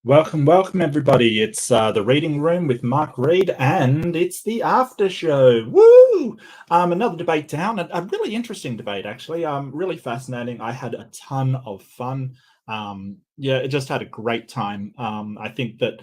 Welcome, everybody. It's the Reading Room with Mark Reed, and it's the Aftershow. Woo! Another debate down, a really interesting debate, actually. Really fascinating. I had a ton of fun. I just had a great time. I think that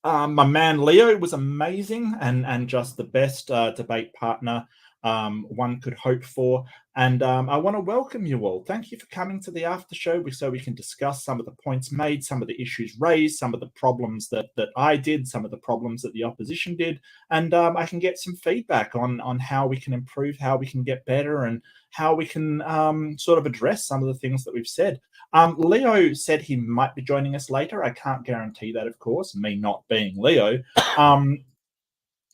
my man Leo was amazing and just the best debate partner one could hope for. And I want to welcome you all. Thank you for coming to the after show so we can discuss some of the points made, some of the issues raised, some of the problems that I did, some of the problems that the opposition did. And I can get some feedback on how we can improve, how we can get better, and how we can sort of address some of the things that we've said. Leo said he might be joining us later. I can't guarantee that, of course, me not being Leo.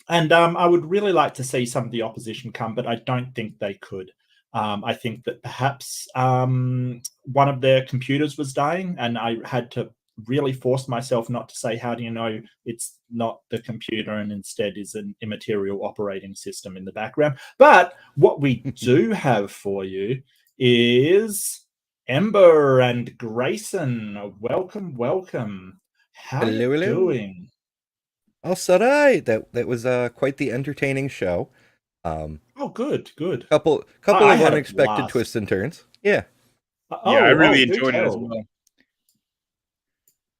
And I would really like to see some of the opposition come, but I don't think they could. I think that perhaps one of their computers was dying, and I had to really force myself not to say, how do you know it's not the computer and instead is an immaterial operating system in the background. But what we do have for you is Ember and Grayson. Welcome. How are you doing? Oh, so that was quite the entertaining show. Oh, good. Couple I of had a unexpected blast. twists and turns. Yeah. I really do enjoyed it as tell. well.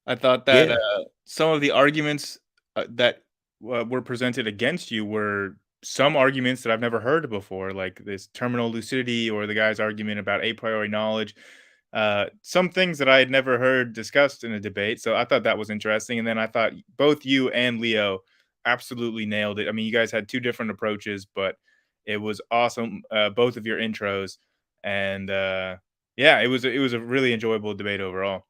I thought that some of the arguments that were presented against you were some arguments that I've never heard before, like this terminal lucidity or the guy's argument about a priori knowledge. Some things that I had never heard discussed in a debate. So I thought that was interesting. And then I thought both you and Leo absolutely nailed it. I mean, you guys had two different approaches, but it was awesome. Both of your intros. And it was a really enjoyable debate overall.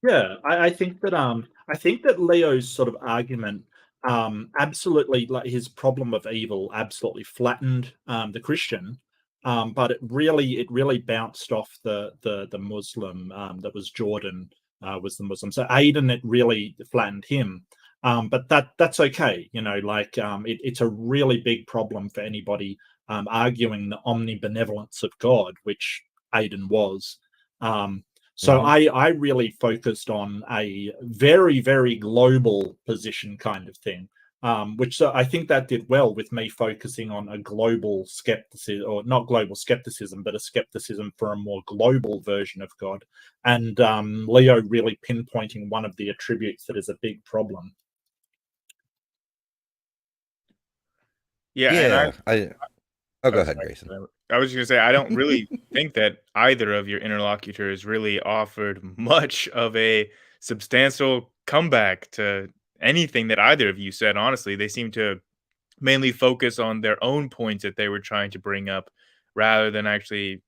Yeah, I think that Leo's sort of argument absolutely, like, his problem of evil absolutely flattened the Christian, but it really bounced off the Muslim that was Jordan, was the Muslim. So Aiden, it really flattened him. But that's okay, it's a really big problem for anybody arguing the omnibenevolence of God, which Aiden was. So I really focused on a very, very global position kind of thing, which I think that did well with me focusing on a global skepticism, or not global skepticism, but a skepticism for a more global version of God. And Leo really pinpointing one of the attributes that is a big problem. Yeah. Go ahead, Grayson. I was just going to say, I don't really think that either of your interlocutors really offered much of a substantial comeback to anything that either of you said. Honestly, they seem to mainly focus on their own points that they were trying to bring up rather than actually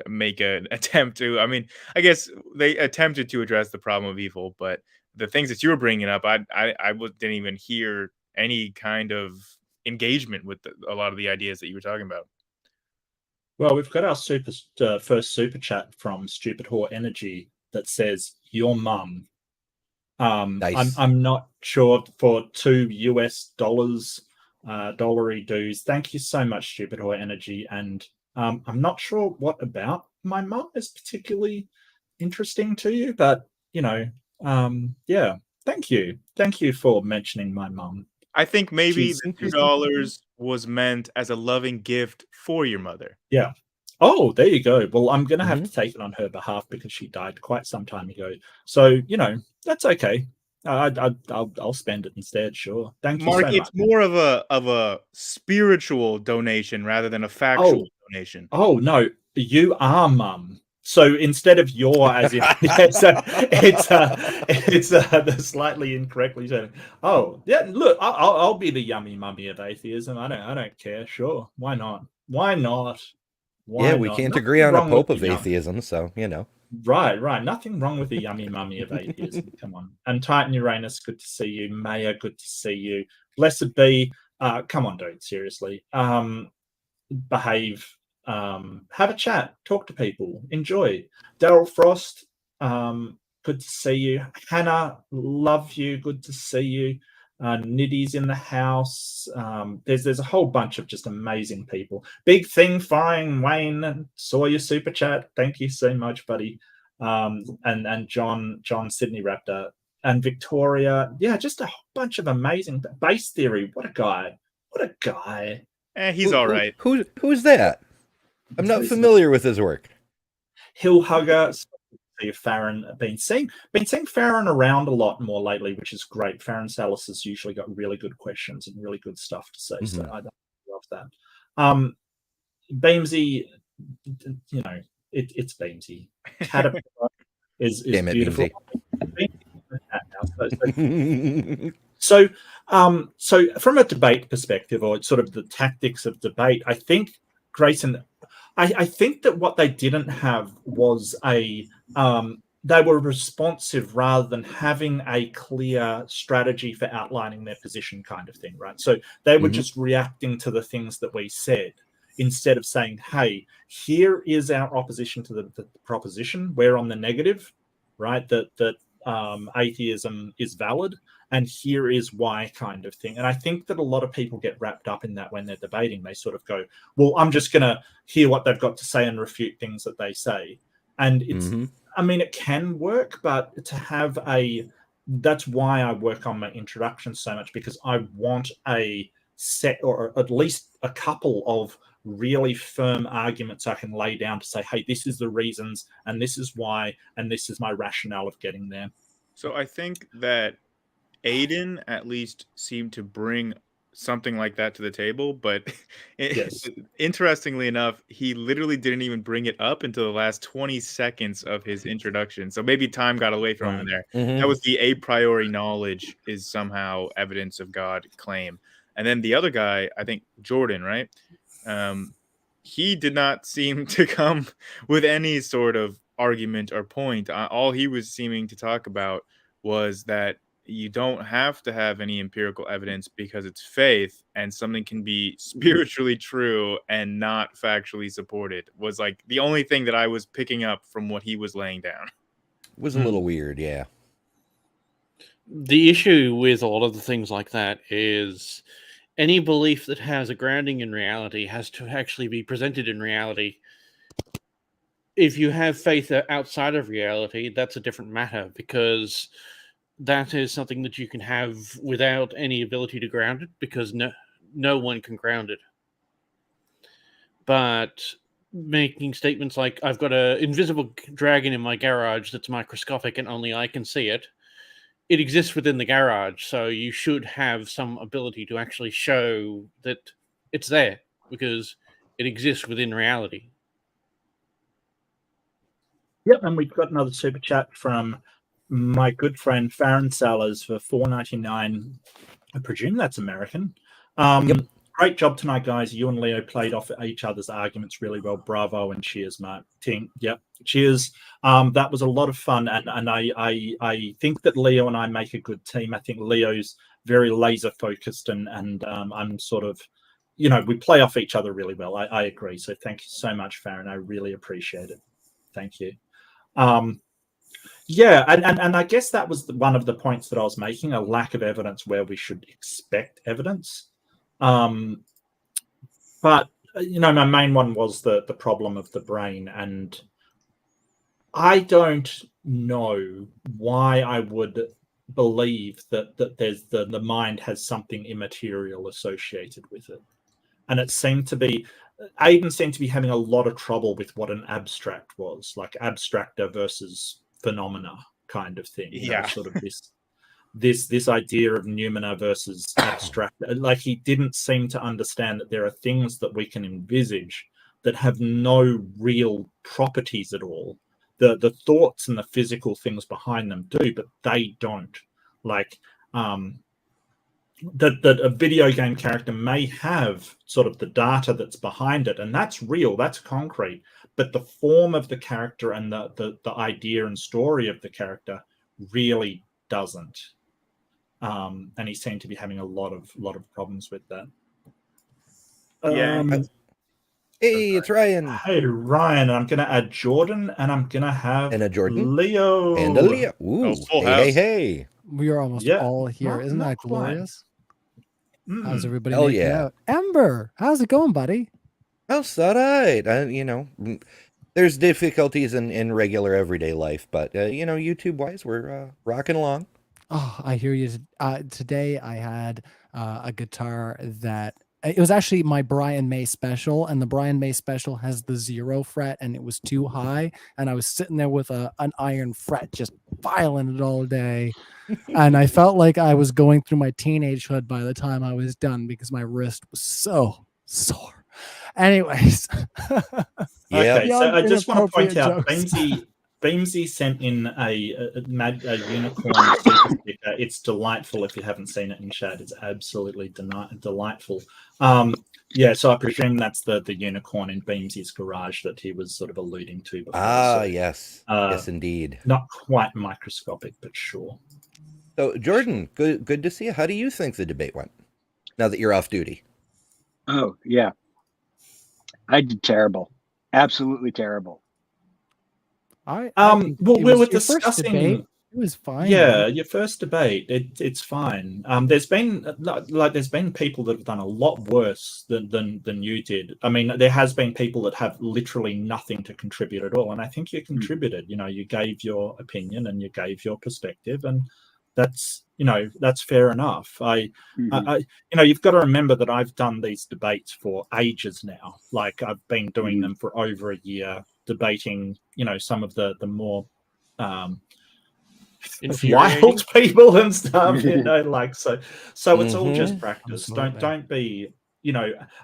make an attempt to. I mean, I guess they attempted to address the problem of evil, but the things that you were bringing up, I didn't even hear any kind of engagement with a lot of the ideas that you were talking about. Well, we've got our first super chat from Stupid Whore Energy that says, "Your mum." Nice. I'm not sure, for $2 dollary dues. Thank you so much, Stupid Whore Energy. And I'm not sure what about my mum is particularly interesting to you, but yeah. Thank you for mentioning my mum. I think maybe the $2 was meant as a loving gift for your mother. Yeah. Oh, there you go. Well, I'm going to have to take it on her behalf because she died quite some time ago. So, that's okay. I'll spend it instead. Sure. Thank you, Mark. so much. It's more of a spiritual donation rather than a factual donation. Oh no, you are mum. So instead of your, as if it's the slightly incorrectly said. Oh yeah, look, I'll be the yummy mummy of atheism. I don't care. Sure, why not? Why not? We can't agree on a pope of atheism, so Right. Nothing wrong with the yummy mummy of atheism. Come on. And Titan Uranus, good to see you. Maya, good to see you. Blessed be. Come on, dude. Seriously. Behave. Have a chat. Talk to people. Enjoy. Daryl Frost, good to see you. Hannah, love you. Good to see you. Niddy's in the house. There's a whole bunch of just amazing people. Big thing, fine. Wayne, saw your super chat. Thank you so much, buddy. and John Sydney Raptor and Victoria. Yeah, just a whole bunch of amazing Base Theory. What a guy! What a guy! He's all right. Who's that? I'm not familiar with his work. Hill Hugger. Farron been seeing Farron around a lot more lately, which is great. Farron Salas has usually got really good questions and really good stuff to say. Mm-hmm. So I love that. Beamsy, you know, it's Beamsy. Caterpillar is beautiful. So from a debate perspective, or sort of the tactics of debate, I think Grayson, I think that what they didn't have was they were responsive rather than having a clear strategy for outlining their position, kind of thing, right? So they were just reacting to the things that we said, instead of saying, hey, here is our opposition to the proposition. We're on the negative, right? That atheism is valid, and here is why, kind of thing. And I think that a lot of people get wrapped up in that when they're debating. They sort of go, well, I'm just going to hear what they've got to say and refute things that they say. And it's, I mean, it can work, but to have that's why I work on my introduction so much, because I want a set, or at least a couple of really firm arguments I can lay down to say, hey, this is the reasons, and this is why, and this is my rationale of getting there. So I think that Aiden at least seemed to bring something like that to the table, but yes. Interestingly enough, he literally didn't even bring it up until the last 20 seconds of his introduction. So maybe time got away from him there. That was the a priori knowledge is somehow evidence of God claim. And then the other guy, I think Jordan, right? He did not seem to come with any sort of argument or point. All he was seeming to talk about was that you don't have to have any empirical evidence because it's faith, and something can be spiritually true and not factually supported. Was like the only thing that I was picking up from what he was laying down. It was a little weird, yeah. The issue with a lot of the things like that is any belief that has a grounding in reality has to actually be presented in reality. If you have faith outside of reality, that's a different matter, because that is something that you can have without any ability to ground it, because no one can ground it. But making statements like, I've got an invisible dragon in my garage that's microscopic and only I can see it, it exists within the garage, so you should have some ability to actually show that it's there, because it exists within reality. Yep, and we've got another super chat from my good friend Farron Sellers for $4.99. I presume that's American. Great job tonight, guys. You and Leo played off each other's arguments really well. Bravo and cheers, Mark. Team. Yep, cheers. That was a lot of fun, and I think that Leo and I make a good team. I think Leo's very laser focused, and I'm sort of, you know, we play off each other really well. I agree. So thank you so much, Farron. I really appreciate it. Thank you. Yeah, and I guess that was one of the points that I was making, a lack of evidence where we should expect evidence. But, you know, my main one was the problem of the brain, and I don't know why I would believe that there's the mind has something immaterial associated with it. And it seemed to be, Aiden seemed to be having a lot of trouble with what an abstract was, like abstractor versus phenomena kind of thing. Yeah. You know, sort of this idea of noumena versus abstract. Like, he didn't seem to understand that there are things that we can envisage that have no real properties at all. The thoughts and the physical things behind them do, but they don't. Like, that a video game character may have sort of the data that's behind it, and that's real, that's concrete, but the form of the character and the idea and story of the character really doesn't. And he seemed to be having a lot of problems with that. Hey, it's Ryan. Hey, Ryan. I'm going to add Jordan, and I'm going to have and a Jordan, Leo. And a Leo. Ooh, full house. Hey. We are almost all here. Isn't that glorious? How's everybody making out? Ember, how's it going, buddy? Oh, it's all right. You know, There's difficulties in regular everyday life, but YouTube wise, we're rocking along. Oh, I hear you. Today I had a guitar that it was actually my Brian May special, and the Brian May special has the 0 fret, and it was too high, and I was sitting there with an iron fret just filing it all day, and I felt like I was going through my teenagehood by the time I was done because my wrist was so sore. Anyways, Yeah. Okay, so I just want to point Inappropriate out, jokes. Beamsy sent in a unicorn super sticker. It's delightful. If you haven't seen it in chat, it's absolutely delightful. Yeah, so I presume that's the unicorn in Beamsy's garage that he was sort of alluding to before. So, Yes. Yes, indeed. not quite microscopic, but sure. So, Jordan, good to see you. How do you think the debate went now that you're off duty? Oh, yeah. I did terrible. Absolutely terrible. I Well, think we it were was your first discussing. debate. It was fine. Yeah, man. your first debate, it's fine. There's been people that have done a lot worse than you did. I mean, there has been people that have literally nothing to contribute at all, and I think you contributed. You gave your opinion and you gave your perspective, and that's fair enough. You've got to remember that I've done these debates for ages now. Like, I've been doing them for over a year, debating some of the more Infuriating. wild people and stuff, so it's all just Mhm. practice. Absolutely. Don't be,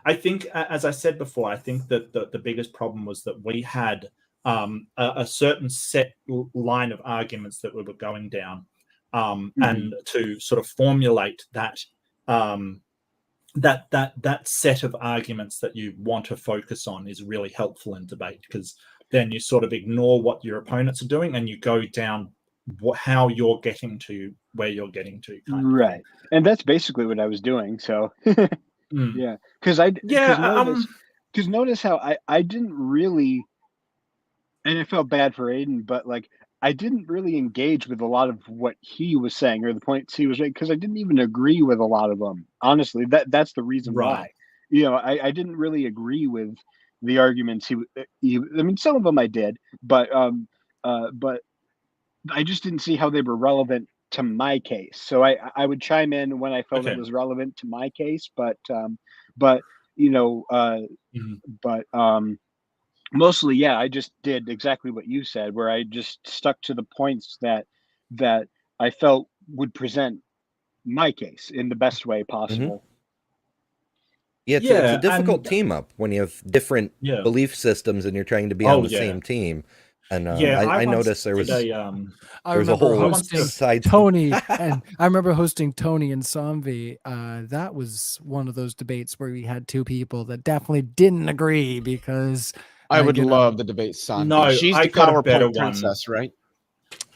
I think, as I said before, I think that the biggest problem was that we had a certain set line of arguments that we were going down, and to sort of formulate that that set of arguments that you want to focus on is really helpful in debate, because then you sort of ignore what your opponents are doing and you go down how you're getting to where you're getting to, kind of Right. thing. And that's basically what I was doing. So, yeah. Because notice how I didn't really, and I felt bad for Aiden, but like, I didn't really engage with a lot of what he was saying or the points he was making, because I didn't even agree with a lot of them. Honestly, that's the reason Right. why. I didn't really agree with the arguments I mean, some of them I did, but I just didn't see how they were relevant to my case. So I would chime in when I felt Okay. it was relevant to my case, but you know, Mhm. but mostly, yeah, I just did exactly what you said, where I just stuck to the points that I felt would present my case in the best way possible. Yeah, it's a Yeah, difficult and team up when you have different yeah. belief systems and you're trying to be Oh, on the yeah. same team. And Yeah, I once noticed there did was a I there was a remember whole hosting side Tony, and I remember hosting Tony and Somvi. That was one of those debates where we had two people that definitely didn't agree because I would you know, love the debate Sanvi. No, She's I the got a better PowerPoint one. princess, right?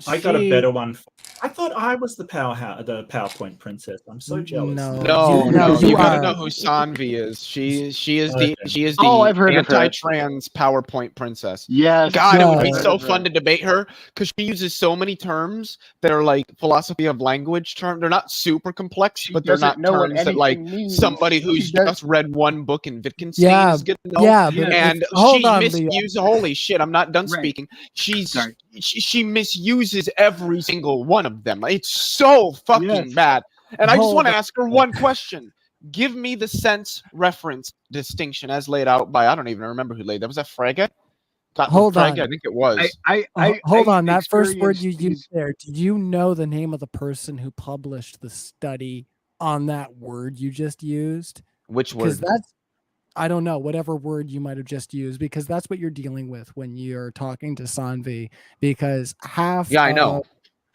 I got a better one. I thought I was the PowerPoint princess. I'm so jealous. No, No, you no, you gotta are. know who Sanvi is. She is Okay. Oh, I've heard of her. anti-trans PowerPoint princess. Yes. God, it would be Yeah. so fun to debate her because she uses so many terms that are like philosophy of language terms. They're not super complex, She but they're not doesn't know what terms that like anything means. somebody who's She does- just read one book in Wittgenstein Yeah, is gonna know. yeah, but And hold she on, Leo. misuses. Holy shit! I'm not done Right. speaking. Sorry. She misuses every single one of them. It's so fucking Yes. bad. And I just Hold want to on. ask her one question. Give me the sense reference distinction as laid out by, I don't even remember who laid that. Was that Frege? Hold Frege? on. I think it was. Hold I on, that first word you experienced used there. Do you know the name of the person who published the study on that word you just used? Which word? Because that's, I don't know, whatever word you might have just used, because that's what you're dealing with when you're talking to Sanvi. Because Yeah, I know.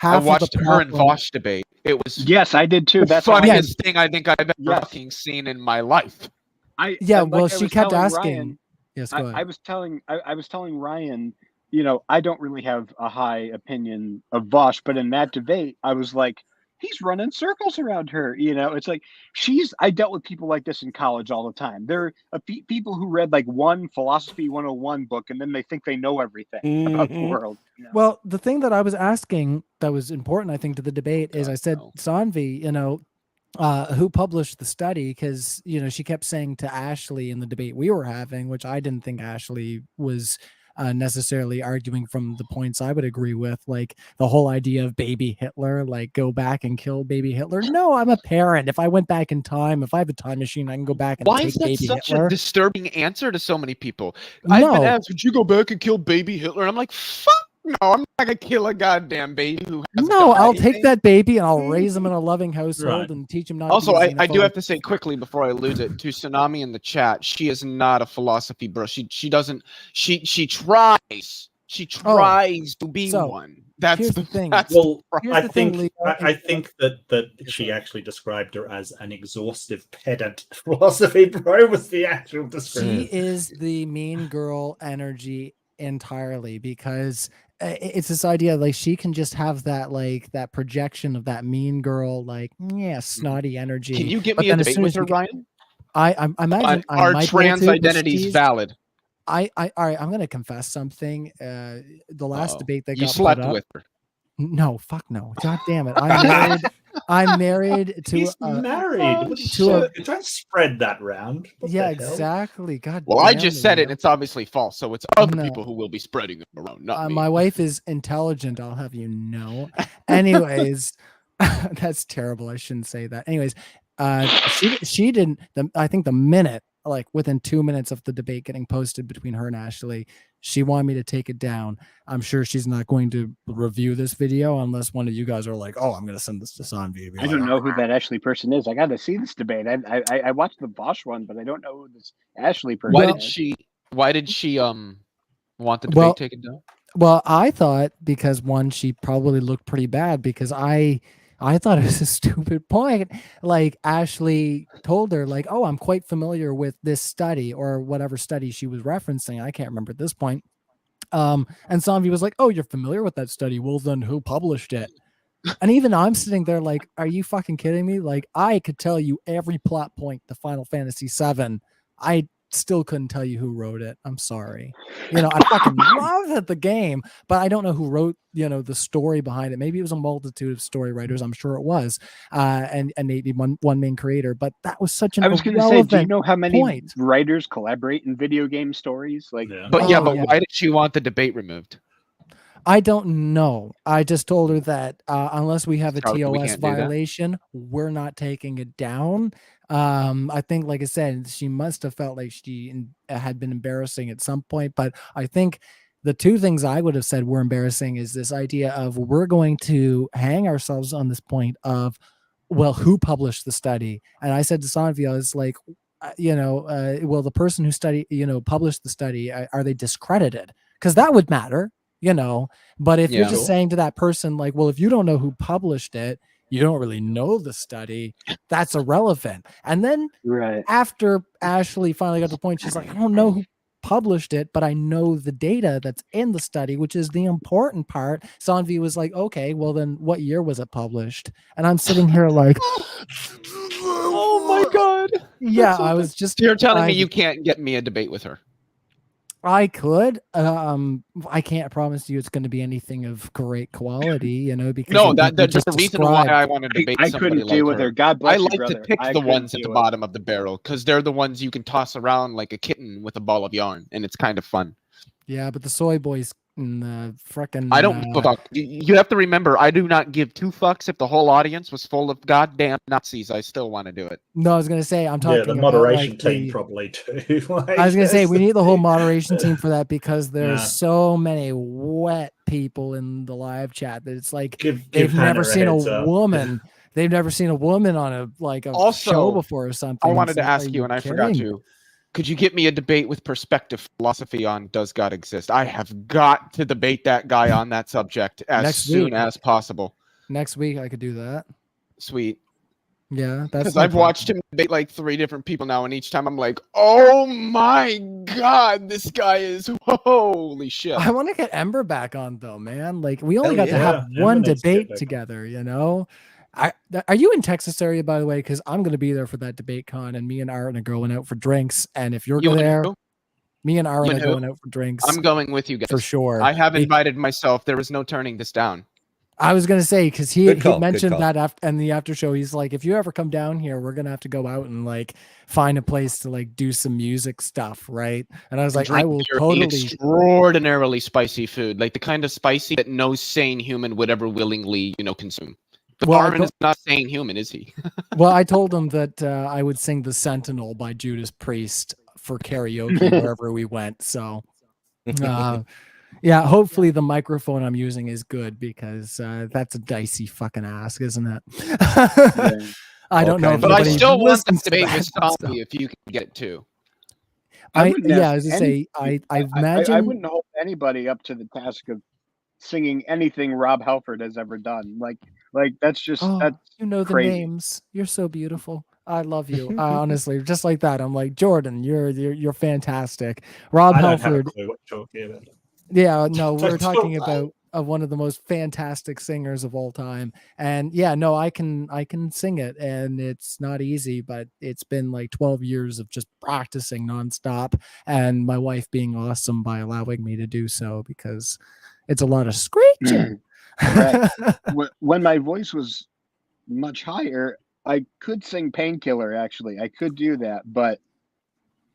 I half of watched the her and problem, Vosh debate. It was Yes, I did too. the That's how funniest thing I think I've ever Yes. fucking seen in my life. yeah, like well, I she was kept telling asking. Ryan, Yes, go ahead. I was telling Ryan, I don't really have a high opinion of Vosh, but in that debate, I was like, he's running circles around her. It's like I dealt with people like this in college all the time. There are people who read like one philosophy 101 book and then they think they know everything about the Mhm. world. Well, the thing that I was asking that was important, I think, to the debate is God, I said, no. Sanvi, who published the study? Because, she kept saying to Ashley in the debate we were having, which I didn't think Ashley was necessarily arguing from the points I would agree with, like the whole idea of baby Hitler, like go back and kill baby Hitler. No, I'm a parent. If I went back in time, if I have a time machine, I can go back and Why take is that baby such Hitler. a disturbing answer to so many people? I've been asked, would you go back and kill baby Hitler? And I'm like, fuck no, I'm not gonna kill a goddamn baby who hasn't No, done I'll anything. take that baby and I'll raise him in a loving household and teach him not Also, to be I do have to say quickly before I lose it to Tsunami in the chat, she is not a philosophy bro. She doesn't she tries to be one. That's the thing. Well, I the think thing, I think that she actually described her as an exhaustive pedant. Philosophy bro was the actual description. She is the mean girl energy entirely, because it's this idea like she can just have that, like that projection of that mean girl, like snotty energy. Can you get me a debate with her, Ryan? I imagine our trans identity is valid. All right, I'm gonna confess something. The last debate that you got slept put up, with her. No, fuck no. God damn it. I'm married. I'm married to. He's married. Don't spread that round. What yeah, the hell? exactly. God. Well, damn I just said it. And it's obviously false. So it's other No. people who will be spreading it around. Not me. My wife is intelligent. I'll have you know. Anyways, that's terrible. I shouldn't say that. Anyways, she didn't. I think the minute, like within 2 minutes of the debate getting posted between her and Ashley, she wanted me to take it down. I'm sure she's not going to review this video unless one of you guys are like, "Oh, I'm going to send this to Sanvi." I don't know who that Ashley person is. I got to see this debate. I watched the Bosch one, but I don't know who this Ashley person is. Why did she want the debate taken down? Well, I thought because one, she probably looked pretty bad, because I thought it was a stupid point. Like Ashley told her, like, "Oh, I'm quite familiar with this study," or whatever study she was referencing. I can't remember at this point. And Sanvi was like, "Oh, you're familiar with that study? Well, then who published it?" And even I'm sitting there like, "Are you fucking kidding me?" Like, I could tell you every plot point to Final Fantasy VII. I still couldn't tell you who wrote it. I'm sorry. I fucking love the game, but I don't know who wrote, the story behind it. Maybe it was a multitude of story writers. I'm sure it was, and maybe one main creator. But that was such an I was going to say, do you know how many writers collaborate in video game stories? Like, but why did she want the debate removed? I don't know. I just told her that unless we have a TOS violation, we're not taking it down. I think, like I said, she must have felt like she had been embarrassing at some point. But I think the two things I would have said were embarrassing is this idea of we're going to hang ourselves on this point of, well, who published the study? And I said to Sanvi, I was like, well, the person who published the study, are they discredited? Because that would matter. But if you're just saying to that person, like, well, if you don't know who published it, you don't really know the study, that's irrelevant. And then after Ashley finally got to the point, she's like, I don't know who published it, but I know the data that's in the study, which is the important part. Sanvi was like, okay, well then what year was it published? And I'm sitting here like, oh my God. Yeah, I was just... You're telling me you can't get me a debate with her? I could. I can't promise you it's going to be anything of great quality, because that's the reason why I want to debate. I couldn't deal with her. God bless you, brother. I like to pick the ones at the bottom of the barrel because they're the ones you can toss around like a kitten with a ball of yarn, and it's kind of fun. Yeah, but the soy boys and the frickin' I don't fuck. You have to remember, I do not give two fucks if the whole audience was full of goddamn Nazis. I still want to do it. No, I was gonna say I'm talking. Yeah, the moderation team probably too. I was gonna say we need the whole moderation team for that because there's so many wet people in the live chat that it's like they've never seen a woman. They've never seen a woman on a show before or something. I wanted to ask you, and I forgot to. Could you get me a debate with perspective philosophy on does God exist? I have got to debate that guy on that subject as soon as possible. Next week, I could do that. Sweet. Yeah, that's because I've watched him debate like 3 different people now, and each time I'm like, oh my God, this guy is holy shit. I want to get Ember back on though, man. Like we only got to have one debate together, Are you in Texas area, by the way? Because I'm going to be there for that debate con, and me and Aaron are going out for drinks. And if you're there, me and Aaron are going out for drinks. I'm going with you guys for sure. I have invited myself. There is no turning this down. I was gonna say, because he mentioned call. that in the after show, he's like, if you ever come down here, we're gonna have to go out and like find a place to like do some music stuff, right? And I was like, I will totally extraordinarily spicy food, like the kind of spicy that no sane human would ever willingly, consume. But Armin is not a sane human, is he? Well, I told him that I would sing "The Sentinel" by Judas Priest for karaoke wherever we went. So. Yeah, hopefully the microphone I'm using is good, because that's a dicey fucking ask, isn't it? Yeah. I don't know. But I still want to debate with Tommy if you can get it too. I was gonna say, I imagine I wouldn't hold anybody up to the task of singing anything Rob Halford has ever done. Like that's just that's the crazy. names. You're so beautiful. I love you. Honestly, just like that. I'm like, Jordan, you're fantastic. Rob Halford. Yeah, no, we're talking about one of the most fantastic singers of all time. And yeah, no, I can sing it, and it's not easy, but it's been like 12 years of just practicing nonstop, and my wife being awesome by allowing me to do so, because it's a lot of screeching. Right. When my voice was much higher, I could sing Painkiller, actually. I could do that, but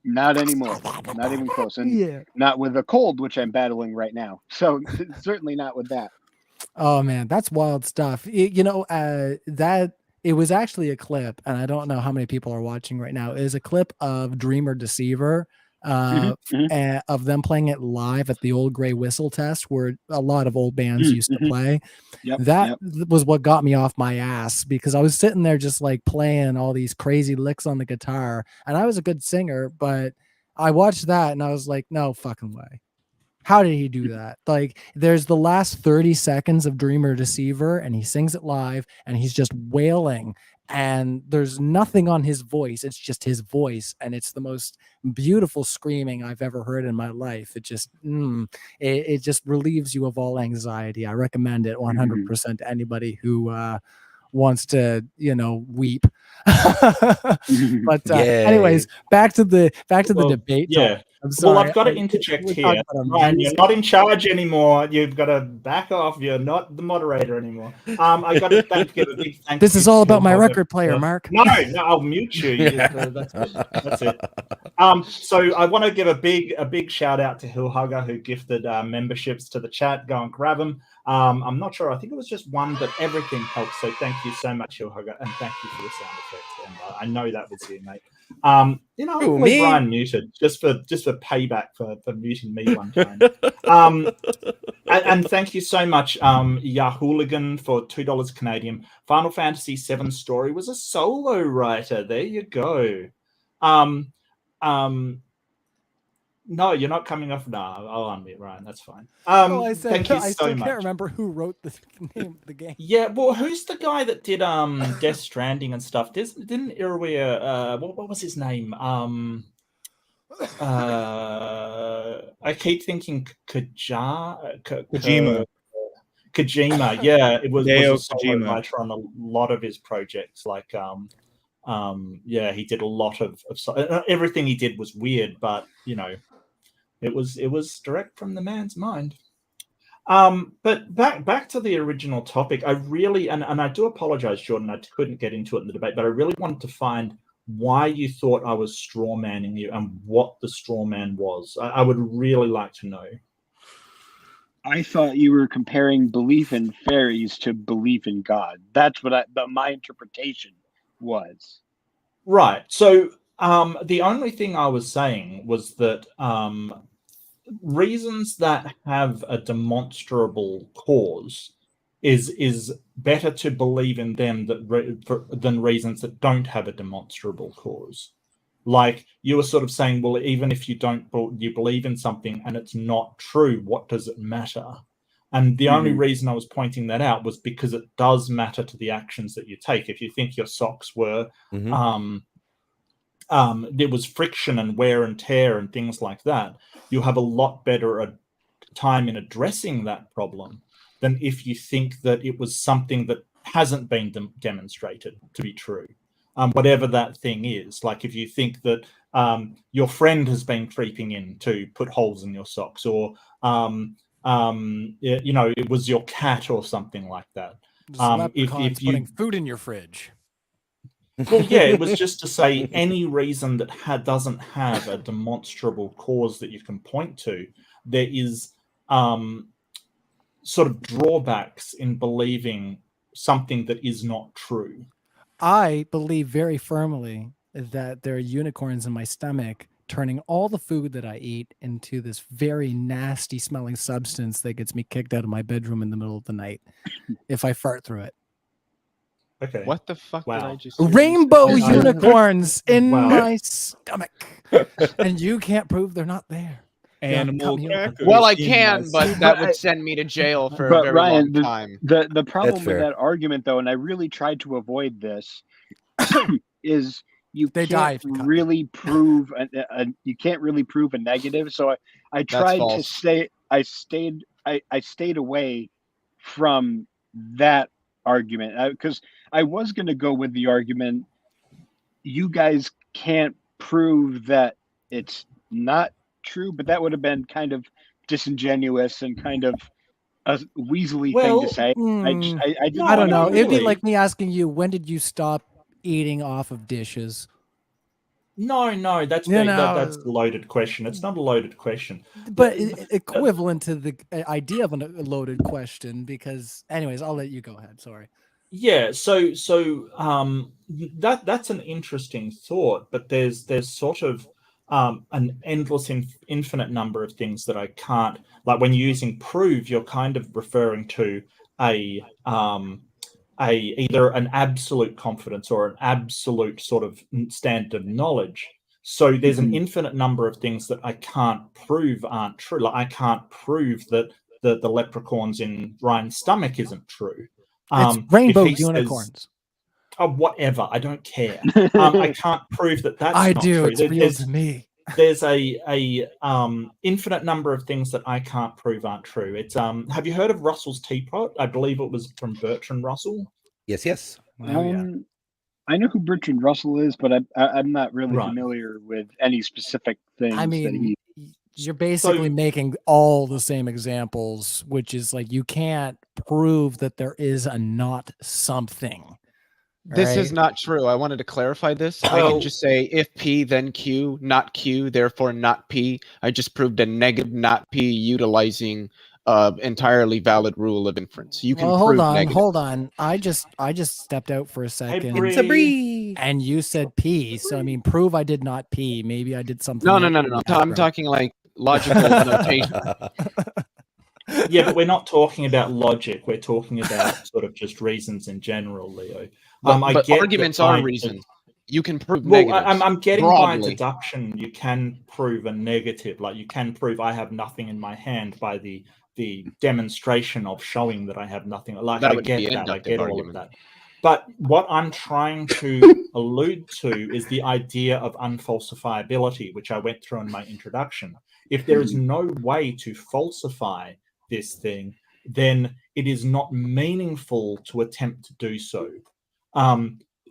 not anymore. Not even close. And not with a cold, which I'm battling right now. So certainly not with that. Oh man, that's wild stuff. That it was actually a clip, and I don't know how many people are watching right now. It is a clip of Dreamer Deceiver, of them playing it live at the Old Grey Whistle Test, where a lot of old bands used to play. That was what got me off my ass, because I was sitting there just like playing all these crazy licks on the guitar, and I was a good singer, but I watched that and I was like, no fucking way. How did he do that? Like, there's the last 30 seconds of Dreamer Deceiver, and he sings it live, and he's just wailing, and there's nothing on his voice. It's just his voice, and it's the most beautiful screaming I've ever heard in my life. It just, it just relieves you of all anxiety. I recommend it 100% to anybody who wants to, weep. But anyways, back to the debate. Yeah. I'm sorry. Well, I've got to interject here. Ryan, you're not in charge anymore. You've got to back off. You're not the moderator anymore. I got to give a big thank you. This is all about my record player, Mark. No, I'll mute you. That's it. So I want to give a big shout out to Hill Hugger, who gifted memberships to the chat. Go and grab them. I'm not sure. I think it was just one, but everything helps. So thank you so much, Hill Hugger, and thank you for the sound effects. And I know that was you, mate. I'll leave Ryan muted just for payback for muting me one time. And thank you so much, Yahooligan, for $2 Canadian. Final Fantasy VII Story was a solo writer. There you go. No, you're not coming off. No, I'll unmute Ryan. That's fine. I said, thank you I so still much. Can't remember who wrote the name of the game. Yeah, well, who's the guy that did Death Stranding and stuff? Didn't Iruya, what was his name? I keep thinking Kojima. Yeah, it was a solo writer on a lot of his projects. Like, he did a lot of everything he did was weird, but it was direct from the man's mind. But back to the original topic, I really and I do apologize, Jordan, I couldn't get into it in the debate, but I really wanted to find why you thought I was straw manning you and what the straw man was. I would really like to know. I thought you were comparing belief in fairies to belief in God. That's what my interpretation was. Right. So the only thing I was saying was that reasons that have a demonstrable cause is better to believe in them than reasons that don't have a demonstrable cause. Like you were sort of saying, well, even if you believe in something and it's not true, what does it matter? And the only reason I was pointing that out was because it does matter to the actions that you take. If you think your socks were there was friction and wear and tear and things like that, you'll have a lot better time in addressing that problem than if you think that it was something that hasn't been demonstrated to be true. Whatever that thing is, like if you think that your friend has been creeping in to put holes in your socks, or it was your cat or something like that. Leprechauns putting food in your fridge. Well, yeah, it was just to say any reason that doesn't have a demonstrable cause that you can point to, there is sort of drawbacks in believing something that is not true. I believe very firmly that there are unicorns in my stomach turning all the food that I eat into this very nasty smelling substance that gets me kicked out of my bedroom in the middle of the night if I fart through it. Okay. What the fuck did I just Rainbow unicorns in my stomach. And you can't prove they're not there. Animal crackers. Well, I can, but that would send me to jail for a very long time. The problem with that argument, though, and I really tried to avoid this, is you can't really prove you can't really prove a negative. So I tried to say I stayed away from that argument because I was going to go with the argument you guys can't prove that it's not true, but that would have been kind of disingenuous and kind of a weaselly thing to say. I don't know. It'd be like me asking you, when did you stop eating off of dishes? No, that's a loaded question. It's not a loaded question, but equivalent to the idea of a loaded question. Because, anyways, I'll let you go ahead. Sorry. Yeah, so that's an interesting thought, but there's sort of an endless, infinite number of things that I can't, like when you're using prove, you're kind of referring to either an absolute confidence or an absolute sort of standard of knowledge. So there's an infinite number of things that I can't prove aren't true. Like I can't prove that the leprechauns in Ryan's stomach isn't true. It's rainbow unicorns. Whatever, I don't care. I can't prove that that's not true. It's real to me. There's a infinite number of things that I can't prove aren't true. It's have you heard of Russell's teapot? I believe it was from Bertrand Russell. Yes. I know who Bertrand Russell is, but I'm not really familiar with any specific things. I mean, you're basically making all the same examples, which is like you can't prove that there is a not something. This is not true. I wanted to clarify this. I can just say if P, then Q, not Q, therefore not P. I just proved a negative not P utilizing entirely valid rule of inference. You can prove negative. Hold on. I just stepped out for a second. It's a Bree. And you said P. So I mean, prove I did not P. Maybe I did something. No. I'm talking like logical notation. Yeah, but we're not talking about logic. We're talking about sort of just reasons in general, Leo. But arguments are reasons. You can prove negatives. I'm getting broadly. by deduction. You can prove a negative. Like you can prove I have nothing in my hand by the demonstration of showing that I have nothing. Like I get that. I get all of that. But what I'm trying to allude to is the idea of unfalsifiability, which I went through in my introduction. If there is no way to falsify this thing, then it is not meaningful to attempt to do so.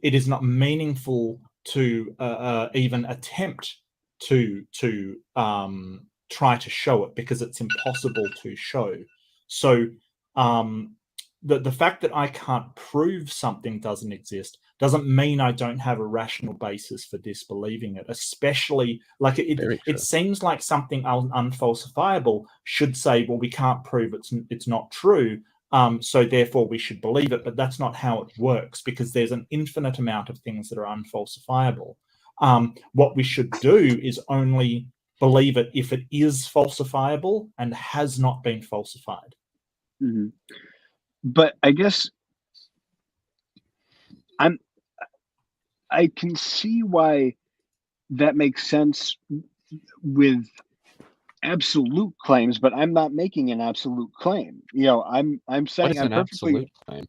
It is not meaningful to even attempt to try to show it because it's impossible to show. So the fact that I can't prove something doesn't exist doesn't mean I don't have a rational basis for disbelieving it, especially like it seems like something unfalsifiable should say, well, we can't prove it's not true. So therefore we should believe it, but that's not how it works because there's an infinite amount of things that are unfalsifiable. What we should do is only believe it if it is falsifiable and has not been falsified. Mm-hmm. But I guess I can see why that makes sense with absolute claims, but I'm not making an absolute claim. You know, I'm saying I'm perfectly. Claim?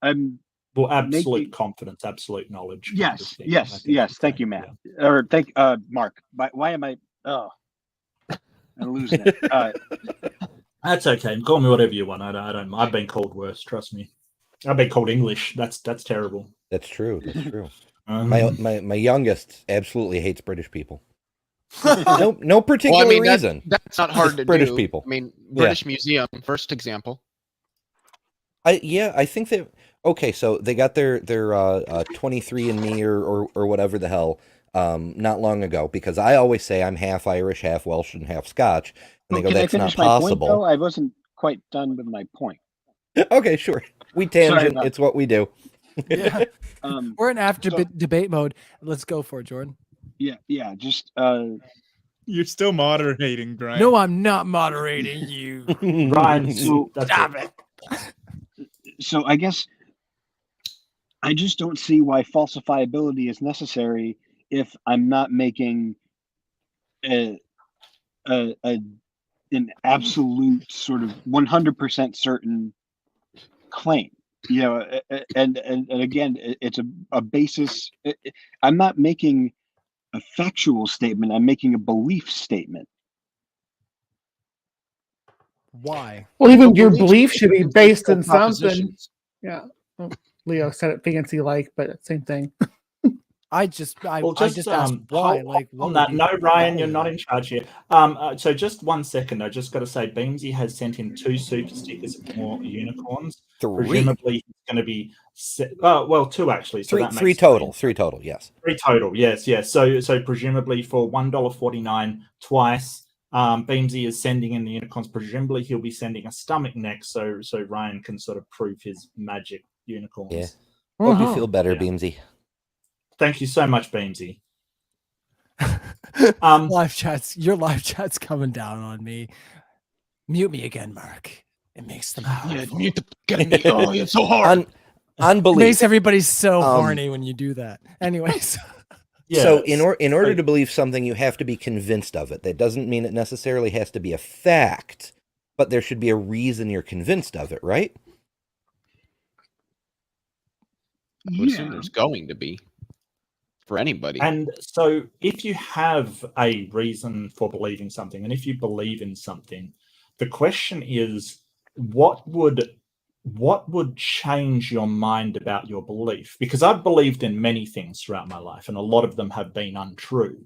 I'm well, absolute confidence, absolute knowledge. Yes. Thank you, Matt. Yeah. Or thank Mark. Why am I? Oh, I'm losing it. That's okay. Call me whatever you want. I don't. I've been called worse. Trust me. I've been called English. That's terrible. That's true. My youngest absolutely hates British people. No particular reason. That's not hard to British do. people. I mean, British Museum, first example. I think that. Okay, so they got their 23andMe or whatever the hell not long ago, because I always say I'm half Irish, half Welsh, and half Scotch, and they go, "That's not possible." Point, though? I wasn't quite done with my point. Okay, sure. We tangent. It's what we do. Yeah. We're in debate mode. Let's go for it, Jordan. Yeah. Just you're still moderating, Brian. No, I'm not moderating you, Brian. Stop it. So I guess I just don't see why falsifiability is necessary if I'm not making an absolute sort of 100% certain claim. You know, and again, it's a basis. I'm not making a factual statement. I'm making a belief statement. Why? Well, even your belief should be based on something. Yeah. Well, Leo said it fancy like, but same thing. I just asked why. Like on that. No, Ryan, you're not in charge here. So just 1 second. I just got to say, Beamsy has sent in 2 super stickers of more unicorns. 3. Presumably, it's going to be 2 actually. So that makes 3 total. 3 total. Yes. 3 total. Yes. So presumably for $1.49 twice. Beamsy is sending in the unicorns. Presumably, he'll be sending a stomach next, so Ryan can sort of prove his magic unicorns. Yeah. Hope you feel better, Beamsy. Thank you so much, Beamsy. Your live chat's coming down on me. Mute me again, Mark. It makes them mute the oh, it's so hard. Unbelief. It makes everybody so horny when you do that. Anyways. Yes. So in order to believe something, you have to be convinced of it. That doesn't mean it necessarily has to be a fact, but there should be a reason you're convinced of it, right? I would assume there's going to be for anybody. And so if you have a reason for believing something, and if you believe in something, the question is, what would change your mind about your belief? Because I've believed in many things throughout my life, and a lot of them have been untrue.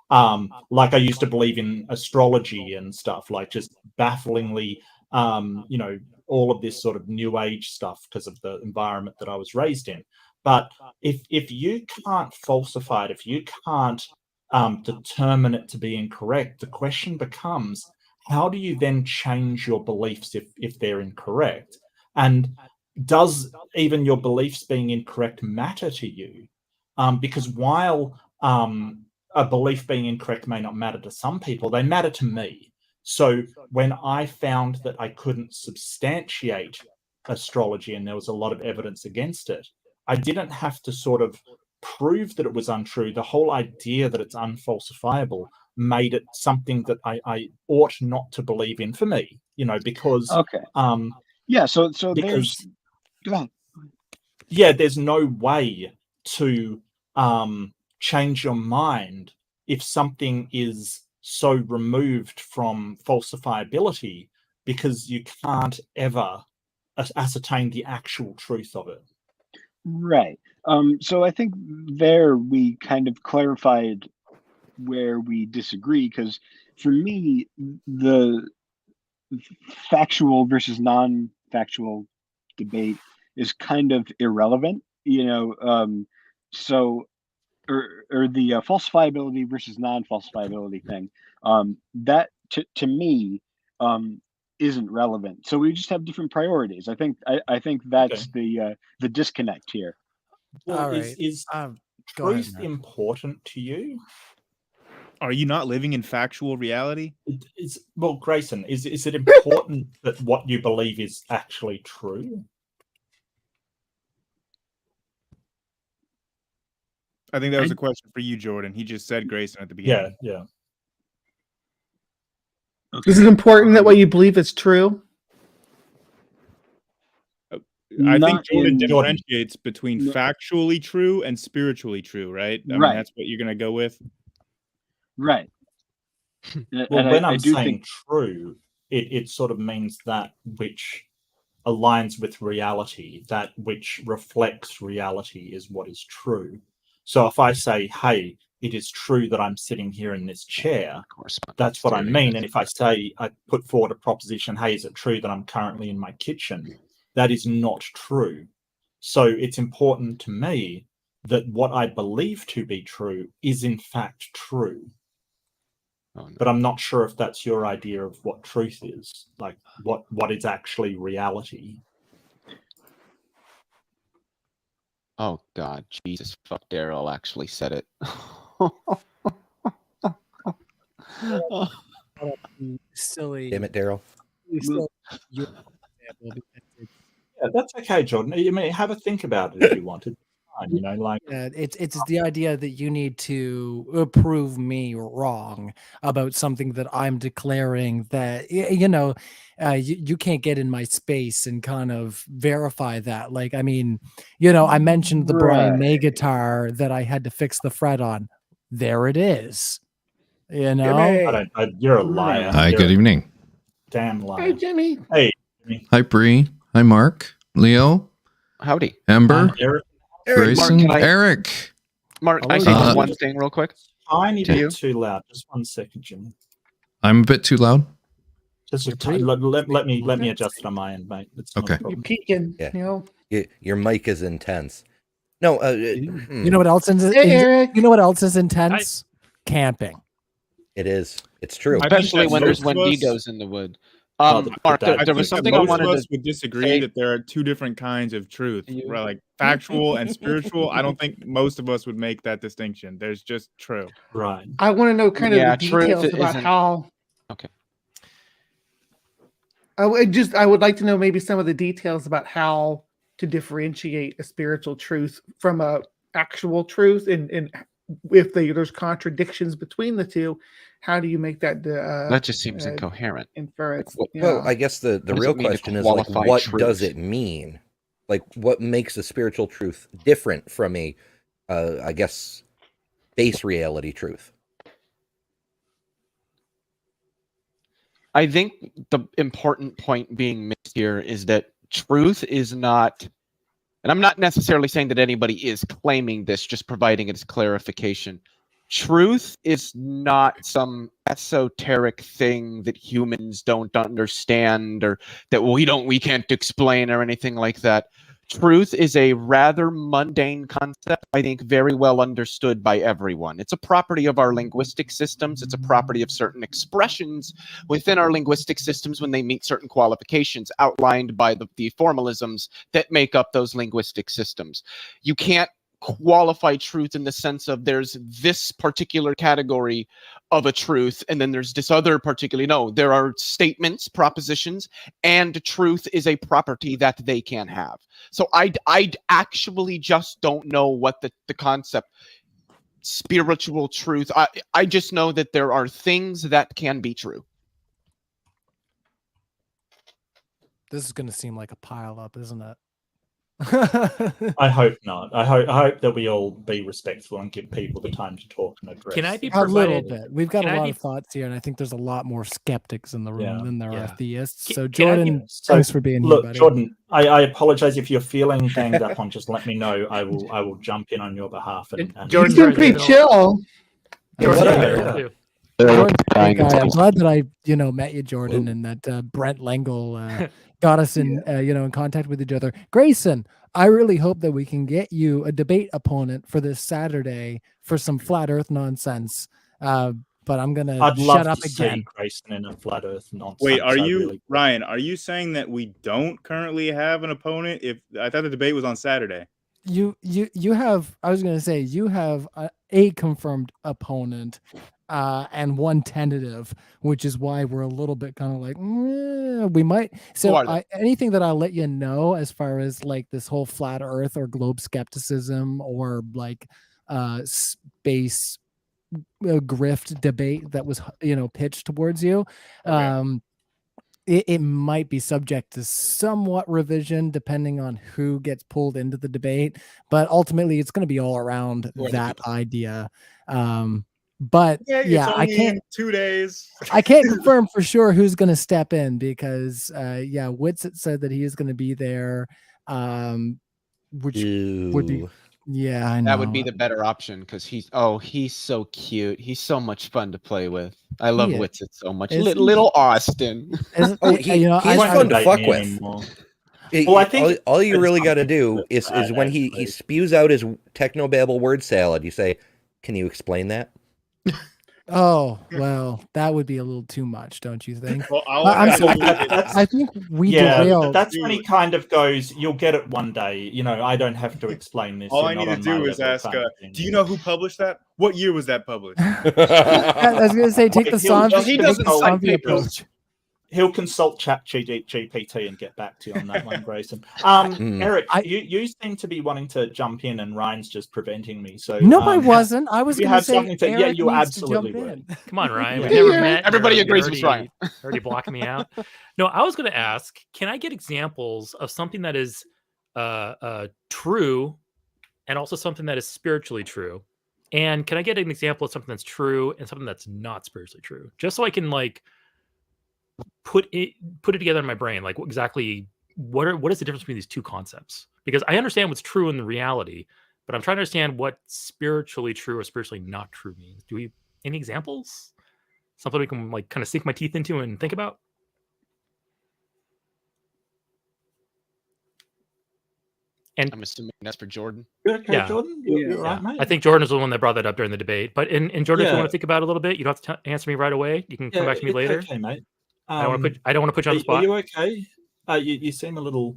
Like I used to believe in astrology and stuff, like just bafflingly, all of this sort of new age stuff because of the environment that I was raised in. But if you can't falsify it, if you can't determine it to be incorrect, the question becomes, how do you then change your beliefs if they're incorrect? And does even your beliefs being incorrect matter to you? Because while a belief being incorrect may not matter to some people, they matter to me. So when I found that I couldn't substantiate astrology and there was a lot of evidence against it, I didn't have to sort of prove that it was untrue. The whole idea that it's unfalsifiable made it something that I ought not to believe in for me, because... Okay. Yeah, so because, go ahead. Yeah, there's no way to change your mind if something is so removed from falsifiability, because you can't ever ascertain the actual truth of it. Right. So I think there we kind of clarified where we disagree, because for me, the factual versus non-factual debate is kind of irrelevant, so or the falsifiability versus non-falsifiability thing, that to me isn't relevant. So we just have different priorities. I think that's the disconnect here. Well, all right. Is truth important to you? Are you not living in factual reality? Well, Grayson, is it important that what you believe is actually true? I think that was a question for you, Jordan. He just said Grayson at the beginning. Yeah. Okay. Is it important that what you believe is true? I think Jordan differentiates between factually true and spiritually true, right? I mean, that's what you're going to go with. Right. Well, when I'm saying true, it sort of means that which aligns with reality, that which reflects reality is what is true. So if I say, hey, it is true that I'm sitting here in this chair. Of course, That's what I mean. And if I say, I put forward a proposition, hey, is it true that I'm currently in my kitchen? That is not true. So it's important to me that what I believe to be true is in fact true. Oh, no. But I'm not sure if that's your idea of what truth is, like what is actually reality. Oh God, Jesus, fuck, Daryl actually said it. Silly. Damn it, Daryl. Yeah, that's okay, Jordan. You may have a think about it if you wanted. You know, like it's the idea that you need to prove me wrong about something that I'm declaring that you can't get in my space and kind of verify that. Like, I mean, I mentioned the Brian May guitar that I had to fix the fret on. There it is. you're a liar. Hi, You're good evening. Damn liar. Hey, Jimmy. Hey, Jimmy. Hi, Bree. Hi, Mark. Leo. Howdy. Amber. Eric. Grayson. Mark, Eric. Mark, I Hello, say Mark. one thing real quick. Tiny To you? bit too loud. Just 1 second, Jimmy. I'm a bit too loud. Just let me adjust it on my end, mate. It's not a Okay. problem. You're peeking. Yeah. Your mic is intense. No, You know what else is Hey, Eric. You know what else is intense? Camping. it is. It's true. I think Especially that when there's most of us- Wendigos in the wood. Oh, Mark, that- there I was think that something I most wanted of us to would disagree say- that there are two different kinds of truth, You- right? Like factual and spiritual. I don't think most of us would make that distinction. There's just true. Right. I want to know kind of Yeah, the truth details about isn't- how. Okay. I would like to know maybe some of the details about how to differentiate a spiritual truth from a actual truth, and if there's contradictions between the two, how do you make that? That just seems incoherent. Inference. Well, I guess the does real it mean to question is like, qualify what truth? does it mean? Like, what makes a spiritual truth different from a, I guess, base reality truth? I think the important point being missed here is that truth is not, and I'm not necessarily saying that anybody is claiming this, just providing it as clarification. Truth is not some esoteric thing that humans don't understand or that we can't explain or anything like that. Truth is a rather mundane concept, I think very well understood by everyone. It's a property of our linguistic systems. It's a property of certain expressions within our linguistic systems when they meet certain qualifications outlined by the formalisms that make up those linguistic systems. You can't qualify truth in the sense of there's this particular category of a truth and then there's this other particularly. No, there are statements, propositions, and truth is a property that they can have. So I actually just don't know what the concept spiritual truth. I just know that there are things that can be true. This is going to seem like a pile up, isn't it? I hope not. I hope that we all be respectful and give people the time to talk and address. Can I be A little provided? bit. We've got Can a I lot be- of thoughts here, and I think there's a lot more skeptics in the room Yeah. than there are Yeah. theists. Can- So, can I be- Jordan, So, thanks for being Look, here, buddy. Jordan, I apologize if you're feeling ganged up on. Just let me know. I will jump in on your behalf. And Jordan's He's right been there, pretty though. chill. Jordan's Yeah. right there, Yeah. too. Jordan's a dying great guy. I'm place. glad that I, met you, Jordan, and that Brent Lengel got us in, in contact with each other. Grayson, I really hope that we can get you a debate opponent for this Saturday for some flat Earth nonsense. But I'm gonna I'd love shut up to see again. Grayson in a flat Earth nonsense. Wait, are I you really- Ryan? Are you saying that we don't currently have an opponent? If I thought the debate was on Saturday. You have. I was gonna say you have a confirmed opponent. And one tentative, which is why we're a little bit kind of like we might. So anything that I'll let you know as far as like this whole flat Earth or globe skepticism or like space grift debate that was pitched towards you. Okay. It might be subject to somewhat revision depending on who gets pulled into the debate, but ultimately it's going to be all around that idea. But it's I only can't. in 2 days. I can't confirm for sure who's going to step in because, Witsit said that he is going to be there, which would be Yeah, I know. That would be the better option because he's so cute. He's so much fun to play with. I love Witsit so much. Little Austin. He's fun to fuck with. Well, I think all you really got to do is when he spews out his technobabble word salad, you say, "Can you explain that?" Oh, well, that would be a little too much, don't you think? Well, I think we derailed. That's when he kind of goes, "You'll get it one day." You know, I don't have to explain this. All I need to do is ask, do you know who published that? What year was that published? I was going to say, take the song. He doesn't cite papers. He'll consult ChatGPT and get back to you on that one, Grayson. Eric, you seem to be wanting to jump in, and Ryan's just preventing me. So no, I wasn't. I was going to say, yeah, you absolutely were. Come on, Ryan. We never met. Everybody agrees with Ryan. Already blocking me out. No, I was going to ask, can I get examples of something that is true, and also something that is spiritually true? And can I get an example of something that's true and something that's not spiritually true, just so I can put it together in my brain, like exactly what is the difference between these two concepts? Because I understand what's true in the reality, but I'm trying to understand what spiritually true or spiritually not true means. Any examples? Something we can kind of sink my teeth into and think about? And I'm assuming that's for Jordan. You're okay, Jordan? You're right, mate. I think Jordan is the one that brought that up during the debate. But in Jordan, if you want to think about it a little bit, you don't have to answer me right away. You can come back to me later. Okay, mate. I don't want to put you on the spot. Are you okay? You seem a little.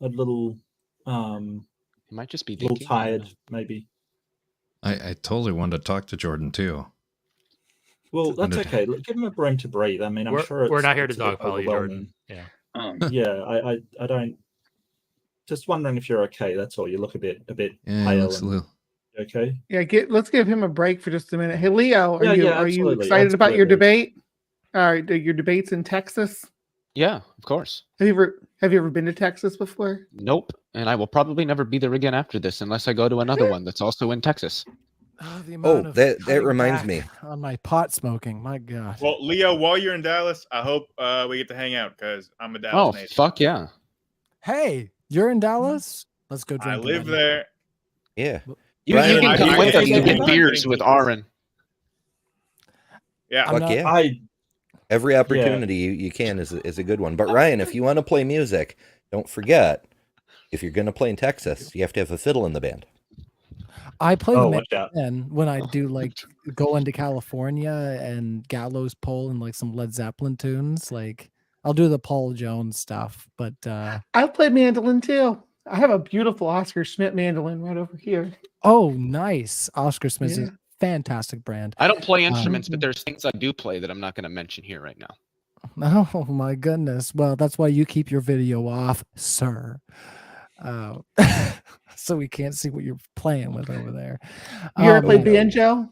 It might just be a little tired, maybe. I totally wanted to talk to Jordan too. Well, that's okay. Give him a room to breathe. I mean, I'm sure we're not here to dogpile you, Jordan. Yeah. I don't. Just wondering if you're okay. That's all. You look a bit Yeah, pale. Okay. Yeah, let's give him a break for just a minute. Hey, Leo, are you excited about your absolutely. debate? Your debates in Texas? Yeah, of course. Have you ever been to Texas before? Nope. And I will probably never be there again after this unless I go to another one that's also in Texas. That reminds me. On my pot smoking, my God. Well, Leo, while you're in Dallas, I hope we get to hang out because I'm a Dallas native. Fuck yeah. Hey, you're in Dallas? Let's go drink. I live there. Yeah. You can come with us and get beers with Aaron. Yeah. Every opportunity you can is a good one. But Ryan, if you want to play music, don't forget, if you're going to play in Texas, you have to have a fiddle in the band. I play the mandolin when I do go into California and Gallows Pole and some Led Zeppelin tunes. I'll do the Paul Jones stuff, but I play mandolin too. I have a beautiful Oscar Schmidt mandolin right over here. Oh, nice. Oscar Schmidt is a fantastic brand. I don't play instruments, but there's things I do play that I'm not going to mention here right now. Oh my goodness. Well, that's why you keep your video off, sir. So we can't see what you're playing with over there. You ever played banjo?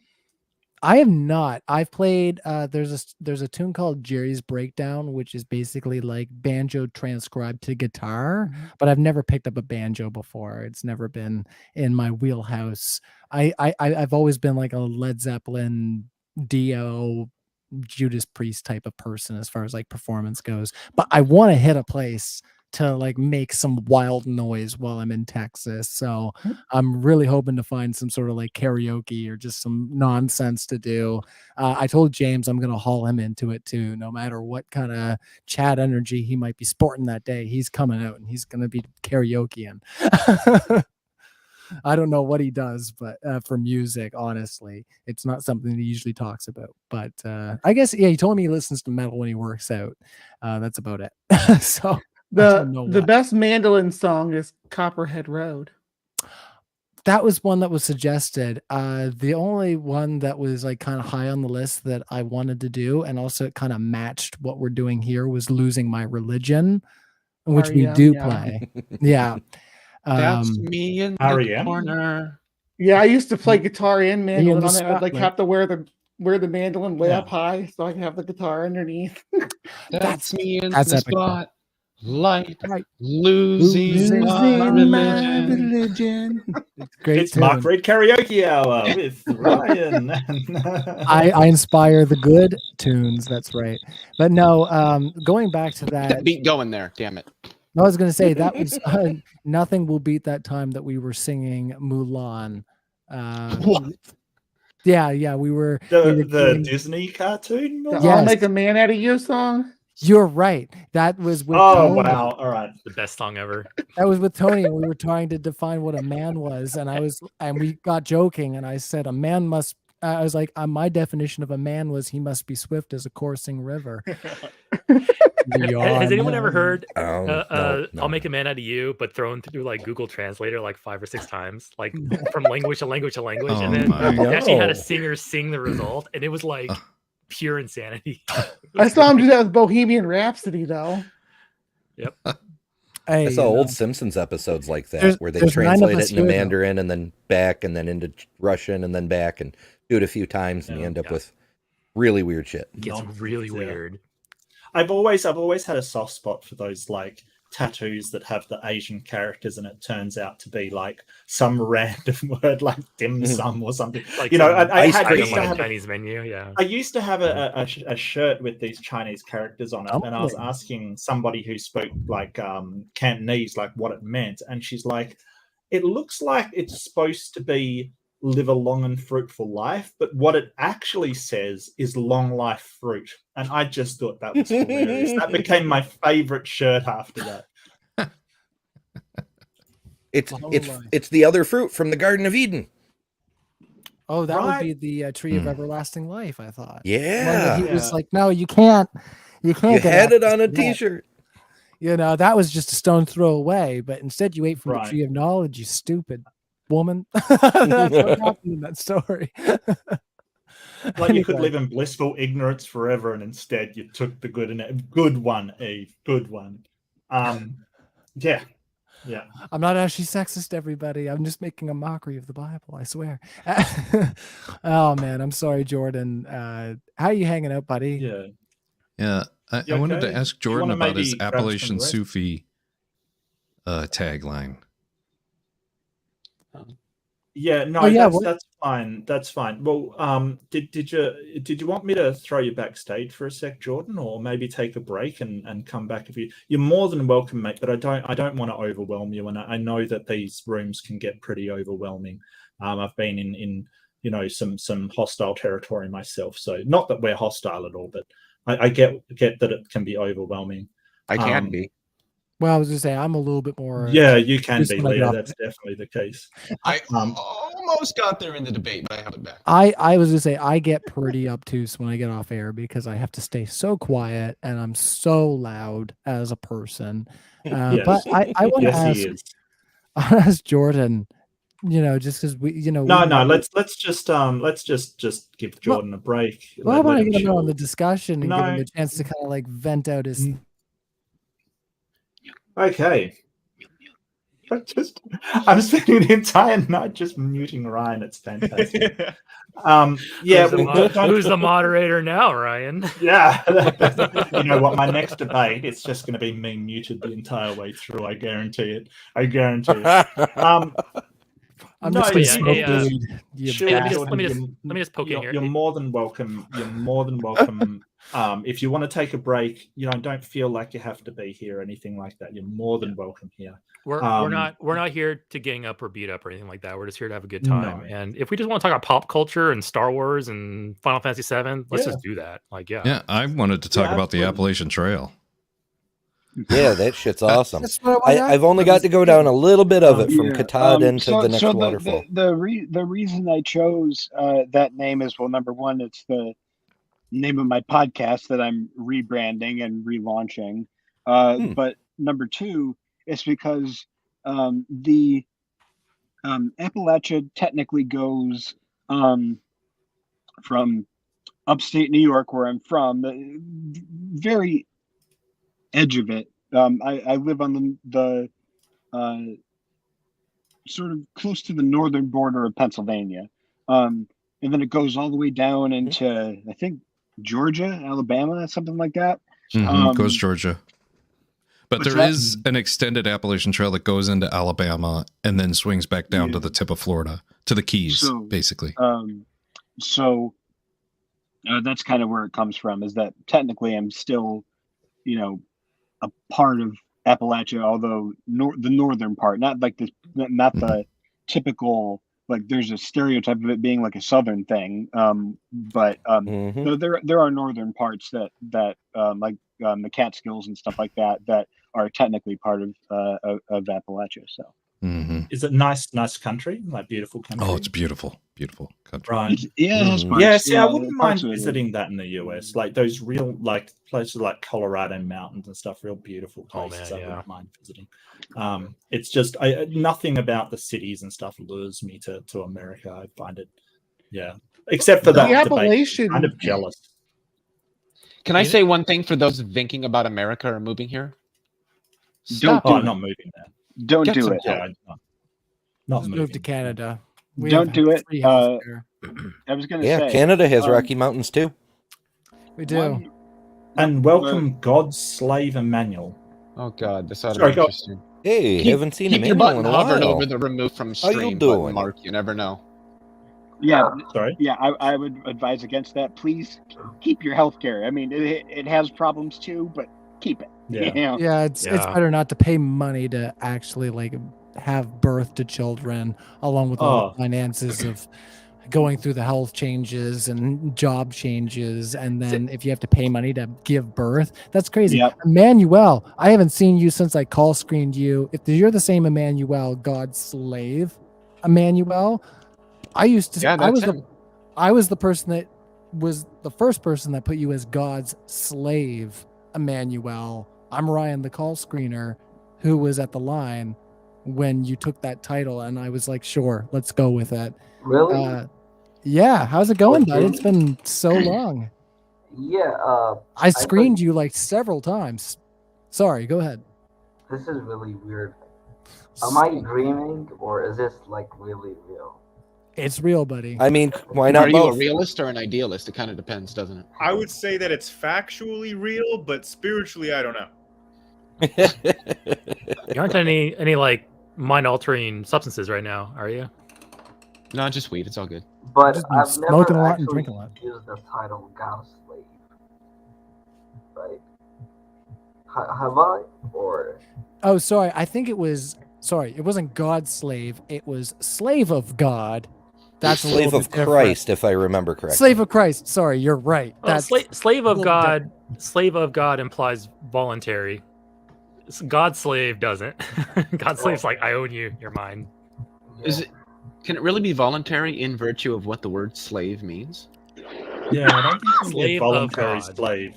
I have not. I've played there's a tune called Jerry's Breakdown, which is basically like banjo transcribed to guitar, but I've never picked up a banjo before. It's never been in my wheelhouse. I've always been like a Led Zeppelin, Dio, Judas Priest type of person as far as performance goes. But I want to hit a place to make some wild noise while I'm in Texas. So I'm really hoping to find some sort of karaoke or just some nonsense to do. I told James I'm going to haul him into it too. No matter what kind of chat energy he might be sporting that day, he's coming out and he's going to be karaokeing. I don't know what he does, but for music, honestly, it's not something he usually talks about. But I guess, he told me he listens to metal when he works out. That's about it. So the best mandolin song is Copperhead Road. That was one that was suggested. The only one that was kind of high on the list that I wanted to do, and also it kind of matched what we're doing here, was Losing My Religion, which we do play. Yeah. That's me in the corner. Yeah, I used to play guitar and mandolin on it. I'd have to wear the mandolin way up high so I can have the guitar underneath. That's me in the spot. Light, losing my religion. It's Mark Reed Karaoke Hour with Ryan. I inspire the good tunes. That's right. But no, going back to that beat going there. Damn it. I was going to say that was nothing will beat that time that we were singing Mulan. Yeah, we were the doing, Disney cartoon. The Mulan? I'll Yes. Make a Man Out of You song. You're right. That was with Oh Tony. wow! All right. The best song ever. That was with Tony, and we were trying to define what a man was, and we got joking, and I said a man must. I was like, my definition of a man was he must be swift as a coursing river. Has anyone ever heard No. I'll Make a Man Out of You, but thrown through like Google Translator like 5 or 6 times, like from language to language to language, and then they actually had a singer sing the result, and it was like pure insanity. I saw him do that with Bohemian Rhapsody, though. Yep. I saw old Simpsons episodes like that where they translate it into Mandarin and then back and then into Russian and then back and do it a few times and you end up with really weird shit. It gets really weird. I've always had a soft spot for those like tattoos that have the Asian characters and it turns out to be like some random word like dim sum or something. Like, you know, I used to have a Chinese menu. Yeah, I used to have a shirt with these Chinese characters on it, and I was asking somebody who spoke like Cantonese like what it meant, and she's like, "It looks like it's supposed to be live a long and fruitful life, but what it actually says is long life fruit." And I just thought that was hilarious. That became my favorite shirt after that. It's the other fruit from the Garden of Eden. Oh, that would be the tree of everlasting life, I thought. Yeah. He was like, no, you can't. You can't. You had it on a t-shirt. You know, that was just a stone throw away, but instead you ate from the tree of knowledge, you stupid woman. That's what happened in that story. Like you could live in blissful ignorance forever, and instead you took the good one, Eve. Good one. Yeah. I'm not actually sexist, everybody. I'm just making a mockery of the Bible, I swear. Oh man, I'm sorry, Jordan. How are you hanging out, buddy? Yeah. I wanted to ask Jordan about his Appalachian Sufi tagline. Yeah, no, that's fine. That's fine. Well, did you want me to throw you backstage for a sec, Jordan, or maybe take a break and come back if you're more than welcome, mate. But I don't want to overwhelm you, and I know that these rooms can get pretty overwhelming. I've been in some hostile territory myself, so not that we're hostile at all, but I get that it can be overwhelming. I can be. Well, I was going to say, I'm a little bit more... Yeah, you can be, Leah. That's definitely the case. I almost got there in the debate, but I held it back. I was going to say, I get pretty obtuse when I get off air because I have to stay so quiet and I'm so loud as a person. Yes. But I want to ask Jordan, just because we, No, let's just give Jordan a break. Well, I want to get him on the discussion and give him a chance to kind of like vent out his... Okay. I'm spending the entire night just muting Ryan. It's fantastic. Who's the moderator now, Ryan? Yeah. You know what? My next debate, it's just going to be me muted the entire way through. I guarantee it. I'm just going to smoke weed. Let me just poke in here. You're more than welcome. You're more than welcome. If you want to take a break, don't feel like you have to be here or anything like that. You're more than welcome here. We're not here to gang up or beat up or anything like that. We're just here to have a good time. No. And if we just want to talk about pop culture and Star Wars and Final Fantasy VII, let's just do that. Yeah, I wanted to talk about the Appalachian Trail. Yeah, that shit's awesome. I've only got to go down a little bit of it from Katahdin to the next waterfall. The reason I chose that name is, well, number one, it's the name of my podcast that I'm rebranding and relaunching. But number two, it's because the Appalachia technically goes from upstate New York, where I'm from, the very edge of it. I live on the sort of close to the northern border of Pennsylvania. And then it goes all the way down into, I think, Georgia, Alabama, something like that. Goes Georgia. But there is an extended Appalachian Trail that goes into Alabama and then swings back down to the tip of Florida, to the Keys, basically. So that's kind of where it comes from, is that technically I'm still, a part of Appalachia, although the northern part, not like not the typical, like there's a stereotype of it being like a southern thing. But there are northern parts that like the Catskills and stuff like that are technically part of Appalachia. So. Is it nice country, like beautiful country? Oh, it's beautiful country. Right. See, I wouldn't mind visiting that in the US, like those real like places like Colorado mountains and stuff, real beautiful places. I wouldn't mind visiting. It's just nothing about the cities and stuff lures me to America. I find it, except for that debate. I'm kind of jealous. Can I say one thing for those thinking about America or moving here? Don't do it. I'm not moving there. Don't do it. Yeah, not move to Canada. Don't do it. I was going to say. Canada has Rocky Mountains too. We do. And welcome God's slave Emmanuel. Oh God, this ought to be interesting. Hey, haven't seen keep your Emmanuel in button a while. hovered over the remove from stream button, Mark. You never know. Yeah, sorry. Yeah, I would advise against that. Please keep your health care. I mean, it has problems too, but keep it. Yeah, it's better not to pay money to actually like have birth to children, along with all the finances of going through the health changes and job changes, and then if you have to pay money to give birth, that's crazy. Yep. Emmanuel, I haven't seen you since I call screened you. If you're the same Emmanuel, God's slave, Emmanuel, I used to. Yeah, I was the person that was the first person that put you as God's slave, Emmanuel. I'm Ryan, the call screener, who was at the line when you took that title, and I was like, sure, let's go with it. Really? Yeah. How's it going, bud? It's been so long. Yeah. I screened you like several times. Sorry, go ahead. This is really weird. Am I dreaming, or is this like really real? It's real, buddy. I mean, why not? Are you a realist or an idealist? It kind of depends, doesn't it? I would say that it's factually real, but spiritually, I don't know. You aren't any like mind-altering substances right now, are you? No, just weed. It's all good. But Just I've smoking never a lot and actually drinking a lot. used the title God Slave. Right? Have I? Or Oh, sorry. I think it was. Sorry, it wasn't God's slave. It was slave of God. That's slave a of Christ, if I remember correctly. Slave of Christ. Sorry, you're right. Well, That's slave of little God. Slave of God implies voluntary. God slave doesn't. God slave's like, I own you. You're mine. Is it? Can it really be voluntary in virtue of what the word slave means? Yeah, I don't think you can be a Slave of voluntary God. slave.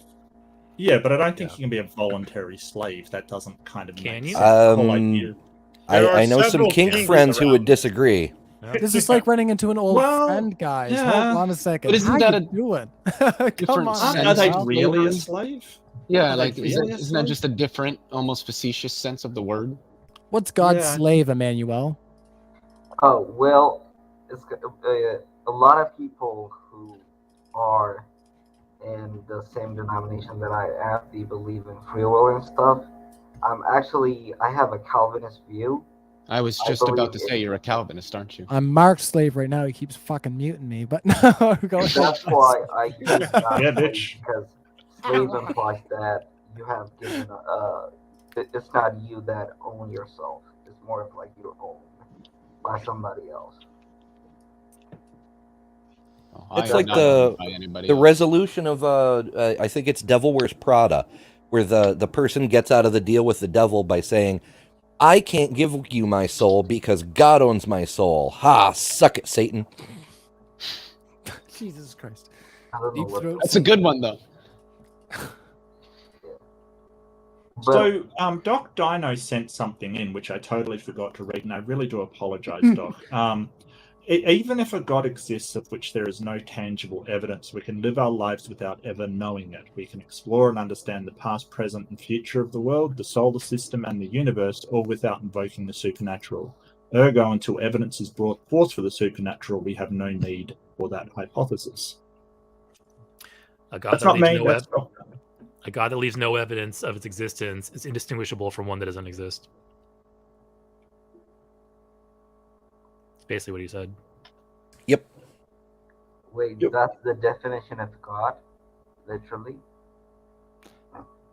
Yeah, but I don't think you can be a voluntary slave. That doesn't kind of Can make you? sense. The whole idea. I know some kink friends who would disagree. This is like running into an old Well, friend, guys. yeah. Hold on a second. But isn't How that you a doing? different Come on. sense Are they of really a slavery? slave? Yeah, Are like they really a isn't that slave? just a different, almost facetious sense of the word? What's God's Yeah. slave, Emmanuel? oh well, it's a lot of people who are in the same denomination that I am. They believe in free will and stuff. I have a Calvinist view. I was I just about believe to it. say you're a Calvinist, aren't you? I'm Mark's slave right now. He keeps fucking muting me, but no, go ahead. That's why I use God Yeah, slave, bitch. because slave implies that you have given it's not you that own yourself. It's more of like you're owned by somebody else. Oh, It's I am like not owned by anybody the else. resolution of I think it's Devil Wears Prada, where the person gets out of the deal with the devil by saying, I can't give you my soul because God owns my soul. Ha, suck it, Satan. Jesus Christ. I don't know Deep what throat. That's a good one, though. But So, Doc Dino sent something in which I totally forgot to read, and I really do apologize, Doc. Even if a God exists of which there is no tangible evidence, we can live our lives without ever knowing it. We can explore and understand the past, present, and future of the world, the solar system, and the universe, all without invoking the supernatural. Ergo, until evidence is brought forth for the supernatural, we have no need for that hypothesis. A God That's that not leaves me. no That's Doc. a God that leaves no evidence of its existence is indistinguishable from one that doesn't exist. That's basically what he said. wait, Yep. that's the definition of God, literally.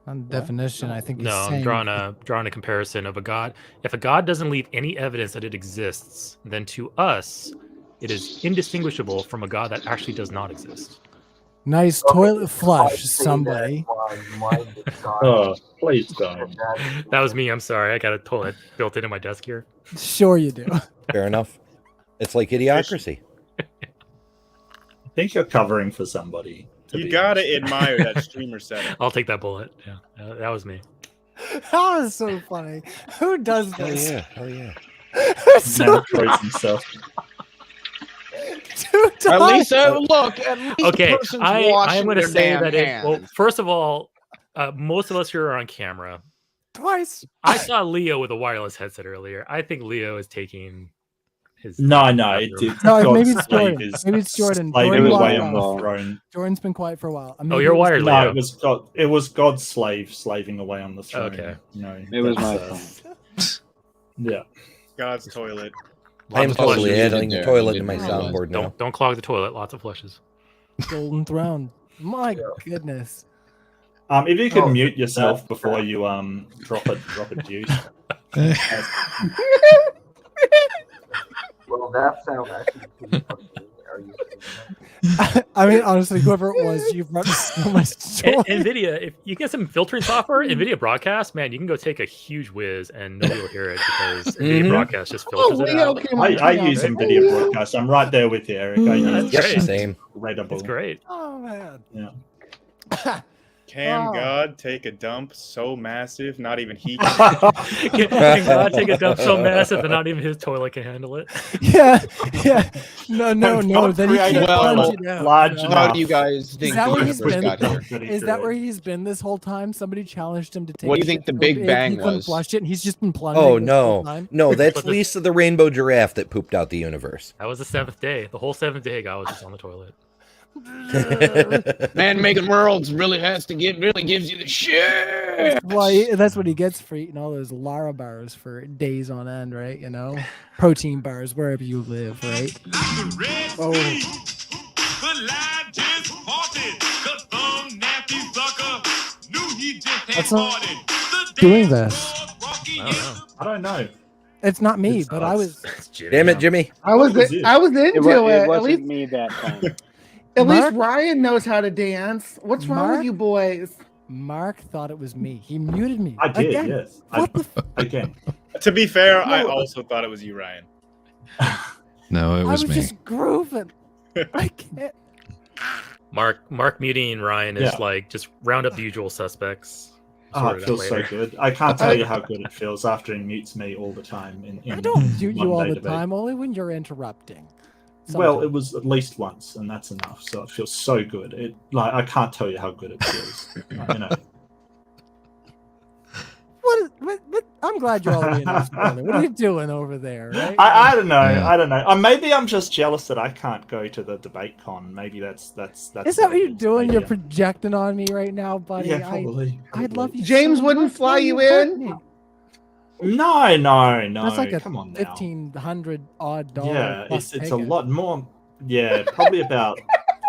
On definition, I think. No, I'm drawing a comparison of a god. If a god doesn't leave any evidence that it exists, then to us, it is indistinguishable from a god that actually does not exist. Nice toilet flush, somebody. Oh, please don't. That was me. I'm sorry. I got a toilet built into my desk here. Sure you do. Fair enough. It's like Idiocracy. I think you're covering for somebody. You gotta admire that streamer setup. I'll take that bullet. Yeah, that was me. That was so funny. Who does Hell this? yeah, hell yeah. Never praise himself. At least, look. At least Okay, the person's I'm washing going to their say damn that. hands. Well, first of all, most of us here are on camera. Twice. I saw Leo with a wireless headset earlier. I think Leo is taking his. No, maybe it's Jordan. Maybe it's Jordan. Slaving Jordan away on the throne. Jordan's been quiet for a while. Oh, you're wired, No, Leo. it was God's slave slaving away on the throne. Okay. No, It was my phone. Yeah. God's toilet. I am totally flushes. adding the toilet to my soundboard now. Don't clog the toilet. Lots of flushes. Golden throne. My goodness. If you could mute yourself before you drop a juice. Well, that sounds actually pretty funny. Are you saying that? I mean, honestly, whoever it was, you've brought so much joy. NVIDIA, if you get some filtering software, NVIDIA Broadcast, man, you can go take a huge whiz and nobody will hear it because NVIDIA Broadcast just filters it out. I use NVIDIA Broadcast. I'm right there with you, Eric. I use That's great. Same. incredible. It's great. Oh man. Yeah. Can God take a dump so massive, not even he Can God take a dump so massive that not even his toilet can handle it? Yeah. No. Then he can't Well, plunge it out. large No. How do you guys think Is that the where he's universe been? got here? Is that where he's been this whole time? Somebody challenged him to take. What do you a think shit the so Big big Bang he couldn't was? flush it, and he's just been plunging. Oh this whole no, time? no, that's But the- Lisa the rainbow giraffe that pooped out the universe. That was the seventh day. The whole seventh day, God was just on the toilet. Man making worlds really gives you the shit. Well, that's what he gets for eating all those Lara bars for days on end, right? You know, protein bars wherever you live, right? Oh. What's not doing this? I don't know. It's not me, but I was. Damn it, Jimmy! I was into It it. At wasn't least, me that time. at least Mark- Ryan knows how to dance. What's wrong Mark? with you boys? Mark thought it was me. He muted me. I did, Again. yes. What the? Again. To be fair, I also thought it was you, Ryan. No, it I was was me. just grooving. I can't. Mark muting Ryan is Yeah. like just round up the usual suspects. Oh, sort it it out feels so later. good. I can't tell you how good it feels after he mutes me all the time. I don't mute you all Monday the debate. time, only when you're interrupting. Well, Sometimes. it was at least once, and that's enough. So it feels so good. It like I can't tell you how good it feels. You know. What, I'm glad you're all being nice together. What are you doing over there? Right? I don't know. Yeah. I don't know. Maybe I'm just jealous that I can't go to the debate con. Maybe that's. Is that what you're doing? Maybe You're I'm- projecting on me right now, buddy. Yeah, probably. I'd love you. James so wouldn't much. fly Why you hurt in? me? No. That's like a Come on now. $1,500 Yeah, plus it's a ticket. lot more. Yeah, probably about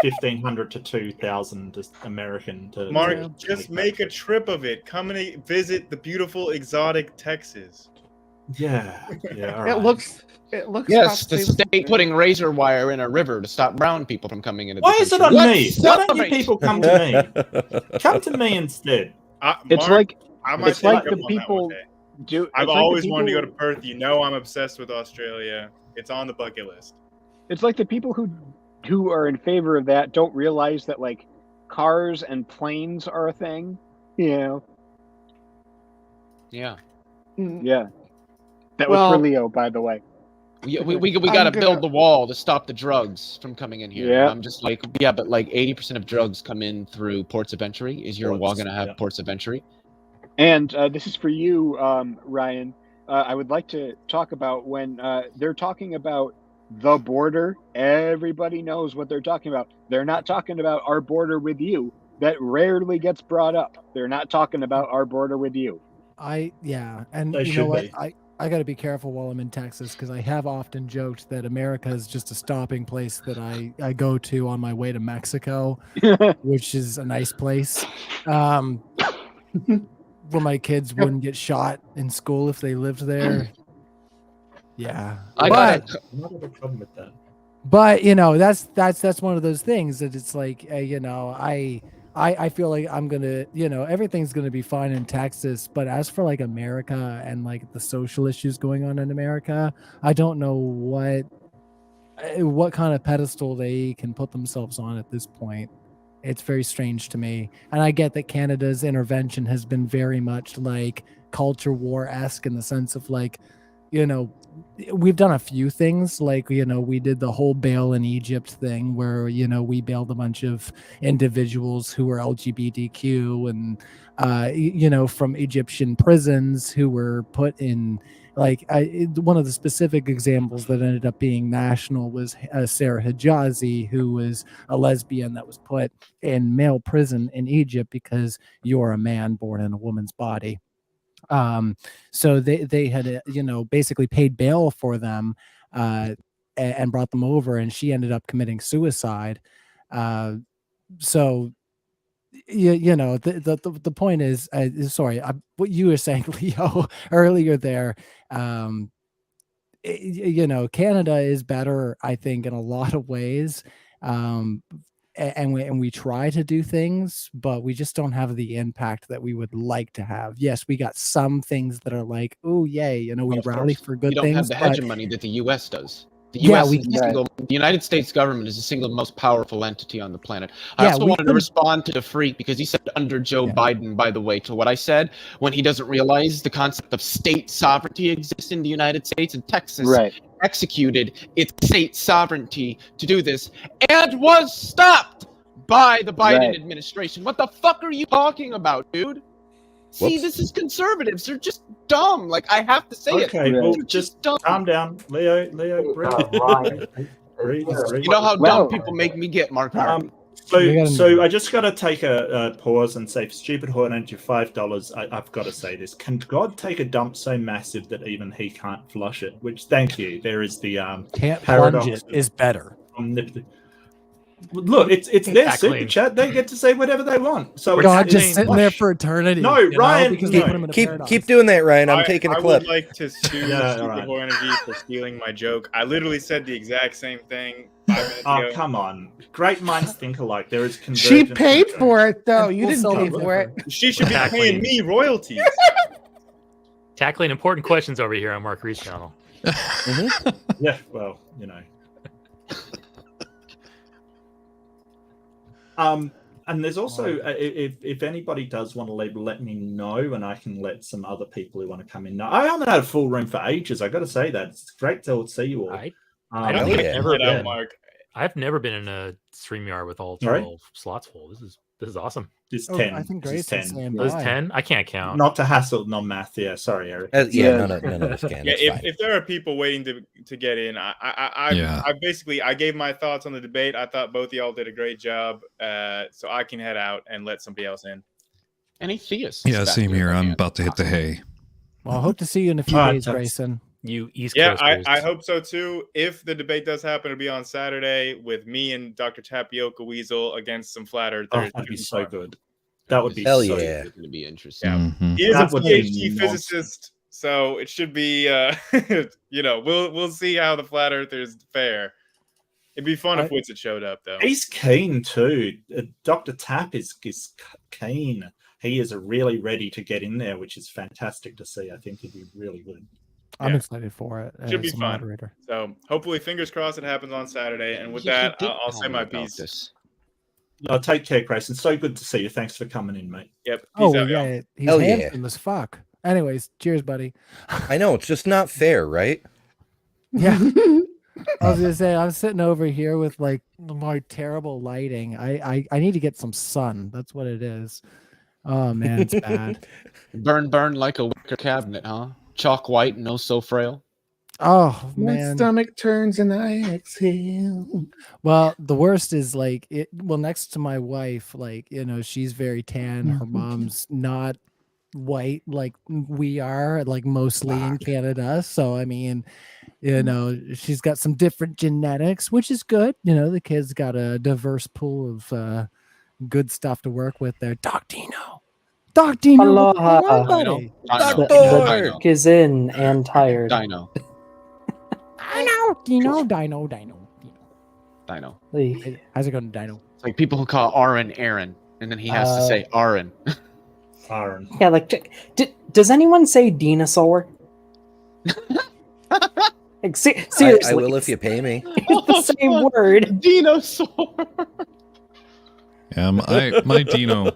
1,500 to 2,000 American. To Mark, Yeah. just make a trip of it. Come and visit the beautiful, exotic Texas. Yeah. All It right. looks. Yes, the possibly- state putting razor wire in a river to stop brown people from coming into. Why the is it country. on Let's me? Why don't you celebrate. people come to me? Come to me instead. It's Mark, like I might it's take like you the up on that one people day. do. I've it's like the always wanted to go to people- Perth. You know, I'm obsessed with Australia. It's on the bucket list. It's like the people who are in favor of that don't realize that like cars and planes are a thing. You know. Yeah, Yeah. That Well- was for Leo, by the way. we got to I'm gonna- build the wall to stop the drugs from coming in here. Yeah. And I'm just like, yeah, but like 80% of drugs come in through ports of entry. Is your wall Ports, going to have yeah. ports of entry? And this is for you, Ryan. I would like to talk about when they're talking about the border. Everybody knows what they're talking about. They're not talking about our border with you. That rarely gets brought up. They're not talking about our border with you. And They you know should what? be. I got to be careful while I'm in Texas because I have often joked that America is just a stopping place that I go to on my way to Mexico, which is a nice place. where my kids wouldn't get shot in school if they lived there. Yeah, I but not have a problem with that. But that's one of those things that it's like I feel like I'm gonna everything's gonna be fine in Texas, but as for like America and like the social issues going on in America, I don't know what kind of pedestal they can put themselves on at this point. It's very strange to me, and I get that Canada's intervention has been very much like culture war-esque in the sense of like, we've done a few things like, we did the whole bail in Egypt thing where, we bailed a bunch of individuals who were LGBTQ and, from Egyptian prisons who were put in like, one of the specific examples that ended up being national was Sarah Hijazi, who was a lesbian that was put in male prison in Egypt because you're a man born in a woman's body. So they had basically paid bail for them and brought them over, and she ended up committing suicide. So the point is, sorry, what you were saying, Leo, earlier there. Canada is better, I think, in a lot of ways. And we try to do things, but we just don't have the impact that we would like to have. Yes, we got some things that are like, oh yay, we rally for good things. You don't have the hegemony that the U.S. does. The U.S. the United States government is the single most powerful entity on the planet. I also wanted to respond to the freak because he said under Joe Biden, by the way, to what I said, when he doesn't realize the concept of state sovereignty exists in the United States, and Texas executed its state sovereignty to do this and was stopped by the Biden administration. What the fuck are you talking about, dude? See, this is conservatives. They're just dumb. Like, I have to say it. Okay, well, just dumb. calm down. Leo, breathe. You know how dumb people make me get, Mark. So I just got to take a pause and say, for Stupid Hornet, your $5, I've got to say this. Can God take a dump so massive that even he can't flush it? Which, thank you. There is the can't plunge it is better. Look, it's their super chat. They get to say whatever they want. So God, just sitting there for eternity. No, Ryan, keep doing that, Ryan. I'm taking a clip. I would like to sue Stupid Hornet Energy for stealing my joke. I literally said the exact same thing 5 minutes ago. Come on. Great minds think alike. There is convergence. She paid for it, though. You didn't pay for it. She should be paying me royalties. Tackling important questions over here on Mark Reed's channel. Yeah, well, and there's also if anybody does want to leave, let me know, and I can let some other people who want to come in know. I haven't had a full room for ages. I got to say that it's great to see you all. I don't think I've ever been. I've never been in a StreamYard with all 12 slots full. This is awesome. It's 10. I think Grace is 10. It was 10. I can't count. Not to hassle, non math. Yeah, sorry, Eric. None of us can. Yeah, if there are people waiting to get in, I basically gave my thoughts on the debate. I thought both of y'all did a great job, so I can head out and let somebody else in. Any theists? Yeah, same here. I'm about to hit the hay. Well, I hope to see you in a few days, Grayson. You East Coast. Yeah, I hope so too. If the debate does happen to be on Saturday with me and Dr. Tapioca Weasel against some flat earthers, that'd be so good. That would be hell so yeah. good. It's going to be interesting. Mm-hmm. He is a PhD physicist, so it should be. We'll see how the flat earthers fare. It'd be fun if Witsit showed up, though. He's keen too. Dr. Tap is keen. He is really ready to get in there, which is fantastic to see. I think he'd be really good. I'm excited for it. Should be fun. So hopefully, fingers crossed, it happens on Saturday. And with that, I'll say my piece. Take care, Grayson. So good to see you. Thanks for coming in, mate. Yep. He's handsome as fuck. Anyways, cheers, buddy. I know, it's just not fair, right? Yeah. I was gonna say, I'm sitting over here with like my terrible lighting. I need to get some sun. That's what it is. Oh man, it's bad. Burn like a wicker cabinet, huh? Chalk white, no so frail. Oh man, my stomach turns and I exhale. Well, the worst is like next to my wife, like she's very tan. Her mom's not white like we are, like mostly in Canada. So I mean, she's got some different genetics, which is good. The kid's got a diverse pool of good stuff to work with there. Doc Dino. Doc Dino. Aloha. Hello, buddy. The duck is in and tired. Dino. Dino. Hey. How's it going, Dino? It's like people who call Aaron Aaron, and then he has to say Aaron. Aaron. Yeah, like, does anyone say dinosaur? Like, seriously. I will if you pay me. It's the same word. Dinosaur. Yeah, my Dino.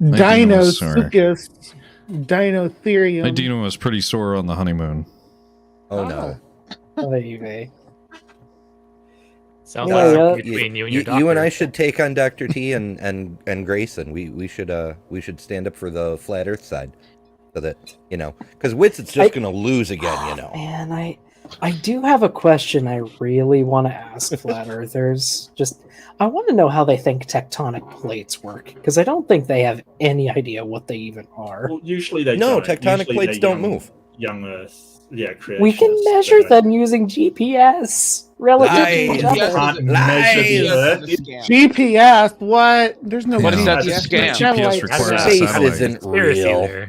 Dinosuchus. Dinotherium. My Dino was pretty sore on the honeymoon. Oh no. Sounds like something between you and your doctor. You and I should take on Dr. T and Grayson. We should stand up for the flat Earth side, so that because Wits it's just gonna lose again. Man, I do have a question I really want to ask flat earthers. I want to know how they think tectonic plates work, because I don't think they have any idea what they even are. Well, usually they tectonic plates don't move. Young Earth. Yeah, we can measure them using GPS relative to each other. GPS? What? There's no. What is that? GPS requires space isn't real.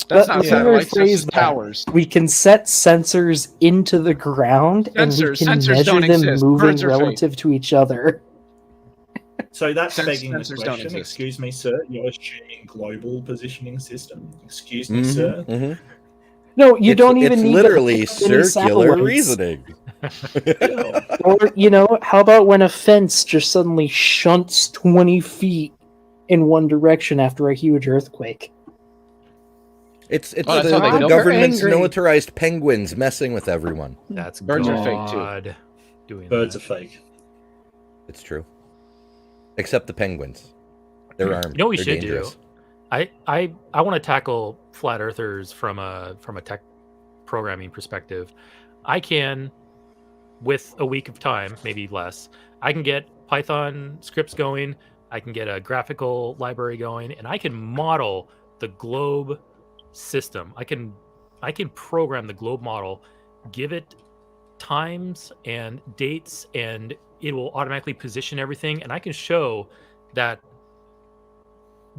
That's not satellites. That's towers. We can set sensors into the ground, and we can measure them moving relative to each other. So that's begging the question. Excuse me, sir. You're assuming global positioning system. Excuse me, sir. Mm-hmm. No, you don't even it's need literally circular reasoning. Or, how about when a fence just suddenly shunts 20 feet in one direction after a huge earthquake? It's the government's militarized penguins messing with everyone. That's birds are fake too. Birds are fake. It's true. Except the penguins. They're armed. You know what we They're should dangerous. do? I want to tackle flat earthers from a tech programming perspective. I can, with a week of time, maybe less, I can get Python scripts going, I can get a graphical library going, and I can model the globe system. I can program the globe model, give it times and dates, and it will automatically position everything, and I can show that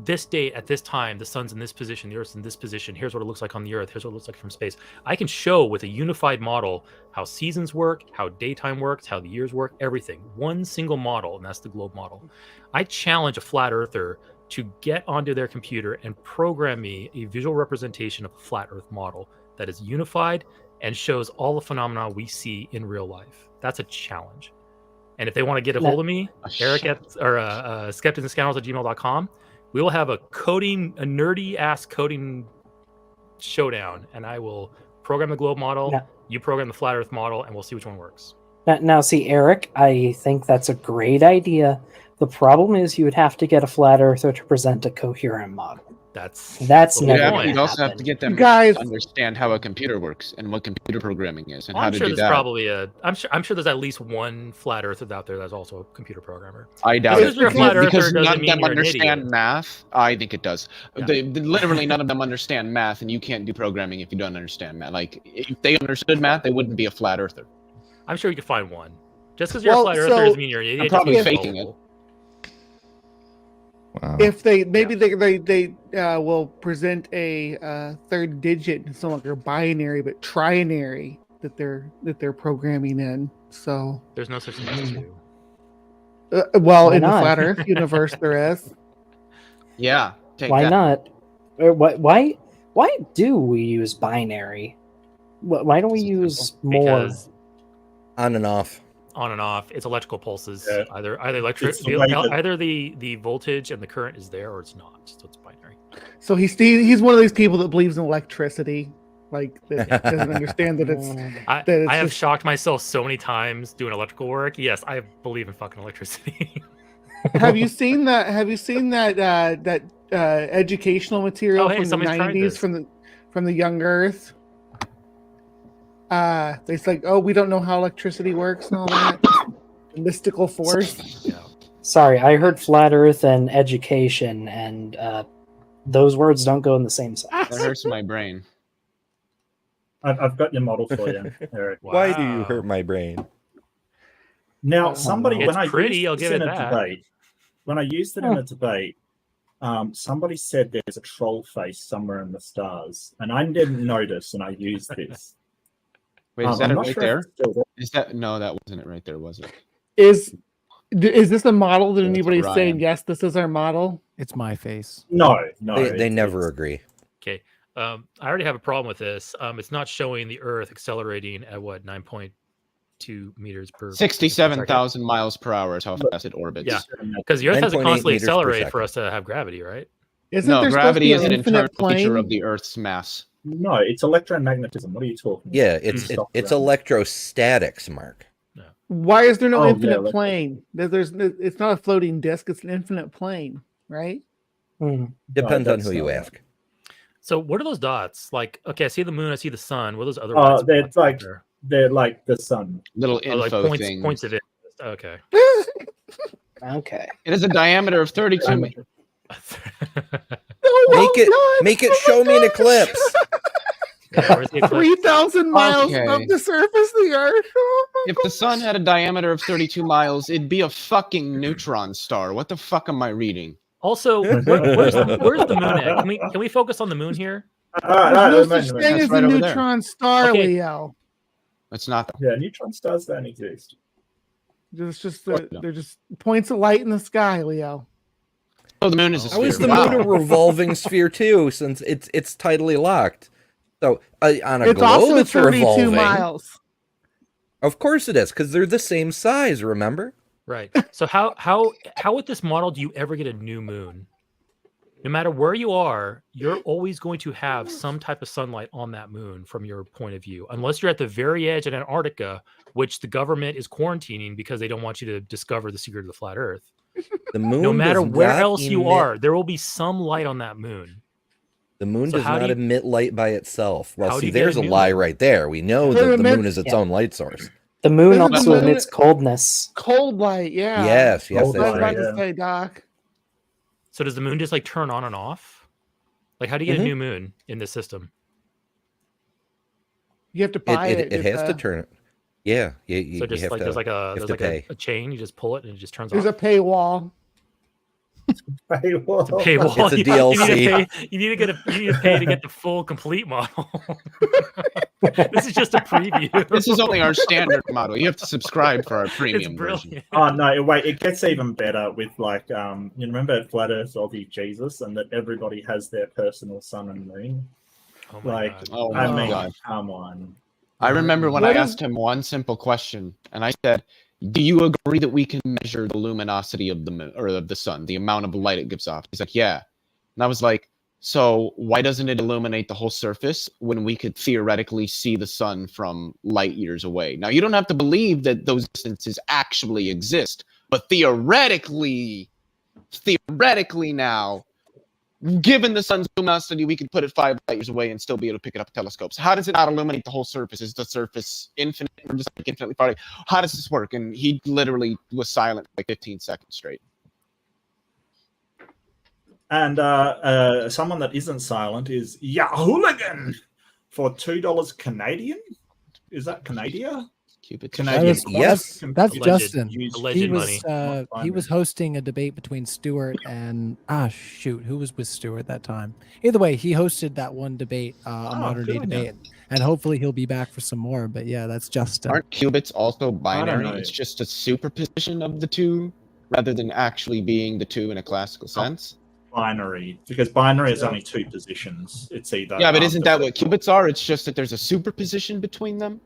this date at this time, the sun's in this position, the earth's in this position, here's what it looks like on the earth, here's what it looks like from space. I can show with a unified model how seasons work, how daytime works, how the years work, everything. One single model, and that's the globe model. I challenge a flat earther to get onto their computer and program me a visual representation of a flat earth model that is unified and shows all the phenomena we see in real life. That's a challenge. And if they want to get a hold of me, Eric or skepticsandScoundrels@gmail.com, we will have a nerdy ass coding showdown, and I will program the globe model, you program the flat earth model, and we'll see which one works. Now, see, Eric, I think that's a great idea. The problem is you would have to get a flat earther to present a coherent model. That's never you'd also have to get them guys to understand how a computer works and what computer programming is and how to sure do there's that. Probably I'm sure there's at least one flat earther out there that's also a computer programmer. I doubt because it. you're a flat earther Because doesn't none of mean them you're an understand idiot. math. I think it does. Yeah. Literally none of them understand math, and you can't do programming if you don't understand math. Like, if they understood math, they wouldn't be a flat earther. I'm sure you could find one. Just because you're a flat earther doesn't mean you're an idiot. I'm probably just means faking you're it. Wow. If they will present a third digit, it's no longer binary but trinary that they're programming in. So there's no such thing as two. Well, Why in the not? flat Earth universe, there is. Yeah. Why not? Why do we use binary? Why don't we use more? Because on and off. On and off. It's electrical pulses. Yeah. Either It's the way that- either the voltage and the current is there or it's not. So it's binary. So he's one of these people that believes in electricity, like that doesn't understand that it's. I have shocked myself so many times doing electrical work. Yes, I believe in fucking electricity. Have you seen that? Have you seen that educational material from the somebody's tried 90s this. from the Young Earth? It's like, oh, we don't know how electricity works and all that. Mystical force. Yeah. Sorry, I heard flat Earth and education, and those words don't go in the same That sentence. hurts my brain. I've got your model for you, Eric. Why do you hurt my brain? Now, somebody, It's when I pretty, used I'll this give in it a that. debate, when I used it in a debate, somebody said there's a troll face somewhere in the stars, and I didn't notice, and I used this. Wait, is that I'm it not right sure if there? it's still there. Is that no? That wasn't it right there, was it? Is this a model that That's anybody's Orion. saying yes? This is our model. It's my face. No. They never agree. Okay. I already have a problem with this. It's not showing the Earth accelerating at what 9.2 meters per 67,000 miles per hour is how fast it orbits. Yeah, because the Earth has to 9.8 constantly meters per accelerate second. for us to have gravity, right? Isn't there gravity is supposed an to be an internal infinite feature plane? of the Earth's mass. No, it's electromagnetism. What are you talking about? Yeah, it's electrostatics, Mark. Why is there no Oh, infinite yeah, plane? It's not a floating disk. It's an infinite plane, right? Depends on that's who you not- ask. So what are those dots? Like, okay, I see the moon, I see the sun. What are those other they're like the sun. Little Oh, like info points, things. points of it. Okay. Okay. It has a diameter of 32 meters. Make it show me an eclipse. Yeah, where's the eclipse? 3,000 miles Okay. above the surface of the Earth. If the sun had a diameter of 32 miles, it'd be a fucking neutron star. What the fuck am I reading? Also, where's the moon at? Can we focus on the moon here? There's no such thing That's as right a over there. neutron star, Okay. Leo. It's not. Yeah, neutron stars don't exist. They're just points of light in the sky, Leo. Oh, the moon is a How is sphere. the Wow. moon a revolving sphere too? Since it's tidally locked. So on a It's globe, also it's 32 revolving. miles. Of course it is, because they're the same size. Remember? Right. So how with this model do you ever get a new moon? No matter where you are, you're always going to have some type of sunlight on that moon from your point of view, unless you're at the very edge in Antarctica, which the government is quarantining because they don't want you to discover the secret of the flat Earth. The moon. No matter does where not else you emit- are, there will be some light on that moon. The moon So does how do not you- emit light by itself. Well, how do see, you get there's a a new lie one? right there. We know It that the emits- moon is its own light source. The moon Doesn't the also moon- emits coldness. Cold light, yeah. Yes, Oh, I was that's about right. to say, Doc. So does the moon just like turn on and off? Like how do you get Mhm. a new moon in this system? You have to buy it. It has to turn it. Yeah, you So just have like to. there's like to pay. a chain, you just pull it and it just turns There's off. a paywall. Paywall. Paywall. It's a You DLC. need to pay to get the full complete model. This is just a preview. This is only our standard model. You have to subscribe for our It's premium version. brilliant. Oh no! Wait, it gets even better with like you remember at Flat Earth Aussie Jesus, and that everybody has their personal sun and moon. Oh my Like, God. Oh I my mean, God. come on. I remember when I What is- asked him one simple question, and I said, "Do you agree that we can measure the luminosity of the moon or of the sun, the amount of light it gives off?" He's like, "Yeah," and I was like, "So why doesn't it illuminate the whole surface when we could theoretically see the sun from light years away?" Now you don't have to believe that those distances actually exist, but theoretically now, given the sun's luminosity, we could put it 5 light years away and still be able to pick it up with telescopes. How does it not illuminate the whole surface? Is the surface infinite or just like infinitely far away? How does this work? And he literally was silent for like 15 seconds straight. And someone that isn't silent is Yahooligan for $2 Canadian. Is that Canada? Cupid's Canadian. Yes. That's Alleged- Justin. alleged He money. was he was hosting a debate between Stewart and who was with Stewart that time? Either way, he hosted that one debate, a modern day good on ya. debate, and hopefully he'll be back for some more. But yeah, that's Justin. Aren't qubits also don't binary? know. It's just a superposition of the two rather than actually being the two in a classical sense. Binary, because binary is only two positions. It's either Yeah, but isn't that what qubits are? It's just that there's a superposition between them.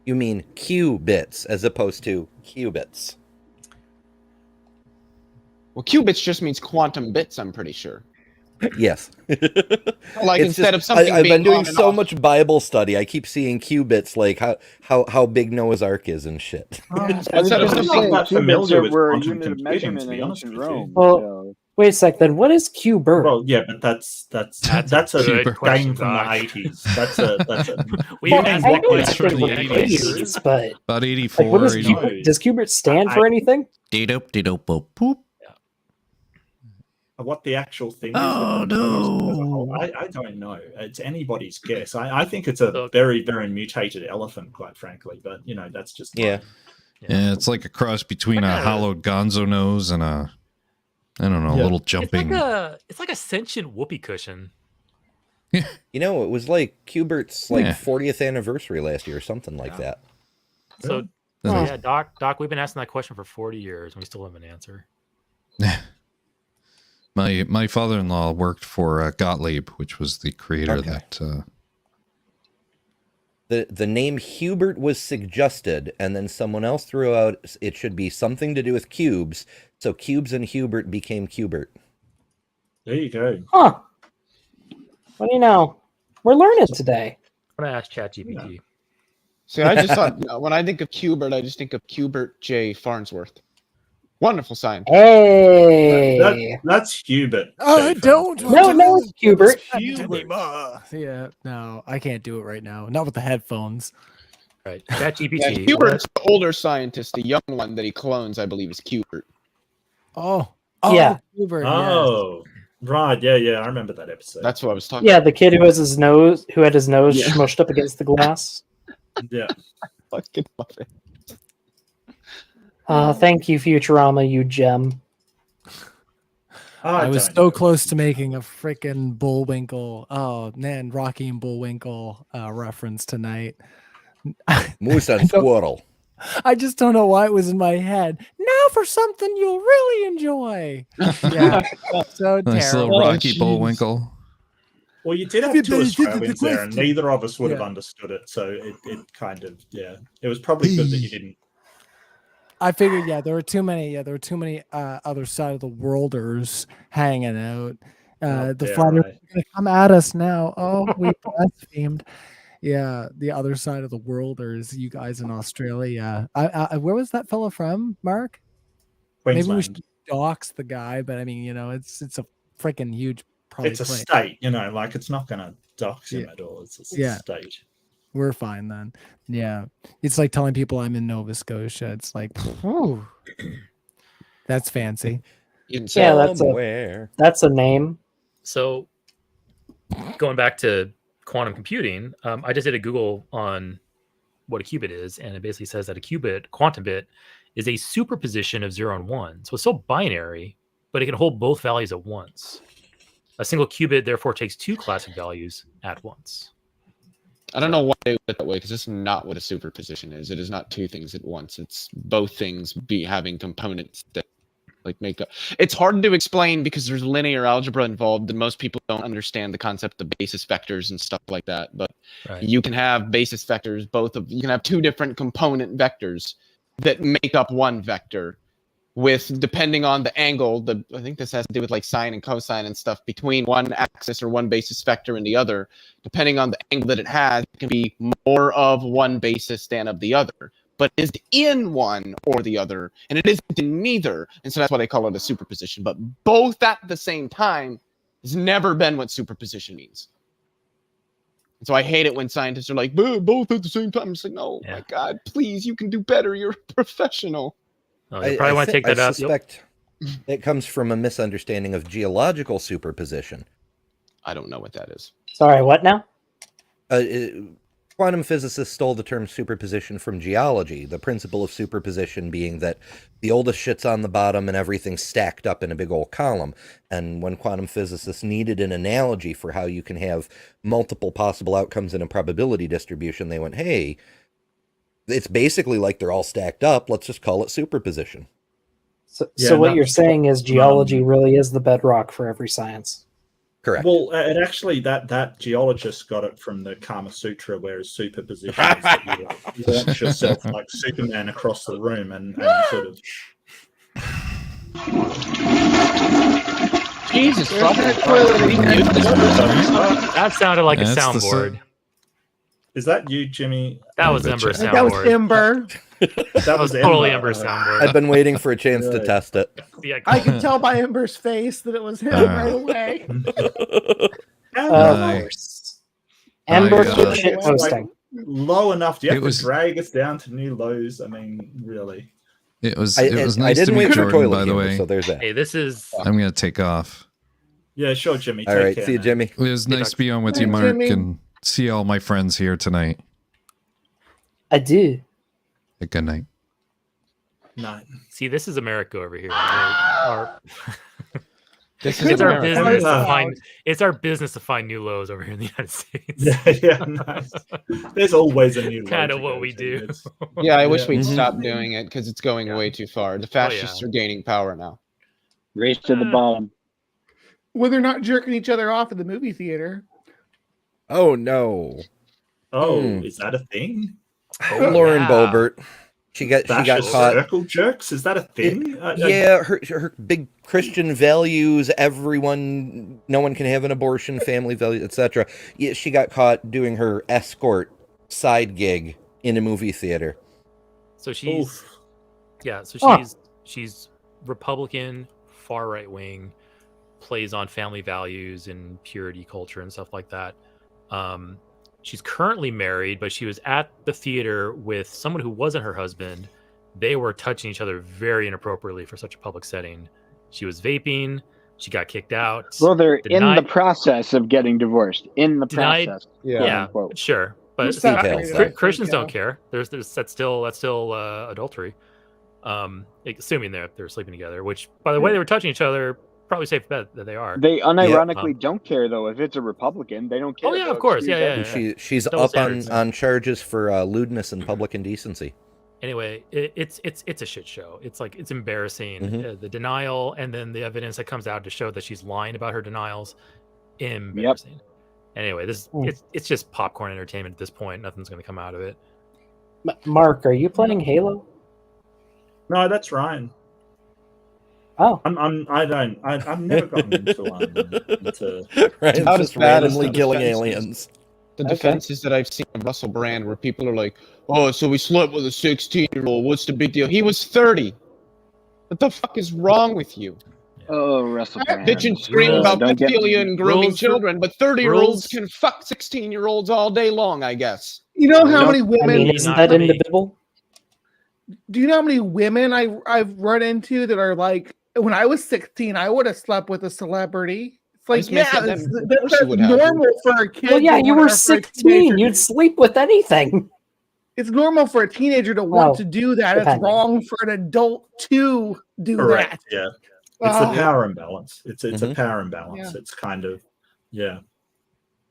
You mean qubits as opposed to qubits? Well, qubits just means quantum bits, I'm pretty sure. Yes. Like It's instead just- of something I've being been doing on and so off. much Bible study. I keep seeing qubits, like how big Noah's Ark is and shit. Instead of I'm something not that familiar with were a quantum unit of computing, measurement to be in honest ancient with you. Rome. Well, so- Wait a sec. Then what is Q-Bird? Well, yeah, but that's a a good game question, from Doc. the 80s. That's a We Well, didn't ask I that know question. it's from from the the 80s. 80s, but About like, 84, what does 80. Q-Bird, does Q-Bird stand for I- anything? Dee-dope, dee-dope, boop, boop. what the actual thing is. Oh, with the universe as a whole, no. I don't know. It's anybody's guess. I think it's a Look. very, very mutated elephant, quite frankly. But, that's just... Yeah. Yeah, it's like a cross between a hollowed gonzo nose and a I don't know, a little jumping. It's like a sentient whoopee cushion. You know, it was like Cubert's 40th anniversary last year or something like that. So yeah, Doc, we've been asking that question for 40 years and we still have an answer. My father-in-law worked for Gottlieb, which was the creator that the name Hubert was suggested, and then someone else threw out it should be something to do with cubes, so Cubes and Hubert became Cubert. There you go. Huh. What do you know? We're learning today. I'm gonna ask ChatGPT. Yeah. See, I just thought when I think of Cubert, I just think of Cubert J. Farnsworth. Wonderful scientist. Hey, that's Hubert. Don't. No, it's Hubert. Yeah, no, I can't do it right now. Not with the headphones. Right. ChatGPT. Yeah, Hubert's the older scientist. The young one that he clones, I believe, is Cubert. Oh, yeah. Hubert, oh, right. Yeah. I remember that episode. That's what I was talking Yeah, about. the kid who had his nose smushed up against the glass. Yeah. Fucking love it. Thank you, Futurama, you gem. I was so close to making a freaking Bullwinkle. Oh man, Rocky and Bullwinkle reference tonight. Moose and Squirrel. I just don't know why it was in my head. Now for something you'll really enjoy. Yeah, so nice terrible. little Rocky Bullwinkle. Well, you did have two Australians there, and neither of us would have understood it. So it kind of, it was probably good that you didn't. I figured, there were too many. There were too many other side of the worlders hanging out. The flat Earth is going to come at us now. Oh, we blasphemed. Yeah, the other side of the worlders. You guys in Australia. Where was that fellow from, Mark? Queensland. Maybe we should dox the guy, but I mean, it's a freaking huge. It's a state, like it's not going to dox him at all. It's a state. We're fine then. Yeah. It's like telling people I'm in Nova Scotia. It's like, whew. That's fancy. Yeah, that's a name. So going back to quantum computing, I just did a Google on what a qubit is, and it basically says that a quantum bit, is a superposition of 0 and 1. So it's still binary, but it can hold both values at once. A single qubit therefore takes two classic values at once. I don't know why they do it that way, because it's not what a superposition is. It is not two things at once. It's both things having components that make up. It's hard to explain because there's linear algebra involved, and most people don't understand the concept of basis vectors and stuff like that. But you can have basis vectors, you can have two different component vectors that make up one vector. With depending on the angle, I think this has to do with sine and cosine and stuff between one axis or one basis vector and the other. Depending on the angle that it has, it can be more of one basis than of the other. But it is in one or the other, and it isn't in neither. And so that's why they call it a superposition. But both at the same time has never been what superposition means. And so I hate it when scientists are like, both at the same time. I'm just like, no, my God, please, you can do better. You're a professional. Oh, you probably want to take that out. I suspect it comes from a misunderstanding of geological superposition. I don't know what that is. Sorry, what now? Quantum physicists stole the term superposition from geology, the principle of superposition being that the oldest shit's on the bottom and everything's stacked up in a big old column. And when quantum physicists needed an analogy for how you can have multiple possible outcomes in a probability distribution, they went, hey, it's basically like they're all stacked up. Let's just call it superposition. So what you're saying is geology really is the bedrock for every science. Correct. Well, and actually, that geologist got it from the Kama Sutra, whereas superposition is that you launch yourself like Superman across the room and sort of. Jesus, that sounded like a soundboard. Is that you, Jimmy? That was Ember soundboard. That was Ember. That was totally Ember soundboard. I've been waiting for a chance to test it. I could tell by Ember's face that it was him right away. Of course. Ember keeps shit posting. Low enough. Do you have to drag us down to new lows? I mean, really. It was nice to meet Jordan, by the way. So there's that. Hey, this is. I'm going to take off. Yeah, sure, Jimmy. All right, see you, Jimmy. It was nice to be on with you, Mark, Jimmy. and see all my friends here tonight. I do. Good night. No. See, this is America over here. This It's is our America. business to find. It's our business to find new lows over here in the United States. Yeah, nice. There's always a new low kind to of what go we to. do. It's- Yeah, I wish we'd Mhm. stop doing it because it's going way too far. The fascists are gaining power now. Race to the bottom. Well, they're not jerking each other off at the movie theater. Oh no. Oh, Hmm. is that a thing? Lauren yeah. Boebert. She got Fascist caught. circle jerks? Is that a thing? Yeah, her big Christian values. No one can have an abortion, family values, etc. Yeah, she got caught doing her escort side gig in a movie theater. So she's Oof. she's Republican, far right wing, plays on family values and purity culture and stuff like that. She's currently married, but she was at the theater with someone who wasn't her husband. They were touching each other very inappropriately for such a public setting. She was vaping. She got kicked out. Well, they're in Denied- the process of getting divorced. In the Denied- process. Yeah, quote. sure, but Who's that? Christians Yeah. don't care. There's that's still adultery. Assuming they're sleeping together, which by the way they were touching each other, probably safe bet that they are. They unironically don't care though. If it's a Republican, they don't care. Oh, yeah, They'll of course. excuse Yeah. everything. She's Double up standards. on charges for lewdness and public indecency. Anyway, it's a shit show. It's embarrassing. Mhm. The denial and then the evidence that comes out to show that she's lying about her denials, embarrassing. Anyway, it's just popcorn entertainment at this point. Nothing's going to come out of it. Mark, are you playing Halo? No, that's Ryan. Oh, I've never gotten into Ryan's about just as bad as randomly the killing defenses. aliens. The Okay. defenses that I've seen of Russell Brand, where people are like, "Oh, so we slept with a 16-year-old. What's the big deal? He was 30. What the fuck is wrong with you? Oh, Russell Brand. Bitch and scream about Don't get- pedophilia and grooming rules for- children, but 30-year-olds rules- can fuck 16-year-olds all day long, I guess." You know how many I women? mean, isn't not that for in me. the Bible? Do you know how many women I've run into that are like, when I was 16, I would have slept with a celebrity. It's like, was gonna yeah, say that- that's, of course that's you would have. normal for a kid. Well, yeah, to you want- were or for a 16. teenager. You'd sleep with anything. It's normal for a teenager to want Well, to do that. It's depending. wrong for an adult to do correct. that. Yeah, it's the Ah. power imbalance. It's a Mhm. power imbalance. Yeah. It's kind of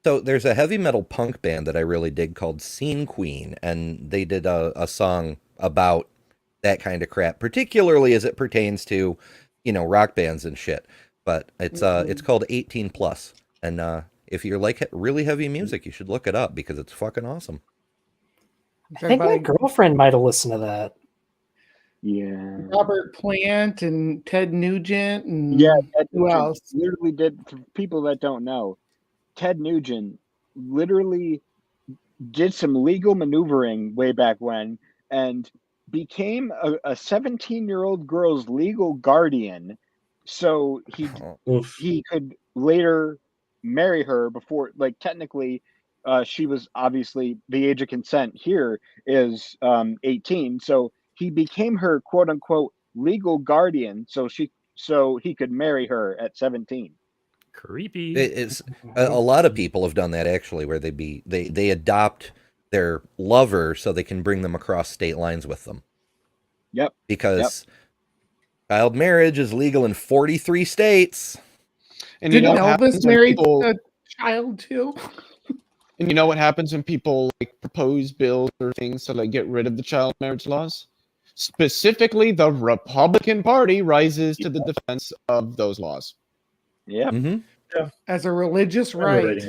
So there's a heavy metal punk band that I really dig called Scene Queen, and they did a song about that kind of crap, particularly as it pertains to, rock bands and shit. But it's called 18 Plus, and if you're like really heavy music, you should look it up because it's fucking awesome. I think my girlfriend might have listened to that. Yeah. Robert Plant and Ted Nugent and Yeah, Ted who Nugent else? literally did. For people that don't know, Ted Nugent literally did some legal maneuvering way back when and became a 17-year-old girl's legal guardian, so he could later marry her before, like, technically she was obviously the age of consent here is 18, so he became her quote unquote legal guardian so he could marry her at 17. Creepy. It's a lot of people have done that actually, where they adopt their lover so they can bring them across state lines with them. Yep. Because child marriage is legal in 43 states. And you Didn't know what happens Elvis when marry people, a child too? and you know what happens when people propose bills or things to get rid of the child marriage laws? Specifically, the Republican Party rises to the defense of those laws. Yeah. Mm-hmm. As a religious right.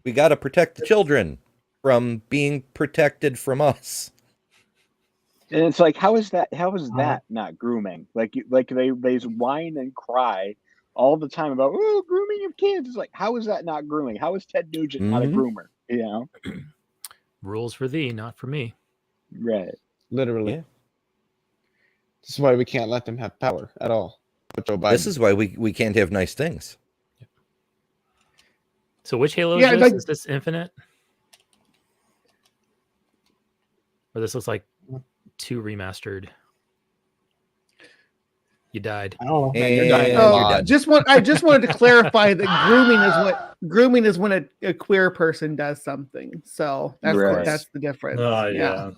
We got to protect the children from being protected from us. And it's like, how is that not grooming? Like they whine and cry all the time about grooming of kids. It's like, how is that not grooming? How is Ted Nugent not a groomer? Rules for thee, not for me. Right. Literally. Yeah. This is why we can't let them have power at all. Joe Biden. This is why we can't have nice things. So which Halo Yeah, is this? like- Is this Infinite? Or this looks like 2 remastered. You died. I don't know. And you're dying. you're Oh, dead. I just wanted to clarify that grooming is when a queer person does something. So that's Right. that's the difference. yeah.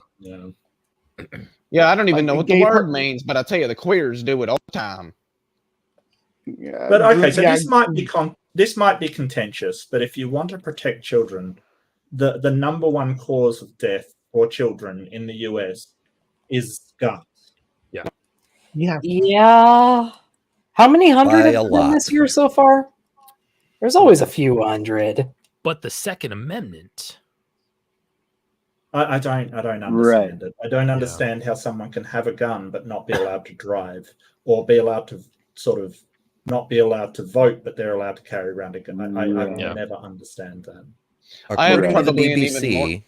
Yeah, I don't even Like know the what the gay word per- means, but I tell you, the queers do it all the time. But okay, so this might be contentious, but if you want to protect children, the number one cause of death for children in the US is guns. Yeah. How many hundred By a have been lot. this year so far? There's always a few hundred. But the Second Amendment. I don't understand it. I don't understand how someone can have a gun but not be allowed to drive, or be allowed to sort of not be allowed to vote, but they're allowed to carry around a gun. I never understand that. According to the BBC,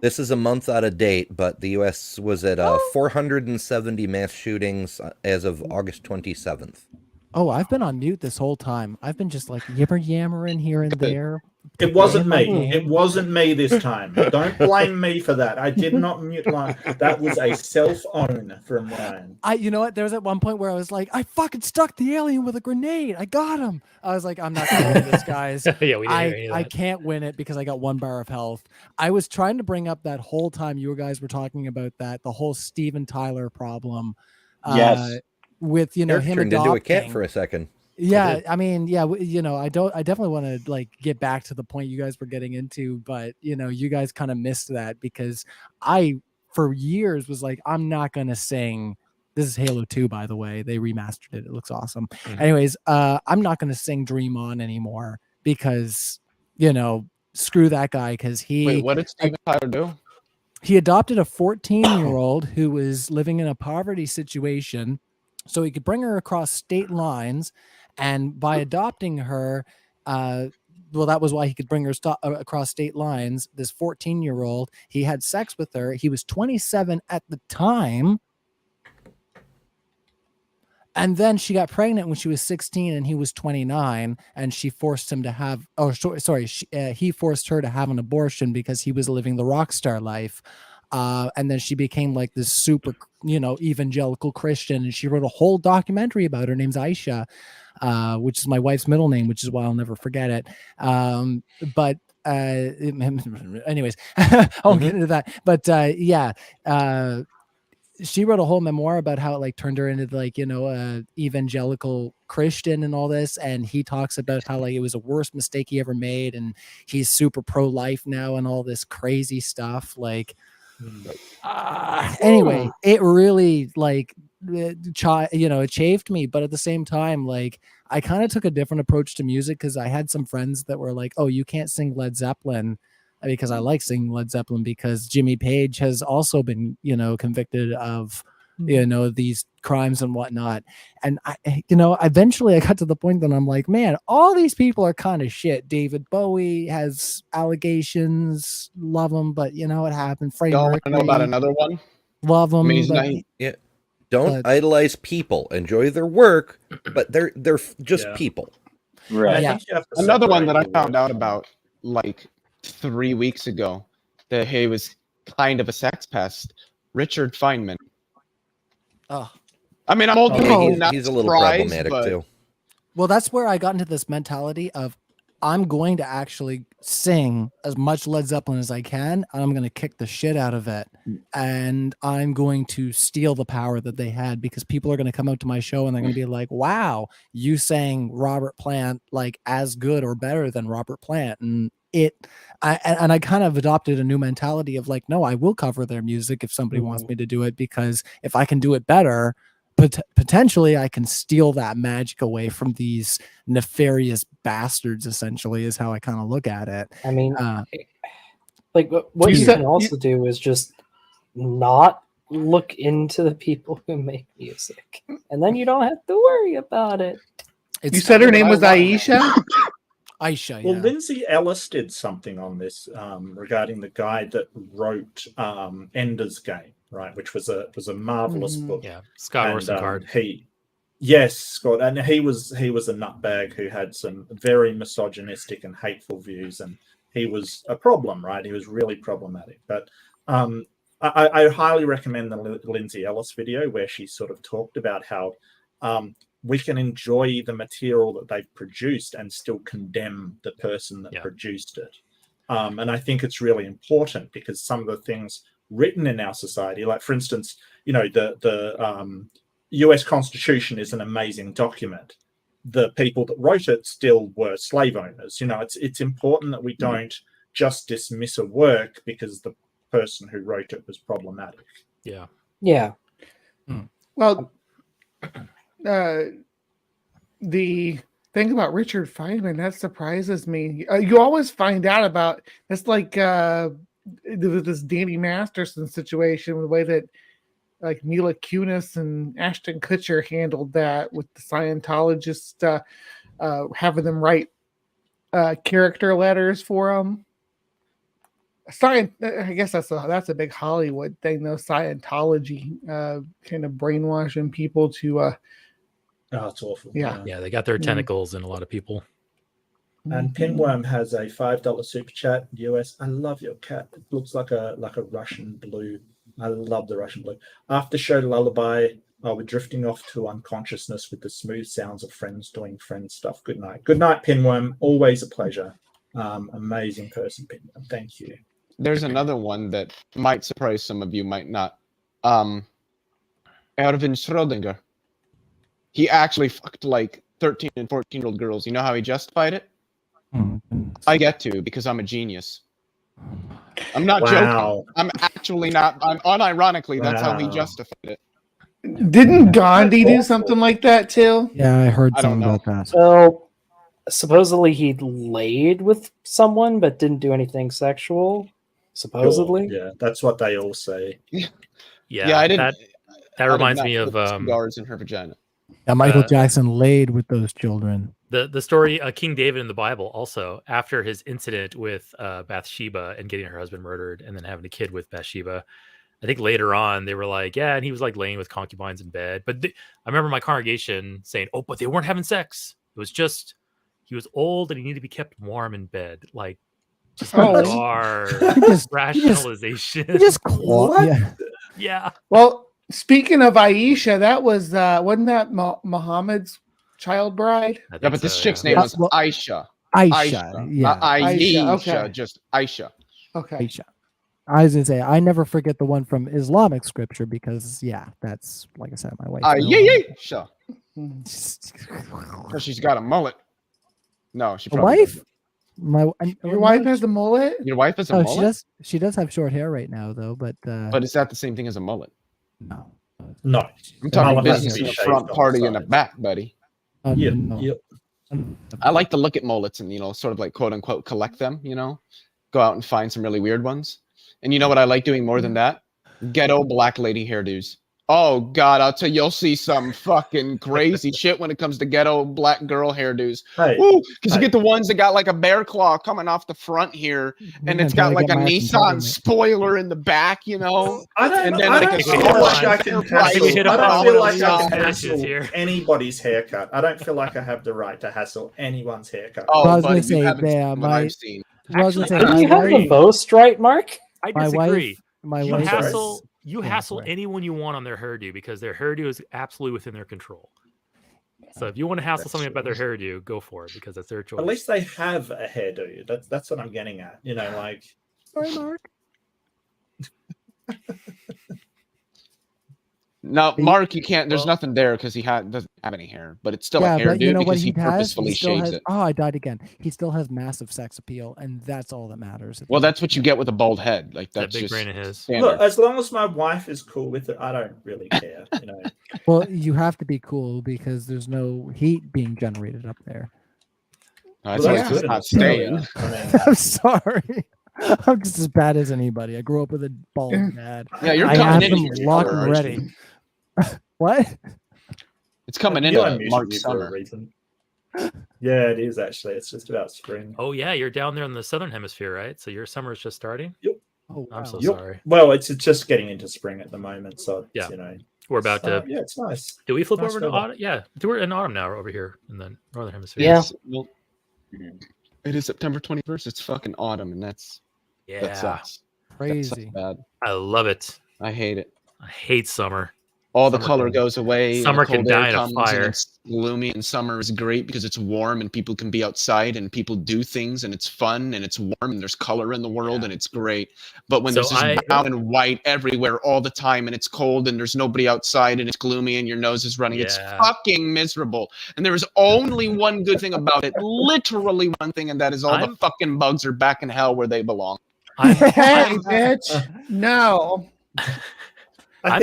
this is a month out of date, but the U.S. was at 470 mass shootings as of August 27th. Oh, I've been on mute this whole time. I've been just like yammering here and there. It wasn't me. It wasn't me this time. Don't blame me for that. I did not mute line. That was a self-own from Ryan. You know what? There was at one point where I was like, I fucking stuck the alien with a grenade. I got him. I was like, I'm not going to win this, guys. I can't win it because I got 1 bar of health. I was trying to bring up that whole time you guys were talking about that, the whole Steven Tyler problem. Yes. With, him turned into a cat for a second. Yeah, I mean, I definitely want to like get back to the point you guys were getting into, but you guys kind of missed that because I for years was like, I'm not gonna sing. This is Halo 2, by the way. They remastered it. It looks awesome. Mm-hmm. Anyways, I'm not gonna sing Dream On anymore because screw that guy, because Wait, what did Steven Tyler do? He adopted a 14-year-old who was living in a poverty situation, so he could bring her across state lines. And by adopting her, that was why he could bring her across state lines. This 14-year-old, he had sex with her. He was 27 at the time. And then she got pregnant when she was 16 and he was 29. And she forced him to have, he forced her to have an abortion because he was living the rock star life. And then she became like this super, evangelical Christian. And she wrote a whole documentary about her. Her name's Aisha. Which is my wife's middle name, which is why I'll never forget it. Anyways, I won't get into that. But she wrote a whole memoir about how it like turned her into like, evangelical Christian and all this. And he talks about how like it was the worst mistake he ever made. And he's super pro-life now and all this crazy stuff. Like, anyway, it really like, it chafed me, but at the same time, like I kind of took a different approach to music because I had some friends that were like, oh, you can't sing Led Zeppelin, because I like singing Led Zeppelin because Jimmy Page has also been, convicted of, these crimes and whatnot. And I eventually I got to the point that I'm like, man, all these people are kind of shit. David Bowie has allegations, love him, but what happened? Freddie Mercury, know about another one? Love him. Don't idolize people. Enjoy their work, but they're just people. Right. Yeah. Another one that I found out about like 3 weeks ago that he was kind of a sex pest. Richard Feynman. Oh. I mean, I'm old. He's a little problematic too. Well, that's where I got into this mentality of I'm going to actually sing as much Led Zeppelin as I can, and I'm going to kick the shit out of it. And I'm going to steal the power that they had, because people are going to come out to my show and they're going to be like, wow, you sang Robert Plant like as good or better than Robert Plant. And I kind of adopted a new mentality of like, no, I will cover their music if somebody wants me to do it, because if I can do it better, potentially I can steal that magic away from these nefarious bastards, essentially, is how I kind of look at it. I mean, like what you can also do is just not look into the people who make music, and then you don't have to worry about it. You said her name was Aisha? Aisha, Well, Lindsay Ellis did something on this regarding the guy that wrote Ender's Game, right? Which was a marvelous book. Yeah, Scott Orsengard. Scott, and he was a nutbag who had some very misogynistic and hateful views, and he was a problem, right? He was really problematic. But I highly recommend the Lindsay Ellis video where she sort of talked about how we can enjoy the material that they've produced and still condemn the person that produced it. And I think it's really important, because some of the things written in our society, like for instance, the US Constitution is an amazing document, the people that wrote it still were slave owners. You know, it's important that we don't just dismiss a work because the person who wrote it was problematic. Yeah. Yeah. Well, the thing about Richard Feynman that surprises me. You always find out about it's like this Danny Masterson situation, the way that like Mila Kunis and Ashton Kutcher handled that with the Scientologists having them write character letters for them. I guess that's a big Hollywood thing, though. Scientology kind of brainwashing people to. Oh, it's awful. Yeah, they got their tentacles in a lot of people. And Pinworm has a $5 super chat. US, I love your cat. It looks like a Russian blue. I love the Russian blue. Aftershow lullaby. We're drifting off to unconsciousness with the smooth sounds of friends doing friend stuff. Good night. Good night, Pinworm. Always a pleasure. Amazing person, Pinworm. Thank you. There's another one that might surprise some of you, might not. Erwin Schrödinger. He actually fucked like 13 and 14-year-old girls. You know how he justified it? I get to, because I'm a genius. I'm not joking. I'm actually not. I'm unironically, that's how he justified it. Didn't Gandhi do something like that too? Yeah, I heard something about that. So supposedly he laid with someone but didn't do anything sexual. Supposedly. Yeah, that's what they all say. Yeah, I didn't. That reminds me of cigars in her vagina. Yeah, Michael Jackson laid with those children. The story King David in the Bible also, after his incident with Bathsheba and getting her husband murdered and then having a kid with Bathsheba, I think later on they were like, yeah, and he was like laying with concubines in bed. But I remember my congregation saying, oh, but they weren't having sex. It was just he was old and he needed to be kept warm in bed. Like, just bizarre rationalization. Yeah. Well, speaking of Aisha, that was wasn't that Muhammad's child bride? Yeah, but this chick's name was Aisha. Aisha, yeah. Not Aisha, okay. Just Aisha. Okay. Aisha. I was gonna say I never forget the one from Islamic scripture because that's like I said, my wife. Aisha. So she's got a mullet. No, she probably wife. doesn't. Your wife has a mullet. Your wife has a mullet. She does have short hair right now, though. But is that the same thing as a mullet? No. I'm talking business in the front, party in the back, buddy. I like to look at mullets and sort of like quote unquote collect them. Go out and find some really weird ones. And you know what I like doing more than that? Ghetto black lady hairdos. Oh God, I'll tell you, you'll see some fucking crazy shit when it comes to ghetto black girl hairdos. Because you get the ones that got like a bear claw coming off the front here, and it's got like a Nissan spoiler in the back, I don't feel like I can hassle anybody's haircut. I don't feel like I have the right to hassle anyone's haircut. Oh, I was going to say, I've seen. Actually, you have the most right, Mark? I disagree. My You hassle anyone you want on their hairdo because their hairdo is absolutely within their control. So if you want to hassle somebody about their hairdo, go for it because that's their choice. At least they have a hairdo. That's what I'm getting at. Sorry, Mark. No, Mark, you can't. There's nothing there because he doesn't have any hair, but it's still a hairdo because he purposefully shaves it. Oh, I died again. He still has massive sex appeal, and that's all that matters. Well, that's what you get with a bald head. Like that's that big just brain of his. Standard. Look, as long as my wife is cool with it, I don't really care. Well, you have to be cool because there's no heat being generated up there. It's not staying. I'm sorry. I'm just as bad as anybody. I grew up with a bald dad. Yeah, you're I coming have in them locked and ready. What? It's coming in March summer. Yeah, it is actually. It's just about spring. Oh yeah, you're down there in the southern hemisphere, right? So your summer is just starting. Yep. Oh, I'm so sorry. Well, it's just getting into spring at the moment, so yeah, we're about to. Yeah, it's nice. Do we flip over to autumn? Yeah, we're in autumn now over here in the northern hemisphere. Yeah. Well, it is September 21st. It's fucking autumn, and that sucks. Crazy. That sucks bad. I love it. I hate it. I hate summer. all the color goes away. Summer and the can cold air die in a comes fire. and it's gloomy, and summer is great because it's warm and people can be outside and people do things and it's fun and it's warm and there's color in the world and it's great. But when there's this brown and white everywhere all the time and it's cold and there's nobody outside and it's gloomy and your nose is running, it's fucking miserable. And there is only one good thing about it, literally one thing, and that is all the fucking bugs are back in hell where they belong. Hey, bitch! No. I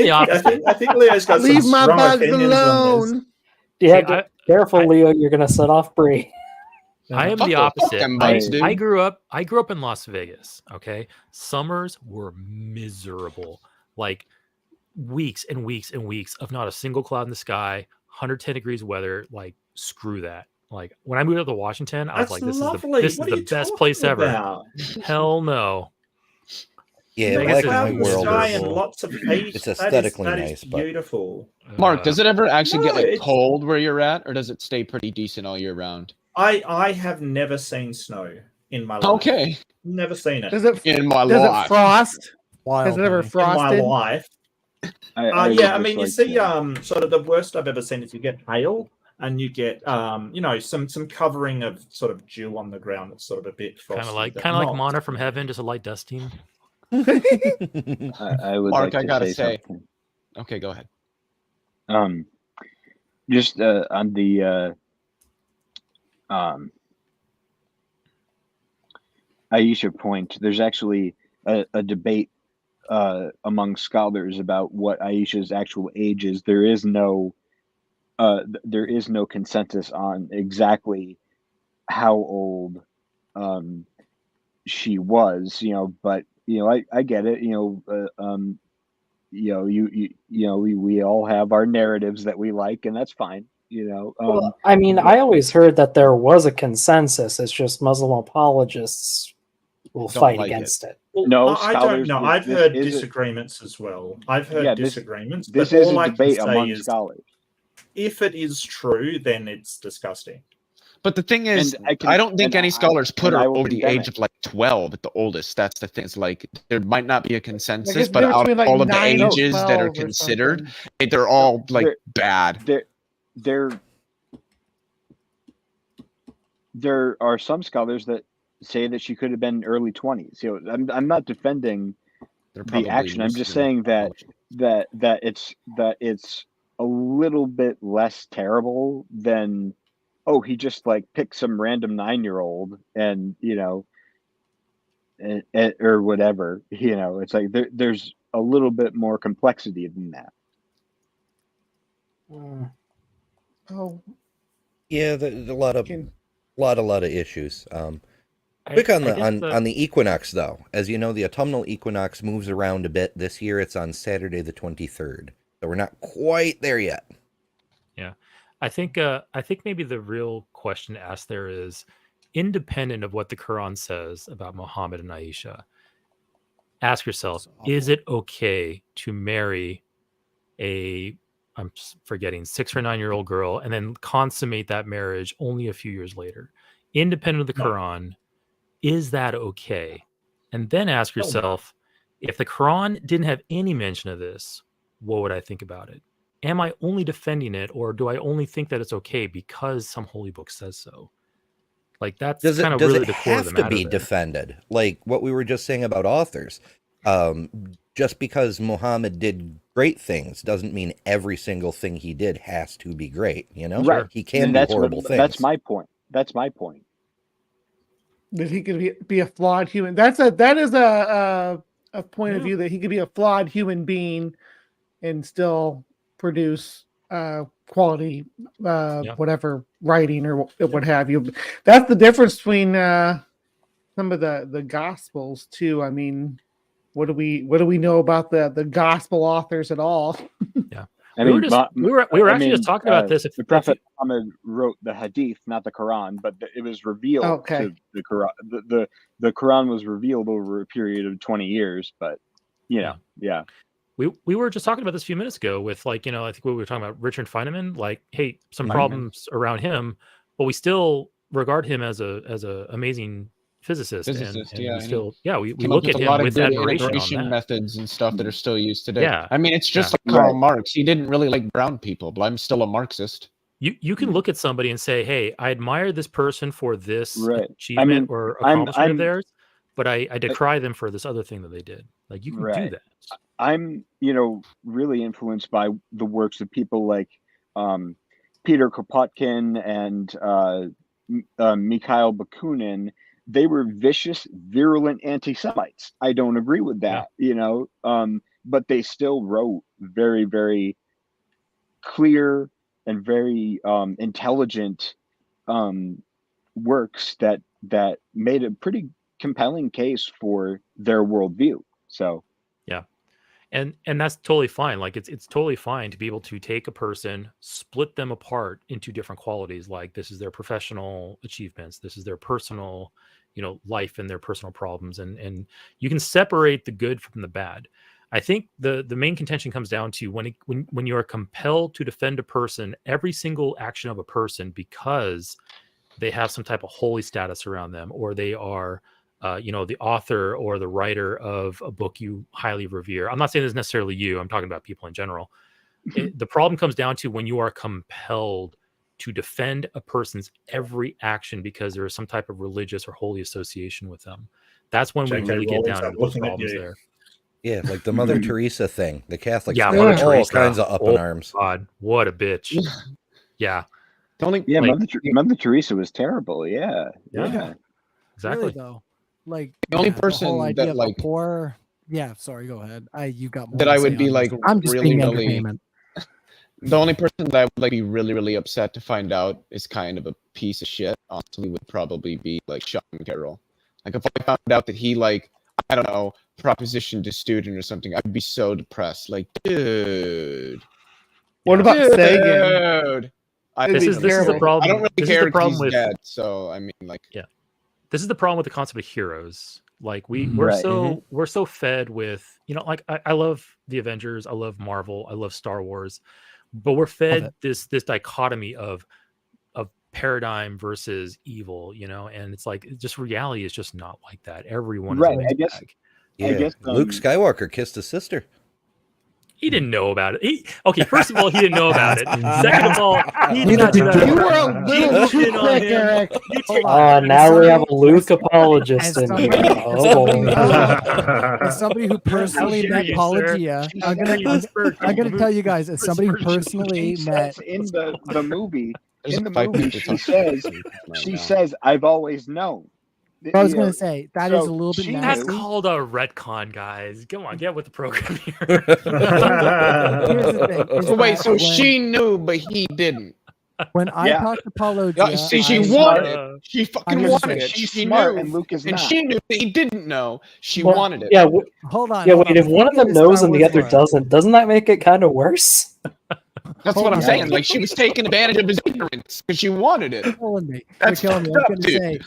think Leo's got Leave some my strong bugs opinions on alone. Yeah, careful, Leo. You're gonna set off Bree. I am the opposite. I grew up in Las Vegas. Okay, summers were miserable. Like weeks and weeks and weeks of not a single cloud in the sky, 110 degrees weather. Like screw that. Like when I moved up to Washington, I was like, this is the best place ever. Hell no. Yeah, Vegas black and white world and lots of haze. It's aesthetically that is nice, but beautiful. Mark, does it ever actually get like it's- cold where you're at, or does it stay pretty decent all year round? I have never seen snow in my life. Okay. Never seen it. Does it in my does life? it frost? Wild, Has it ever man. frosted? In my life. Yeah, I mean, you see, sort of the worst I've ever seen is you get hail and you get, some covering of sort of dew on the ground that's sort of a bit frosty. Kind of like Mana from Heaven, just a light dusting. I would Mark, like I to gotta say. something. Okay, go ahead. Just on the Aisha point, there's actually a debate among scholars about what Aisha's actual age is. There is no consensus on exactly how old she was, but I get it, we all have our narratives that we like, and that's fine. Well, I mean, I always heard that there was a consensus. It's just Muslim apologists will fight against it. Well, No, I don't scholars, know. I've this heard is a- disagreements as well. I've heard disagreements. This but is all a I can debate say among is, scholars. if it is true, then it's disgusting. But the thing is, And I don't think any scholars put her I will over the condemn age it. of like 12 at the oldest. That's the thing. It's like there might not be a consensus, it's but out between, of like, all of the 9 or ages that are 12 or considered, they're all like bad. There are some scholars that say that she could have been early 20s. I'm not defending the action. I'm just saying that it's a little bit less terrible than, oh, he just like picked some random 9-year-old and or whatever. It's like there's a little bit more complexity than that. Oh, yeah, there's a lot of issues. Quick on the equinox, though. As you know, the autumnal equinox moves around a bit. This year, it's on Saturday the 23rd, so we're not quite there yet. Yeah, I think maybe the real question to ask there is, independent of what the Quran says about Muhammad and Aisha, ask yourself: is it okay to marry I'm forgetting 6 or 9-year-old girl and then consummate that marriage only a few years later? Independent of the Quran, is that okay? And then ask yourself, if the Quran didn't have any mention of this, what would I think about it? Am I only defending it, or do I only think that it's okay because some holy book says so? Like, that's kind of really the core of the matter. Does it have to be defended? Like what we were just saying about authors. Just because Muhammad did great things doesn't mean every single thing he did has to be great. Right? He can do horrible things. That's my point. That he could be a flawed human. That is a point of view, that he could be a flawed human being and still produce quality whatever writing or what have you. That's the difference between some of the gospels too. I mean, what do we know about the gospel authors at all? Yeah. I mean, we were actually just talking about this. The Prophet Muhammad wrote the Hadith, not the Quran, but it was revealed to the Quran. The Quran was revealed over a period of 20 years, but yeah. We were just talking about this a few minutes ago with, like, I think we were talking about Richard Feynman. Like, hey, some problems around him, but we still regard him as a amazing physicist, and yeah, we still we came look up at with a him lot of with good admiration on integration that. methods and stuff that are still used today. Yeah. I mean, it's just Yeah. like Karl Marx. He didn't really like brown people, but I'm still a Marxist. You can look at somebody and say, hey, I admire this person for this Right. achievement I mean, or accomplishment of I'm theirs, but I decry them for this other thing that they did. Like, you can do right. that. I'm, really influenced by the works of people like Peter Kropotkin and Mikhail Bakunin. They were vicious, virulent anti-Semites. I don't agree with that, but they still wrote very, very clear and very intelligent works that made a pretty compelling case for their worldview. So yeah, and that's totally fine. Like, it's totally fine to be able to take a person, split them apart into different qualities. Like, this is their professional achievements, this is their personal life and their personal problems, and you can separate the good from the bad. I think the main contention comes down to when you are compelled to defend a person, every single action of a person, because they have some type of holy status around them, or they are the author or the writer of a book you highly revere. I'm not saying this is necessarily you, I'm talking about people in general. The problem comes down to when you are compelled to defend a person's every action because there is some type of religious or holy association with them. That's when we really get down into those problems there. Yeah, like the Mother Teresa thing. The Catholics Yeah, got Mother all Teresa. kinds of up in arms. God, what a bitch. Yeah. Mother Teresa was terrible. Yeah. Exactly. Really, though, like the only the person whole idea that of like a poor. Yeah, sorry, go ahead. You got more that to I say would be on like this. I'm just really, being really. entertainment. The only person that I would like be really, really upset to find out is kind of a piece of shit. Honestly, would probably be like Sean Carroll. Like, if I found out that he I don't know, propositioned a student or something, I'd be so depressed. Like, dude. What about Sagan? Dude. This is the problem. I don't really this care is the if problem he's with dead, so I mean, like, yeah. This is the problem with the concept of heroes. Like, we're so fed with, like, I love the Avengers, I love Marvel, I love Star Wars, but we're fed this dichotomy of paradigm versus evil, and it's like, just reality is just not like that. Everyone is I guess Luke Skywalker kissed his sister. He didn't know about it. First of all, he didn't know about it. Second of all, he did not do that. You were a little too quick, Eric. Now we have a Luke apologist in here. As somebody who personally met Paulogia, I'm gonna tell you guys, as somebody who personally met in the movie, she says, "I've always known." I was going to say that is a little bit. That's called a retcon, guys. Come on, get with the program here. Here's the thing. So wait, so she knew, but he didn't. When I talked to Paulogia, see, she wanted it. She fucking wanted it. She's She smart, knew, and Luke is not. she knew that he didn't know. She wanted it. Yeah. Hold on. Yeah. Wait. If one of them knows and the other doesn't that make it kind of worse? That's what I'm saying. Like, she was taking advantage of his ignorance because she wanted it. You're killing me. That's You're killing me. I was going to dude. say,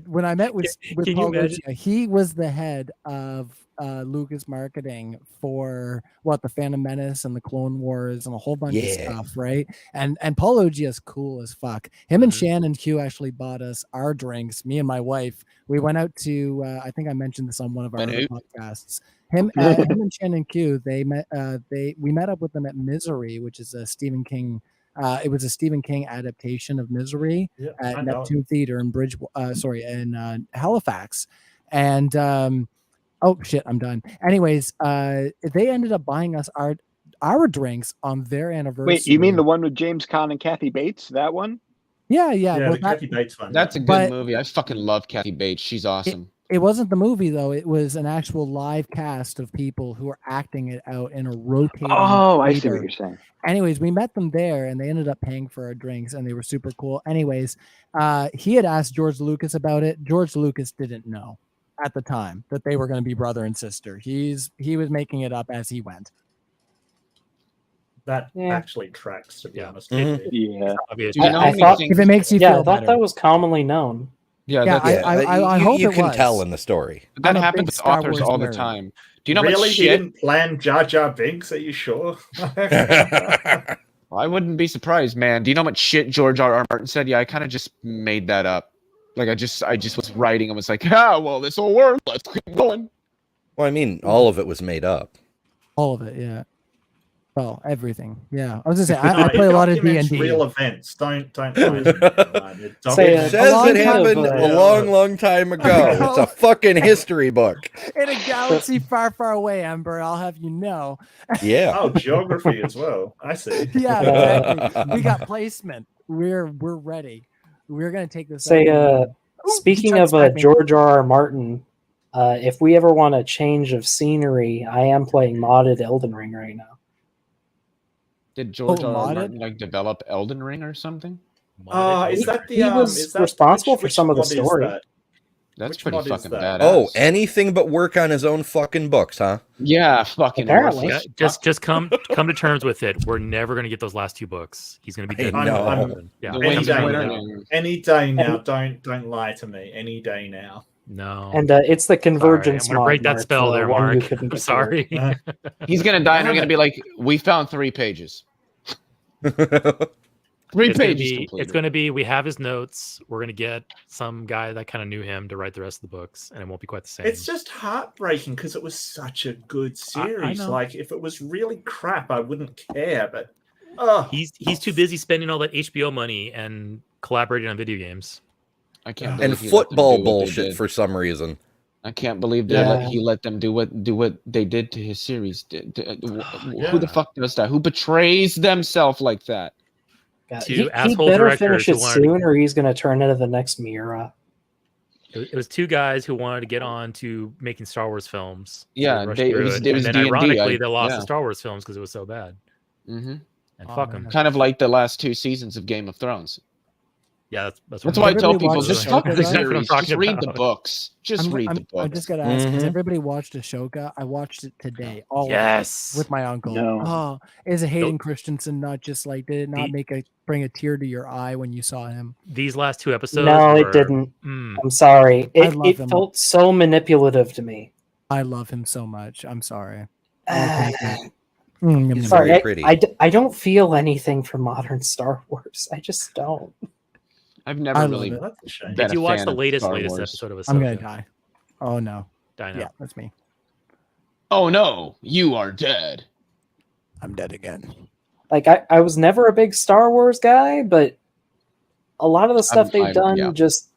when I met with Paulogia, he was the head of Lucas marketing for the Phantom Menace and the Clone Wars and a whole bunch of stuff, right? And Paulogia is cool as fuck. Him and Shannon Q actually bought us our drinks. Me and my wife, we went out to. I think I mentioned this on one of our other podcasts. Him and Shannon Q, we met up with them at Misery, which is a Stephen King. It was a Stephen King adaptation of Misery at Neptune Theater in Halifax, and oh shit, I'm done. Anyways, they ended up buying us our drinks on their anniversary. Wait, you mean the one with James Caan and Kathy Bates? That one? Yeah. The Kathy Bates one. That's a good movie. I fucking love Kathy Bates. She's awesome. It wasn't the movie though. It was an actual live cast of people who were acting it out in a rotating. Oh, I see theater. what you're saying. Anyways, we met them there, and they ended up paying for our drinks, and they were super cool. Anyways, he had asked George Lucas about it. George Lucas didn't know at the time that they were going to be brother and sister. He was making it up as he went. That actually tracks, to be honest. Yeah. I thought, if it makes you feel better. That was commonly known. I hope you it can was. tell in the story. That happens with authors all the time. Do you know really? what He shit? didn't plan Jar Jar Binks? Are you sure? I wouldn't be surprised, man. Do you know how much shit George R.R. Martin said? Yeah, I kind of just made that up. Like I just was writing and was like, well, this will work. Let's keep going. Well, I mean, all of it was made up. All of it, yeah. Well, everything. Yeah, I was gonna say I play a lot of D&D. Real events. Don't lie to me. It says it happened a long time ago. It's a fucking history book. In a galaxy far, far away, Amber. I'll have you know. Yeah. Oh, geography as well. I see. Yeah, exactly. We got placement. We're ready. We're gonna take this. Speaking of George R.R. Martin, if we ever want a change of scenery, I am playing modded Elden Ring right now. Did George R. R. Martin like develop Elden Ring or something? Is that the he was responsible for some of the story. That's pretty fucking badass. Oh, anything but work on his own fucking books, huh? Yeah, fucking apparently. Just come to terms with it. We're never gonna get those last 2 books. He's gonna be dead. Any day now. Don't lie to me. Any day now. No. And it's the convergence. I'm gonna break that spell there, Mark. I'm sorry. He's gonna die, and I'm gonna be like, "We found 3 pages." 3 pages. It's gonna be. We have his notes. We're gonna get some guy that kind of knew him to write the rest of the books, and it won't be quite the same. It's just heartbreaking because it was such a good series. Like if it was really crap, I wouldn't care. But he's too busy spending all that HBO money and collaborating on video games. I can't. And football bullshit for some reason. I can't believe that he let them do what they did to his series. Who the fuck does that? Who betrays themselves like that? He better finish it soon, or he's going to turn into the next Mira. It was 2 guys who wanted to get on to making Star Wars films. Yeah, and then ironically, they lost the Star Wars films because it was so bad. Mm-hmm. And fuck them. Kind of like the last 2 seasons of Game of Thrones. Yeah, that's why I tell people just fuck the series. Just read the books. Just read the books. I just gotta ask: has everybody watched Ashoka? I watched it today. With my uncle. No. Oh, is it Hayden Christensen not just like did it not bring a tear to your eye when you saw him? These last 2 episodes. No, it didn't. I'm sorry. It felt so manipulative to me. I love him so much. I'm sorry. He's very pretty. I don't feel anything for modern Star Wars. I just don't. I've never really. Did you watch the latest episode of Ahsoka? I'm gonna die. Oh no. Die now. Yeah, that's me. Oh no, you are dead. I'm dead again. Like I was never a big Star Wars guy, but a lot of the stuff they've done just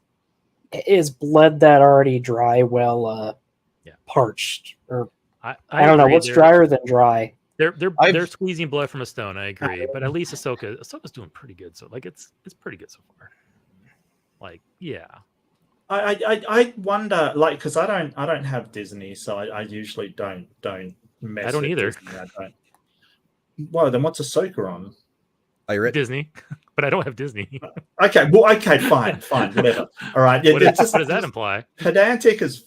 is bled that already dry parched. Or I don't know what's drier than dry. They're squeezing blood from a stone. I agree, but at least Ahsoka's doing pretty good. So like it's pretty good so far. Like I wonder, like, because I don't have Disney, so I usually don't mess. I don't with either. Disney. I don't. Well, then what's Ahsoka on? Disney, but I don't have Disney. Okay, fine, whatever. All right. What does that imply? Pedantic is.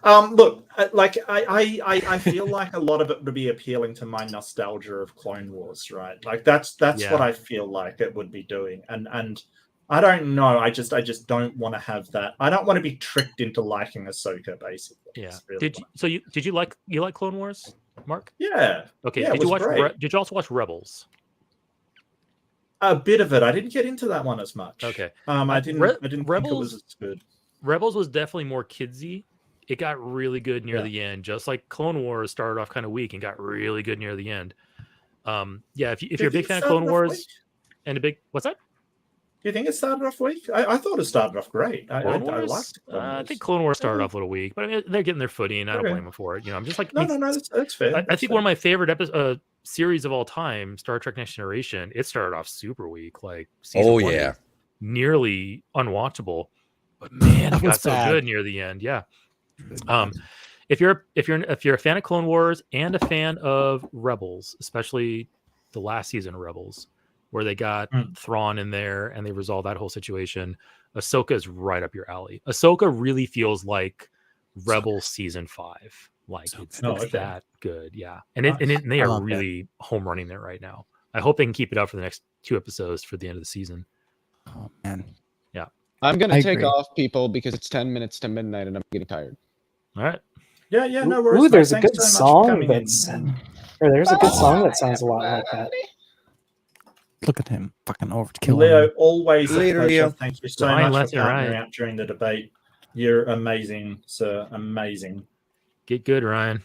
Look, like I feel like a lot of it would be appealing to my nostalgia of Clone Wars, right? Like that's what I feel like it would be doing, and I don't know. I just don't want to have that. I don't want to be tricked into liking Ahsoka, basically. Yeah. Really did you like Clone Wars, Mark? Yeah. Okay. Yeah, did you also watch Rebels? A bit of it. I didn't get into that one as much. Okay. I didn't think it was as good. Rebels was definitely more kidsy. It got really good near the end, just like Clone Wars started off kind of weak and got really good near the end. If you're a big fan of Clone Wars and what's that? Do you think it started off weak? I thought it started off great. I liked it. I think Clone Wars started off a little weak, but I mean, they're getting their footing. I don't blame them for it. I'm just like, no, that's fair. I think one of my favorite series of all time, Star Trek Next Generation, it started off super weak. Like season 1 was nearly unwatchable, but man, it got so good near the end. Yeah. If you're a fan of Clone Wars and a fan of Rebels, especially the last season of Rebels, where they got Thrawn in there and they resolved that whole situation, Ahsoka is right up your alley. Ahsoka really feels like Rebels season 5. Like it's that good, yeah. And they are really home running it right now. I hope they can keep it up for the next 2 episodes for the end of the season. Oh man, yeah. I'm gonna take off, people, because it's 10 minutes to midnight and I'm getting tired. All right. Yeah, no worries. Ooh, there's a good song there's a good song that sounds a lot like that. Look at him, fucking overkill. Leo, always a Later, pleasure. Leo. Thank you so Ryan, much left for and partnering right. out during the debate. You're amazing, sir. Amazing. Get good, Ryan.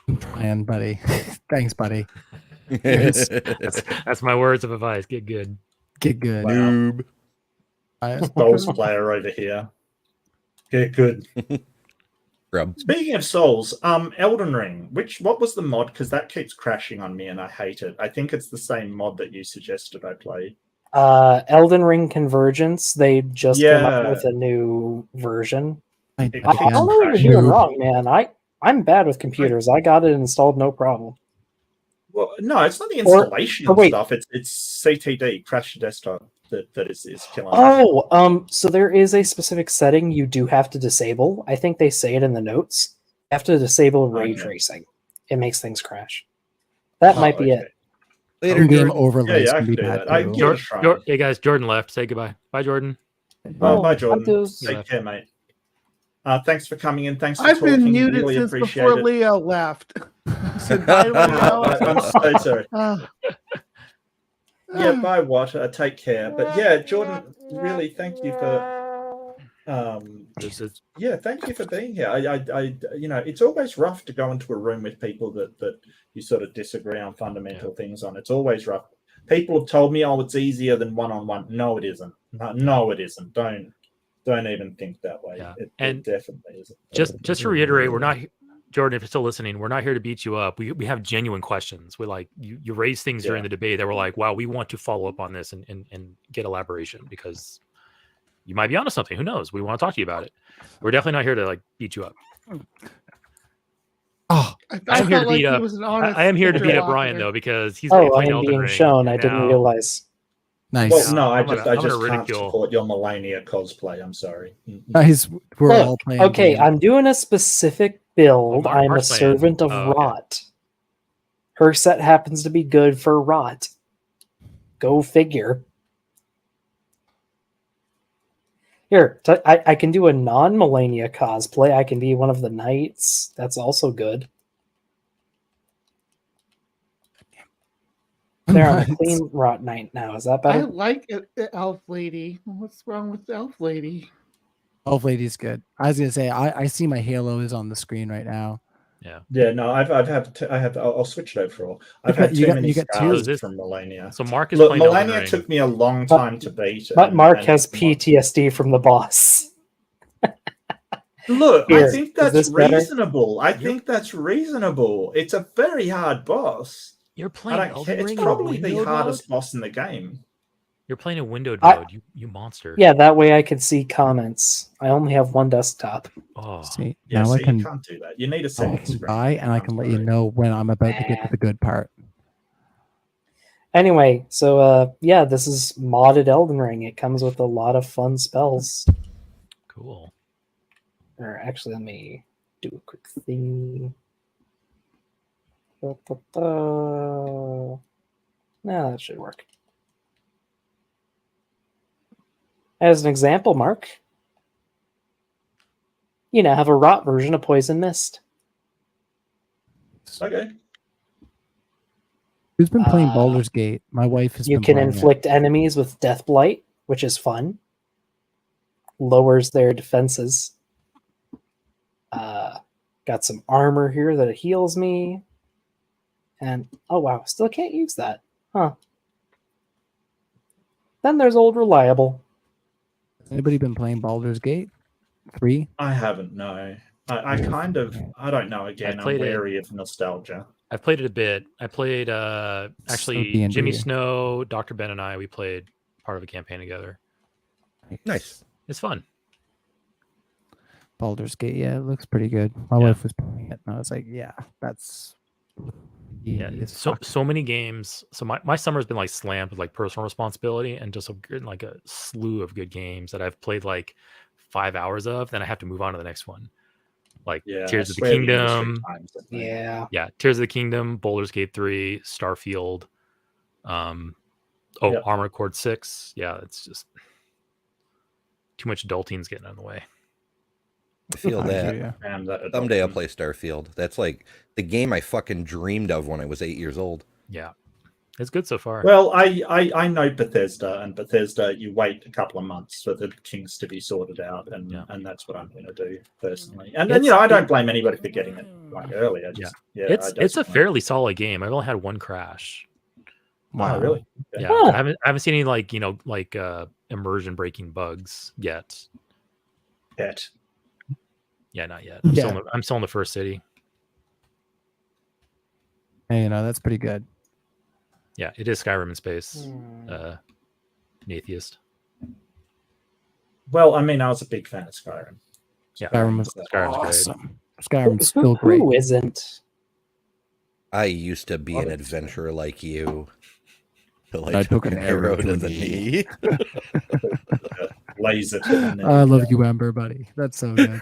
Ryan, buddy. Thanks, buddy. That's my words of advice. Get good. Get good. Wow. Noob. Souls player over here. Get good. Grub. Speaking of Souls, Elden Ring. What was the mod? Because that keeps crashing on me, and I hate it. I think it's the same mod that you suggested I play. Elden Ring Convergence. They just came up with a new version. I don't know what you're doing wrong, man. I'm bad with computers. I got it installed, no problem. Well, no, it's not the installation of stuff. It's CTD, crash desktop, that is killing. Oh, so there is a specific setting you do have to disable. I think they say it in the notes. You have to disable ray tracing. It makes things crash. That might be it. Later, game overlays can be bad. Hey guys, Jordan left. Say goodbye. Bye, Jordan. Bye, Jordan. Take care, mate. Thanks for coming in. Thanks for I've talking. been muted really since appreciate before it. Leo left. Said bye, Leo. I'm so sorry. Yeah, bye, Wat. Take care. But yeah, Jordan, really, thank you for. Yeah, thank you for being here. I it's always rough to go into a room with people that you sort of disagree on fundamental things on. It's always rough. People have told me, "Oh, it's easier than one-on-one." No, it isn't. No, it isn't. Don't even think that way. Yeah. It definitely isn't. Just to reiterate, we're not, Jordan, if you're still listening, we're not here to beat you up. We have genuine questions. We like you raise things during the debate that we're like, wow, we want to follow up on this and get elaboration because you might be onto something. Who knows? We want to talk to you about it. We're definitely not here to like beat you up. Oh, I'm here to beat up. I am here to beat up Ryan though because he's I'm playing Elden being Ring. shown. I didn't realize. Nice. Well, no, I just can't ridicule. support your Melania cosplay. I'm sorry. Guys, we're all playing. Okay, I'm doing a specific build. I'm a Mark's playing. servant of Rot. Her set happens to be good for Rot. Go figure. Here, I can do a non-Melania cosplay. I can be one of the knights. That's also good. There, I'm a clean Rot Knight now. Is that better? I like Elf Lady. What's wrong with Elf Lady? Elf Lady's good. I was gonna say I see my Halo is on the screen right now. Yeah. No, I'll switch it over for all. I've had too many scars from Melania. So Mark is Look, playing Elden Melania Ring. took me a long time to beat. But Mark has PTSD from the boss. Look, Here, I think that's reasonable. I think that's reasonable. It's a very hard boss. You're playing Elden Ring. It's probably the hardest boss in the game. You're playing a windowed mode. You monster. Yeah, that way I can see comments. I only have one desktop. Oh, see, Yeah, now so I can you can't do that. You need a second screen. buy, and I can let you know when I'm about to get to the good part. Anyway, so yeah, this is modded Elden Ring. It comes with a lot of fun spells. Cool. Or actually, let me do a quick thing. No, that should work. As an example, Mark, you now have a Rot version of Poison Mist. Okay. Who's been playing Baldur's Gate? My wife has You been can playing inflict enemies with Death Blight, which is fun. Lowers their defenses. Got some armor here that heals me. And, oh wow, still can't use that. Huh. Then there's Old Reliable. Anybody been playing Baldur's Gate 3? I haven't, no. I kind of, I don't know, again, I'm wary of nostalgia. I've played it a bit. I played, actually, D&D. Jimmy Snow, Dr. Ben, and I, we played part of a campaign together. Nice. It's fun. Baldur's Gate, yeah, it looks pretty good. My wife was playing it, and I was like, yeah, that's... Yeah, so many games. So my summer's been like slammed with like personal responsibility and just like a slew of good games that I've played like 5 hours of. Then I have to move on to the next one. Like Tears of the Kingdom. Tears of the Kingdom, Baldur's Gate 3, Starfield. Armored Core 6. Yeah, it's just too much adulting's getting in the way. I feel that. Someday I'll play Starfield. That's like the game I fucking dreamed of when I was 8 years old. Yeah. It's good so far. Well, I know Bethesda, and Bethesda, you wait a couple of months for the kinks to be sorted out, and that's what I'm going to do personally. And then I don't blame anybody for getting it like early. It's a fairly solid game. I've only had one crash. Wow, really? Yeah, Huh. I haven't seen any like immersion breaking bugs yet. Yeah, not yet. I'm still in the first city. Hey, that's pretty good. Yeah, it is Skyrim in space. An atheist. Well, I mean, I was a big fan of Skyrim. Yeah, Skyrim was Skyrim's awesome. Skyrim's still great. Who isn't? I used to be an adventurer like you. Till I I took an arrow to the knee. Laser. I love you, Amber, buddy. That's so good.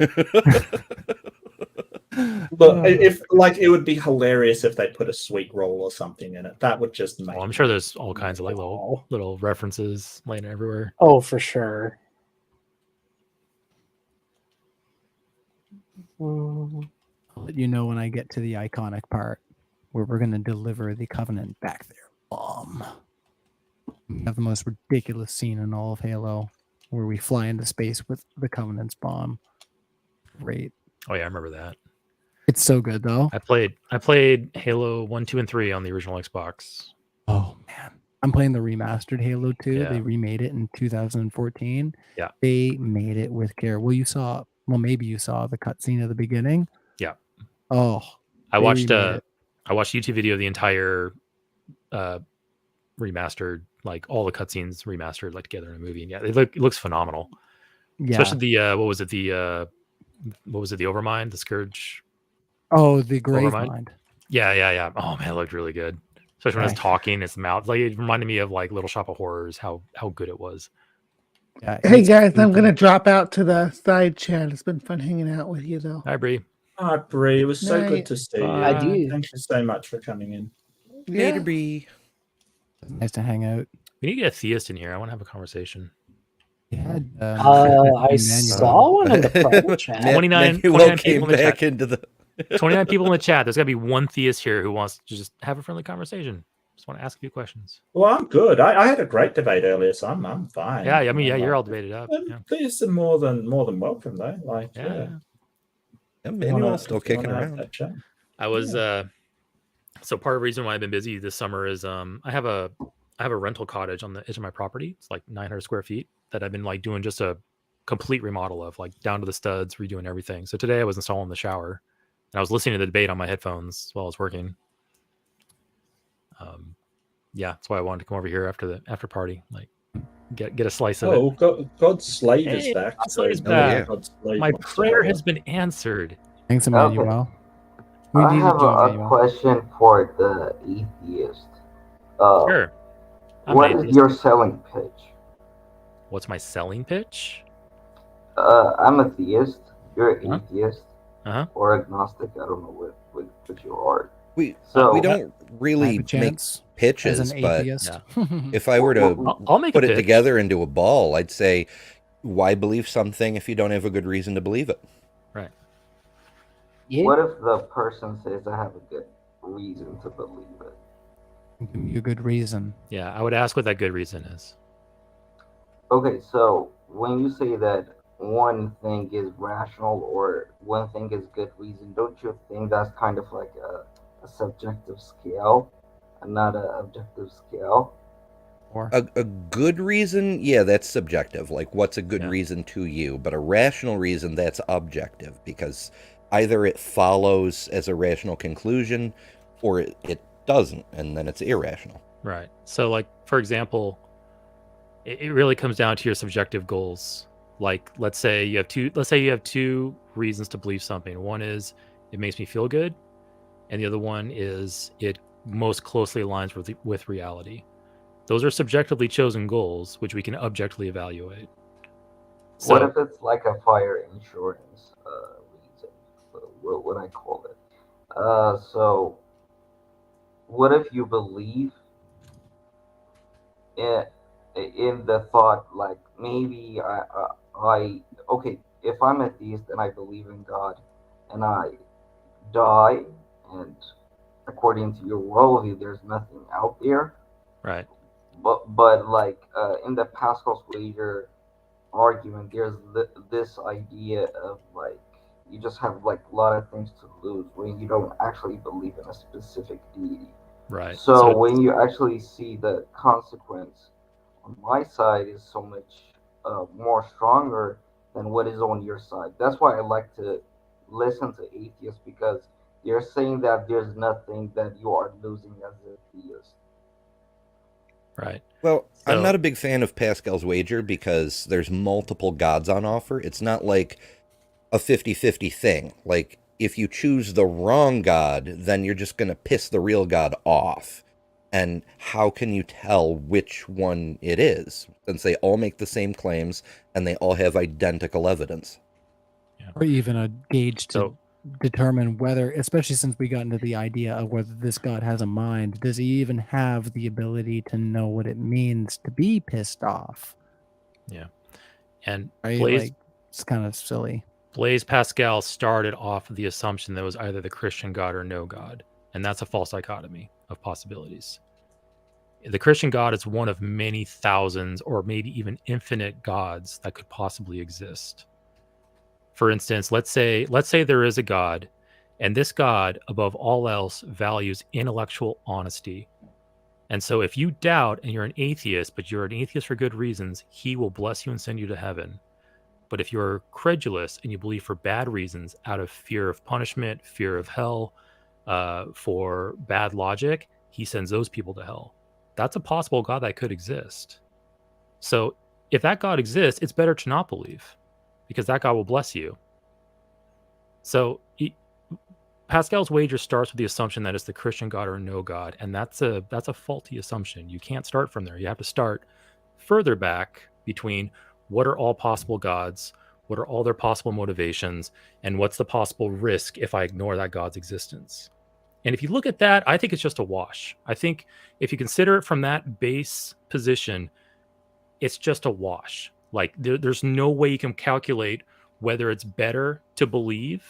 Look, if it would be hilarious if they put a sweet roll or something in it. That would just make. Well, I'm sure there's all kinds of like little references laying everywhere. Oh, for sure. I'll let you know when I get to the iconic part where we're going to deliver the Covenant back there. Bomb. We have the most ridiculous scene in all of Halo where we fly into space with the Covenant's bomb. Great. Oh yeah, I remember that. It's so good though. I played Halo 1, 2, and 3 on the original Xbox. Oh man. I'm playing the remastered Halo 2. Yeah. They remade it in 2014. Yeah. They made it with care. Well, maybe you saw the cutscene at the beginning. Yeah. Oh. I watched YouTube video of the entire remastered, like all the cutscenes remastered like together in a movie. And yeah, it looks phenomenal. Yeah. Especially the what was it, the Overmind, the Scourge? Oh, the Gravemind. Yeah. Oh man, it looked really good. Especially when it's talking, its mouth. Like it reminded me of like Little Shop of Horrors, how good it was. Yeah, hey guys, I'm gonna drop out to the side chat. It's been fun hanging out with you though. Hi Bree. Hi Bree. It was so good to see you. I do. Thank you so much for coming in. Later, Bree. Nice to hang out. We need to get a theist in here. I want to have a conversation. Yeah. I saw one in the private chat. 29 people in the back chat. into the 29 people in the chat. There's got to be one theist here who wants to just have a friendly conversation. Just want to ask a few questions. Well, I'm good. I had a great debate earlier, so I'm fine. Yeah, I mean, you're all debated up. Yeah. Theists are more than welcome, though. Like, Manuel's still kicking around. I was so part of the reason why I've been busy this summer is I have a rental cottage on the edge of my property. It's like 900 square feet that I've been like doing just a complete remodel of, like down to the studs, redoing everything. So today I was installing the shower and I was listening to the debate on my headphones while I was working. Yeah, that's why I wanted to come over here after the after party, like get a slice of it. Oh, God's slave is back. God's back. My prayer has been answered. Thanks, Emmanuel. I have a question for the atheist. Sure. What is your selling pitch? What's my selling pitch? I'm a theist. You're an atheist. Or agnostic. I don't know what you are. We don't really make pitches, but if I were to I'll make put a it pitch together into a ball, I'd say, why believe something if you don't have a good reason to believe it? Right. Yeah. What if the person says I have a good reason to believe it? Give me a good reason. Yeah, I would ask what that good reason is. Okay, so when you say that one thing is rational or one thing is good reason, don't you think that's kind of like a subjective scale and not an objective scale? A good reason, yeah, that's subjective. Like, what's a good reason to you? But a rational reason, that's objective, because either it follows as a rational conclusion or it doesn't, and then it's irrational. Right. So, like, for example, it really comes down to your subjective goals. Like, let's say you have two reasons to believe something. One is it makes me feel good, and the other one is it most closely aligns with reality. Those are subjectively chosen goals, which we can objectively evaluate. So, what if it's like a fire insurance reason? What would I call it? So what if you believe in the thought, like maybe okay, if I'm a theist and I believe in God and I die, and according to your worldview there's nothing out there, Right. But like in the Pascal's wager argument, there's this idea of like you just have like a lot of things to lose when you don't actually believe in a specific deity. Right. So when you actually see the consequence on my side is so much more stronger than what is on your side. That's why I like to listen to atheists, because they're saying that there's nothing that you are losing as a theist. Right. Well, I'm not a big fan of Pascal's wager because there's multiple gods on offer. It's not like a 50-50 thing. Like, if you choose the wrong god, then you're just going to piss the real god off. And how can you tell which one it is? Since they all make the same claims and they all have identical evidence. Yeah. Or even a gauge to determine whether, especially since we got into the idea of whether this god has a mind, does he even have the ability to know what it means to be pissed off? Yeah. And right? Blaise, like, it's kind of silly. Blaise Pascal started off with the assumption that it was either the Christian God or no God. And that's a false dichotomy of possibilities. The Christian God is one of many thousands or maybe even infinite gods that could possibly exist. For instance, let's say there is a God, and this God, above all else, values intellectual honesty. And so if you doubt and you're an atheist, but you're an atheist for good reasons, he will bless you and send you to heaven. But if you're credulous and you believe for bad reasons, out of fear of punishment, fear of hell, for bad logic, he sends those people to hell. That's a possible God that could exist. So if that God exists, it's better to not believe, because that God will bless you. So Pascal's wager starts with the assumption that it's the Christian God or no God, and that's a faulty assumption. You can't start from there. You have to start further back between what are all possible gods, what are all their possible motivations, and what's the possible risk if I ignore that God's existence. And if you look at that, I think it's just a wash. I think if you consider it from that base position, it's just a wash. Like there's no way you can calculate whether it's better to believe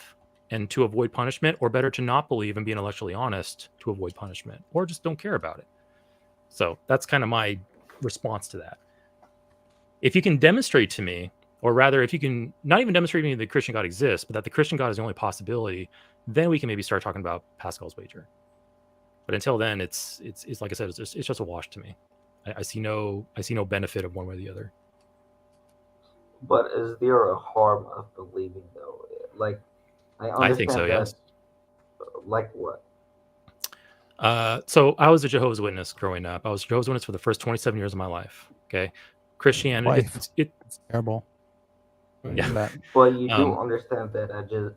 and to avoid punishment, or better to not believe and be intellectually honest to avoid punishment, or just don't care about it. So that's kind of my response to that. If you can demonstrate to me, or rather, if you can not even demonstrate to me that the Christian God exists, but that the Christian God is the only possibility, then we can maybe start talking about Pascal's wager. But until then, it's like I said, it's just a wash to me. I see no benefit of one way or the other. But is there a harm of believing though? Like, I think so. that, Yes. Like what? So I was a Jehovah's Witness growing up. I was a Jehovah's Witness for the first 27 years of my life. Okay, Christianity. It's terrible. Yeah, but you do understand that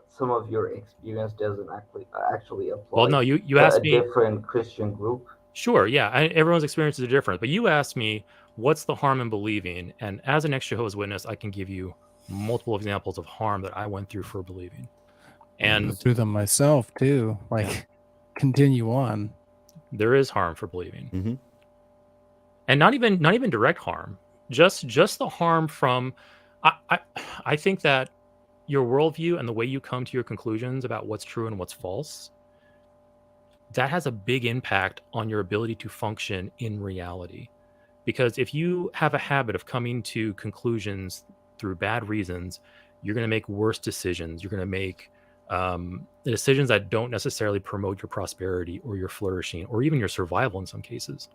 some of your experience doesn't actually apply. Well, no, you to asked a me different Christian group. Sure, yeah, everyone's experiences are different. But you asked me, what's the harm in believing? And as an ex-Jehovah's Witness, I can give you multiple examples of harm that I went through for believing. And through them myself too. Like, yeah. Continue on. There is harm for believing, mm-hmm. And not even direct harm. Just the harm from. I think that your worldview and the way you come to your conclusions about what's true and what's false, that has a big impact on your ability to function in reality. Because if you have a habit of coming to conclusions through bad reasons, you're going to make worse decisions. You're going to make decisions that don't necessarily promote your prosperity or your flourishing or even your survival in some cases.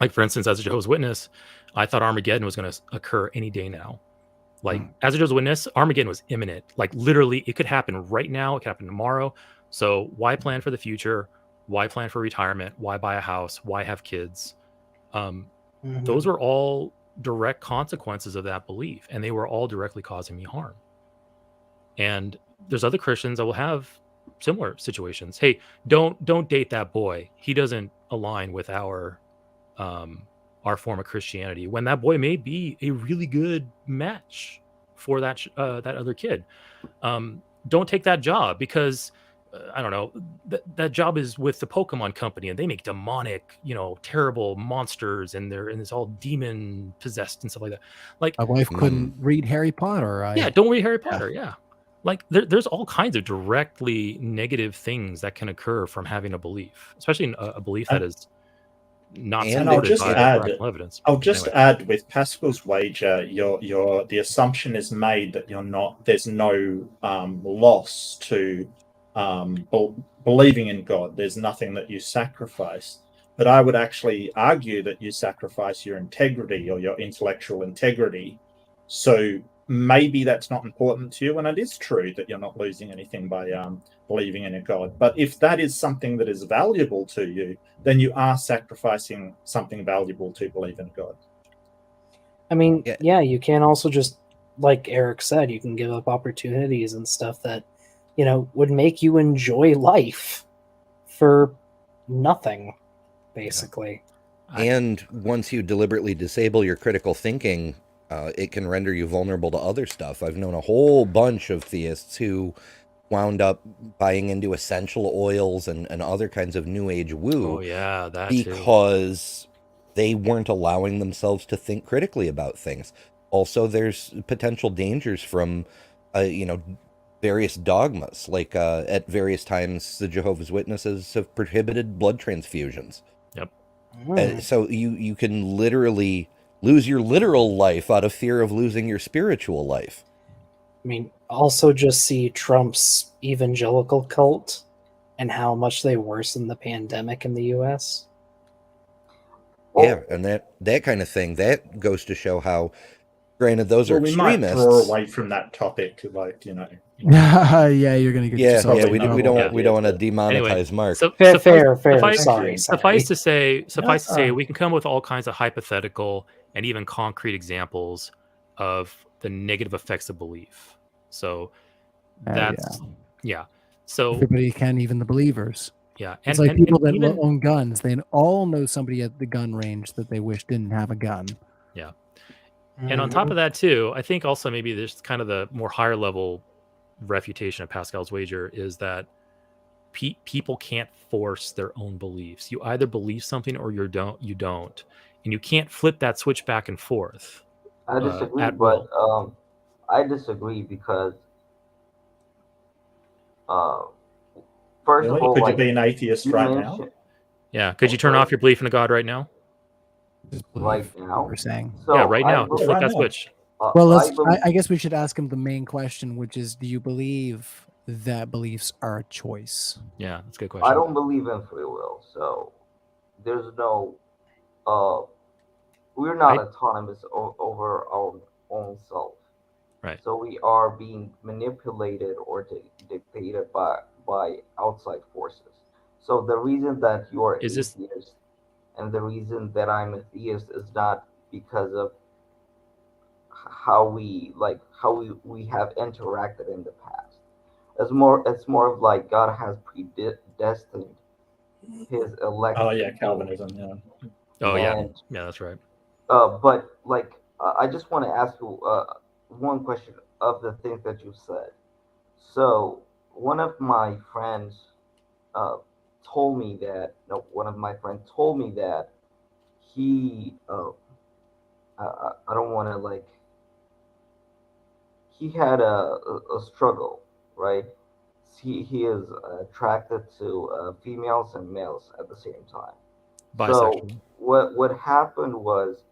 Like, for instance, as a Jehovah's Witness, I thought Armageddon was going to occur any day now. Like, as a Jehovah's Witness, Armageddon was imminent. Like, literally, it could happen right now. It could happen tomorrow. So why plan for the future? Why plan for retirement? Why buy a house? Why have kids? Those were all direct consequences of that belief, and they were all directly causing me harm. And there's other Christians that will have similar situations. Hey, don't date that boy. He doesn't align with our form of Christianity, when that boy may be a really good match for that other kid. Don't take that job because I don't know, that job is with the Pokemon company and they make demonic, terrible monsters, and it's all demon possessed and stuff like that. Like, my wife couldn't read Harry Potter. Yeah, don't read Harry Potter. Yeah. Like there's all kinds of directly negative things that can occur from having a belief, especially a belief that is not And And I'll supported just by add, rational evidence. I'll just Anyway. add with Pascal's wager, the assumption is made that there's no loss to believing in God. There's nothing that you sacrifice. But I would actually argue that you sacrifice your integrity or your intellectual integrity. So maybe that's not important to you, and it is true that you're not losing anything by believing in a God. But if that is something that is valuable to you, then you are sacrificing something valuable to believe in God. I mean, yeah, you can also just, like Eric said, you can give up opportunities and stuff that, would make you enjoy life for nothing, basically. And once you deliberately disable your critical thinking, it can render you vulnerable to other stuff. I've known a whole bunch of theists who wound up buying into essential oils and other kinds of new age woo. Oh yeah, that because they weren't allowing themselves to think critically about things. Also, there's potential dangers from, various dogmas. Like at various times, the Jehovah's Witnesses have prohibited blood transfusions. Yep. So you can literally lose your literal life out of fear of losing your spiritual life. I mean, also just see Trump's evangelical cult and how much they worsened the pandemic in the U.S. Yeah, and that kind of thing, that goes to show how, granted, those are we extremists. might draw away from that topic, yeah, you're gonna get yourself we don't want to demonetize Mark. Suffice to say, we can come with all kinds of hypothetical and even concrete examples of the negative effects of belief. So that's So everybody can, even the believers. Yeah, it's like people that own guns. They all know somebody at the gun range that they wish didn't have a gun. Yeah. And on top of that, too, I think also maybe there's kind of the more higher level refutation of Pascal's wager is that people can't force their own beliefs. You either believe something or you don't. And you can't flip that switch back and forth. I disagree, but I disagree because first of all, could you be an atheist right now? Yeah, could you turn off your belief in a God right now? Right now, we're saying. So yeah, right now. Just flip that switch. Well, I guess we should ask him the main question, which is: do you believe that beliefs are a choice? Yeah, that's a good question. I don't believe in free will, so there's no. We're not autonomous over our own self. Right. So we are being manipulated or dictated by outside forces. So the reason that you are atheist and the reason that I'm a theist is not because of how we have interacted in the past. It's more of like God has predestined his elect. Oh yeah, Calvinism. Yeah. Oh yeah, that's right. But like, I just want to ask you one question of the things that you said. So one of my friends told me that he I don't want to he had a struggle, right? He is attracted to females and males at the same time. Bisexual. So what happened was,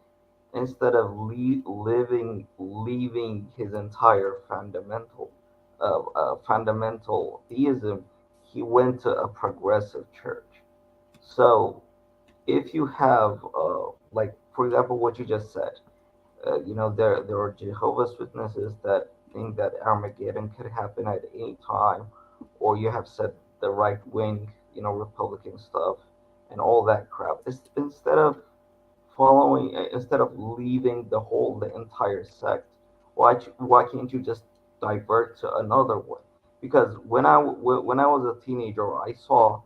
instead of leaving his entire fundamental theism, he went to a progressive church. So if you have for example, what you just said, there are Jehovah's Witnesses that think that Armageddon could happen at any time, or you have said the right wing, Republican stuff and all that crap. Instead of leaving the entire sect, why can't you just divert to another one? Because when I was a teenager, I saw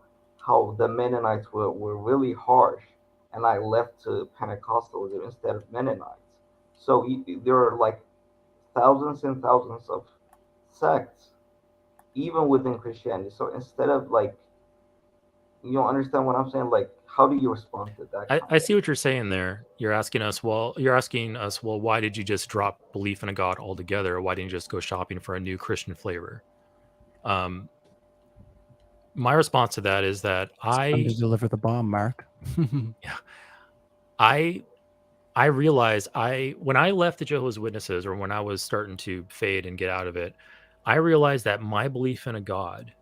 how the Mennonites were really harsh, and I left to Pentecostalism instead of Mennonites. So there are like thousands and thousands of sects, even within Christianity. So instead of understand what I'm saying? Like, how do you respond to that? I see what you're saying there. You're asking us, well, why did you just drop belief in a God altogether? Or why didn't you just go shopping for a new Christian flavor? My response to that is that to deliver the bomb, Mark. Yeah, I realized when I left the Jehovah's Witnesses, or when I was starting to fade and get out of it, I realized that my belief in a God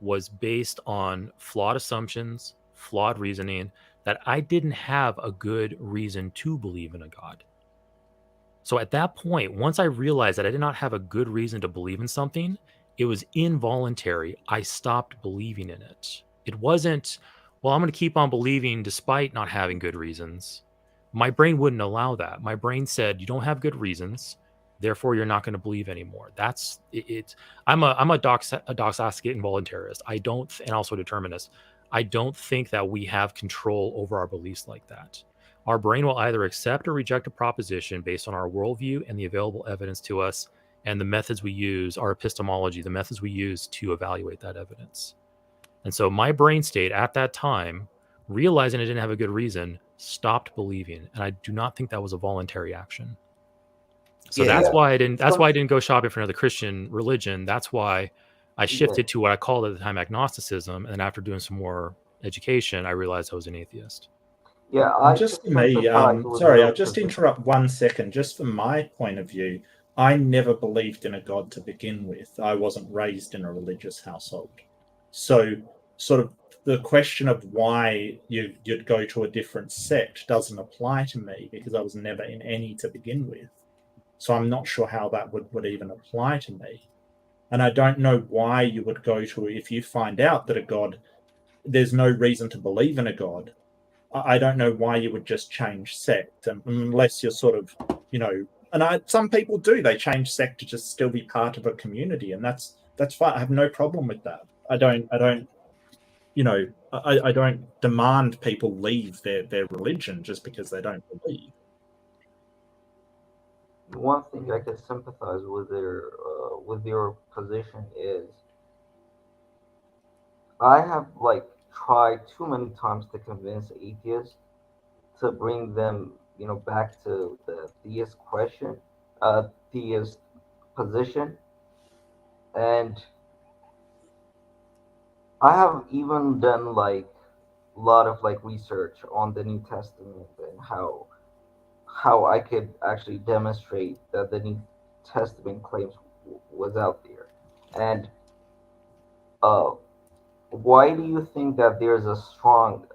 was based on flawed assumptions, flawed reasoning, that I didn't have a good reason to believe in a God. So at that point, once I realized that I did not have a good reason to believe in something, it was involuntary. I stopped believing in it. It wasn't, well, I'm going to keep on believing despite not having good reasons. My brain wouldn't allow that. My brain said, you don't have good reasons, therefore you're not going to believe anymore. That's it. I'm a doxastic involuntarist. I don't, and also a determinist. I don't think that we have control over our beliefs like that. Our brain will either accept or reject a proposition based on our worldview and the available evidence to us, and the methods we use, our epistemology, the methods we use to evaluate that evidence. And so my brain state at that time, realizing I didn't have a good reason, stopped believing. And I do not think that was a voluntary action. So that's why I didn't go shopping for another Christian religion. That's why I shifted to what I called at the time agnosticism. And after doing some more education, I realized I was an atheist. Yeah, just for me, sorry, I'll just interrupt 1 second. Just from my point of view, I never believed in a God to begin with. I wasn't raised in a religious household. So sort of the question of why you'd go to a different sect doesn't apply to me, because I was never in any to begin with. So I'm not sure how that would even apply to me. And I don't know why you would go to, if you find out that a God, there's no reason to believe in a God, I don't know why you would just change sect, unless you're sort of, and some people do. They change sect to just still be part of a community, and that's fine. I have no problem with that. I don't demand people leave their religion just because they don't believe. One thing I could sympathize with your position is, I have tried too many times to convince atheists to bring them, back to the theist position, and I have even done a lot of research on the New Testament and how I could actually demonstrate that the New Testament claims was out there, and why do you think that there's a strong,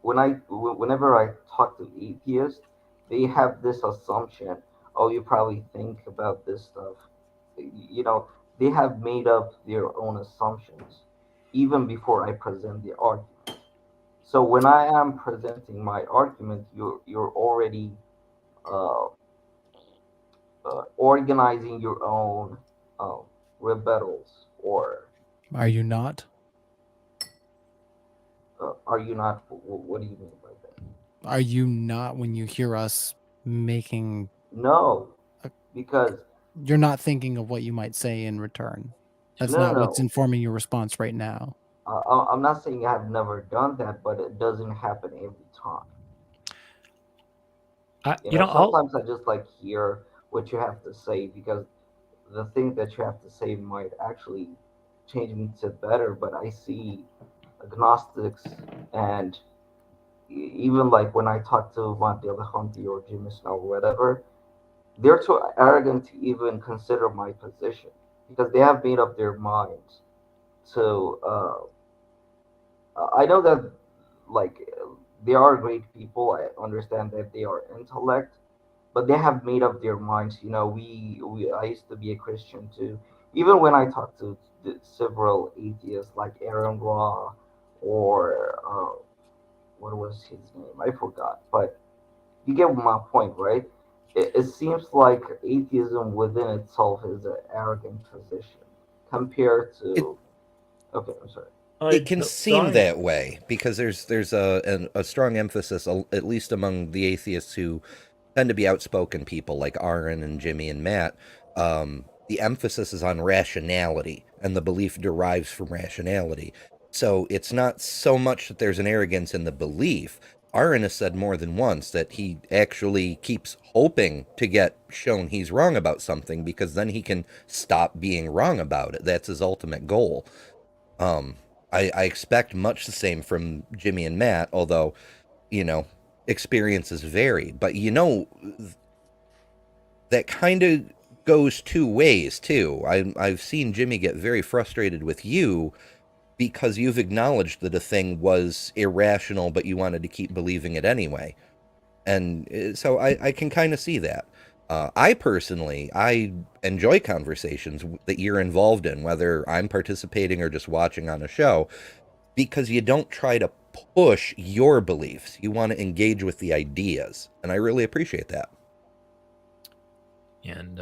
whenever I talk to atheists, they have this assumption, oh, you probably think about this stuff. They have made up their own assumptions even before I present the argument. So when I am presenting my argument, you're already organizing your own rebuttals, or are you not? Are you not? What do you mean by that? Are you not when you hear us making? No, because you're not thinking of what you might say in return. That's not what's informing your response right now. I'm not saying I have never done that, but it doesn't happen every time. Sometimes I just hear what you have to say, because the things that you have to say might actually change me to better. But I see agnostics, and even when I talk to Mandela Hunty or Jimmy Snow or whatever, they're too arrogant to even consider my position, because they have made up their minds to I know that they are great people. I understand that they are intellect, but they have made up their minds. I used to be a Christian too. Even when I talk to several atheists like Aaron Ra, or what was his name? I forgot. But you get my point, right? It seems like atheism within itself is an arrogant position compared to. Okay, I'm sorry. It can seem that way because there's a strong emphasis, at least among the atheists who tend to be outspoken people like Aaron and Jimmy and Matt. The emphasis is on rationality, and the belief derives from rationality. So it's not so much that there's an arrogance in the belief. Aaron has said more than once that he actually keeps hoping to get shown he's wrong about something, because then he can stop being wrong about it. That's his ultimate goal. I expect much the same from Jimmy and Matt, although, experiences vary, but you know, that kind of goes two ways too. I've seen Jimmy get very frustrated with you because you've acknowledged that a thing was irrational, but you wanted to keep believing it anyway. And so I can kind of see that. I personally enjoy conversations that you're involved in, whether I'm participating or just watching on a show, because you don't try to push your beliefs. You want to engage with the ideas, and I really appreciate that. And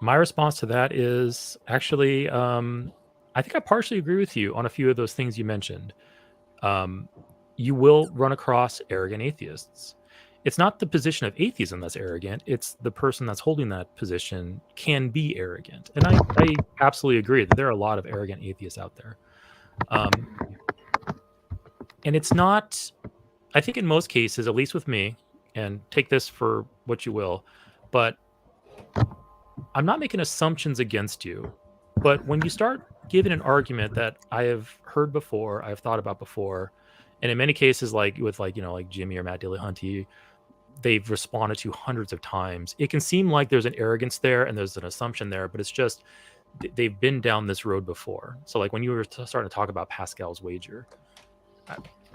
my response to that is actually, I think I partially agree with you on a few of those things you mentioned. You will run across arrogant atheists. It's not the position of atheism that's arrogant. It's the person that's holding that position can be arrogant. And I absolutely agree that there are a lot of arrogant atheists out there. And it's not, I think in most cases, at least with me, and take this for what you will, but I'm not making assumptions against you. But when you start giving an argument that I have heard before, I've thought about before, and in many cases, like with like Jimmy or Matt Dillahunty, they've responded to hundreds of times. It can seem like there's an arrogance there and there's an assumption there, but it's just they've been down this road before. So like when you were starting to talk about Pascal's wager,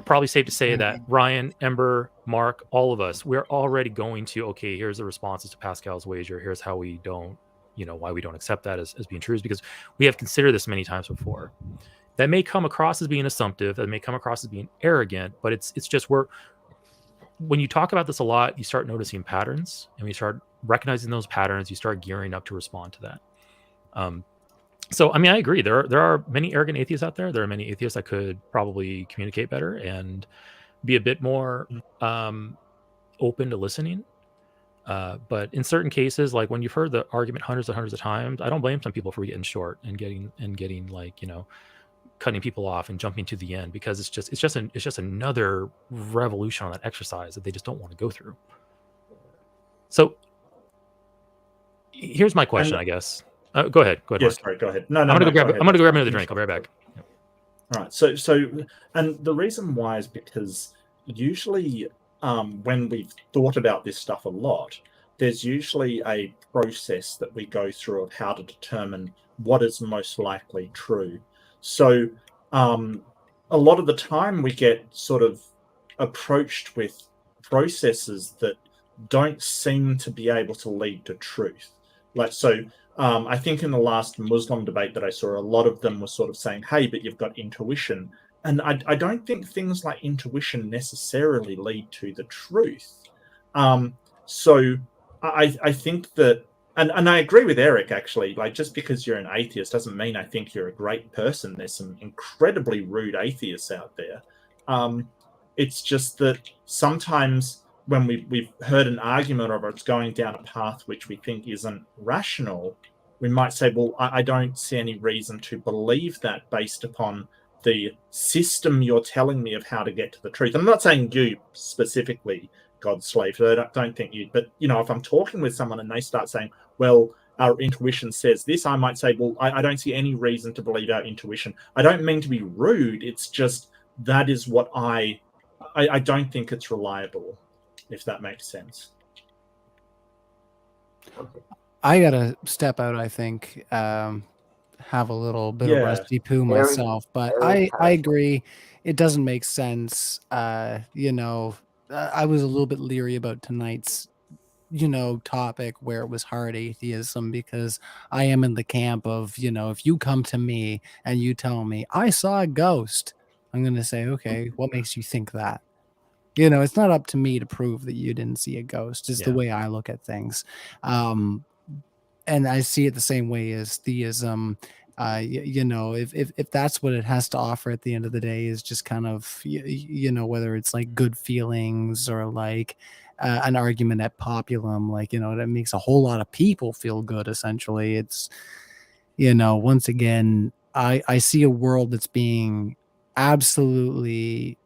probably safe to say that Ryan, Ember, Mark, all of us, we're already going to, okay, here's the responses to Pascal's wager. Here's how we don't, why we don't accept that as being true, is because we have considered this many times before. That may come across as being assumptive, that may come across as being arrogant, but it's just when you talk about this a lot, you start noticing patterns, and when you start recognizing those patterns, you start gearing up to respond to that. So, I mean, I agree. There are many arrogant atheists out there. There are many atheists that could probably communicate better and be a bit more open to listening. But in certain cases, like when you've heard the argument hundreds and hundreds of times, I don't blame some people for getting short and getting like, cutting people off and jumping to the end, because it's just another revolution on that exercise that they just don't want to go through. So here's my question, I guess. Go ahead. Yes, sorry, go ahead. No, I'm gonna go grab another drink. I'll be right back. Yep. All right. So, and the reason why is because usually, when we've thought about this stuff a lot, there's usually a process that we go through of how to determine what is most likely true. So, a lot of the time we get sort of approached with processes that don't seem to be able to lead to truth. Like, so I think in the last Muslim debate that I saw, a lot of them were sort of saying, hey, but you've got intuition. And I don't think things like intuition necessarily lead to the truth. So I think that, and I agree with Eric, actually, like just because you're an atheist doesn't mean I think you're a great person. There's some incredibly rude atheists out there. It's just that sometimes when we've heard an argument or it's going down a path which we think isn't rational, we might say, well, I don't see any reason to believe that based upon the system you're telling me of how to get to the truth. I'm not saying you specifically, God's slave, so I don't think you, but if I'm talking with someone and they start saying, well, our intuition says this, I might say, well, I don't see any reason to believe our intuition. I don't mean to be rude. It's just that is what I don't think it's reliable, if that makes sense. I gotta step out, I think. Have a little bit of rusty poo myself, but I agree. It doesn't make sense. I was a little bit leery about tonight's topic where it was hard atheism, because I am in the camp of, if you come to me and you tell me I saw a ghost, I'm going to say, okay, what makes you think that? It's not up to me to prove that you didn't see a ghost, is the way I look at things. And I see it the same way as theism. If that's what it has to offer at the end of the day, is just kind of, whether it's like good feelings or like an argument at populum, like, that makes a whole lot of people feel good. Essentially, it's, once again, I see a world that's being absolutely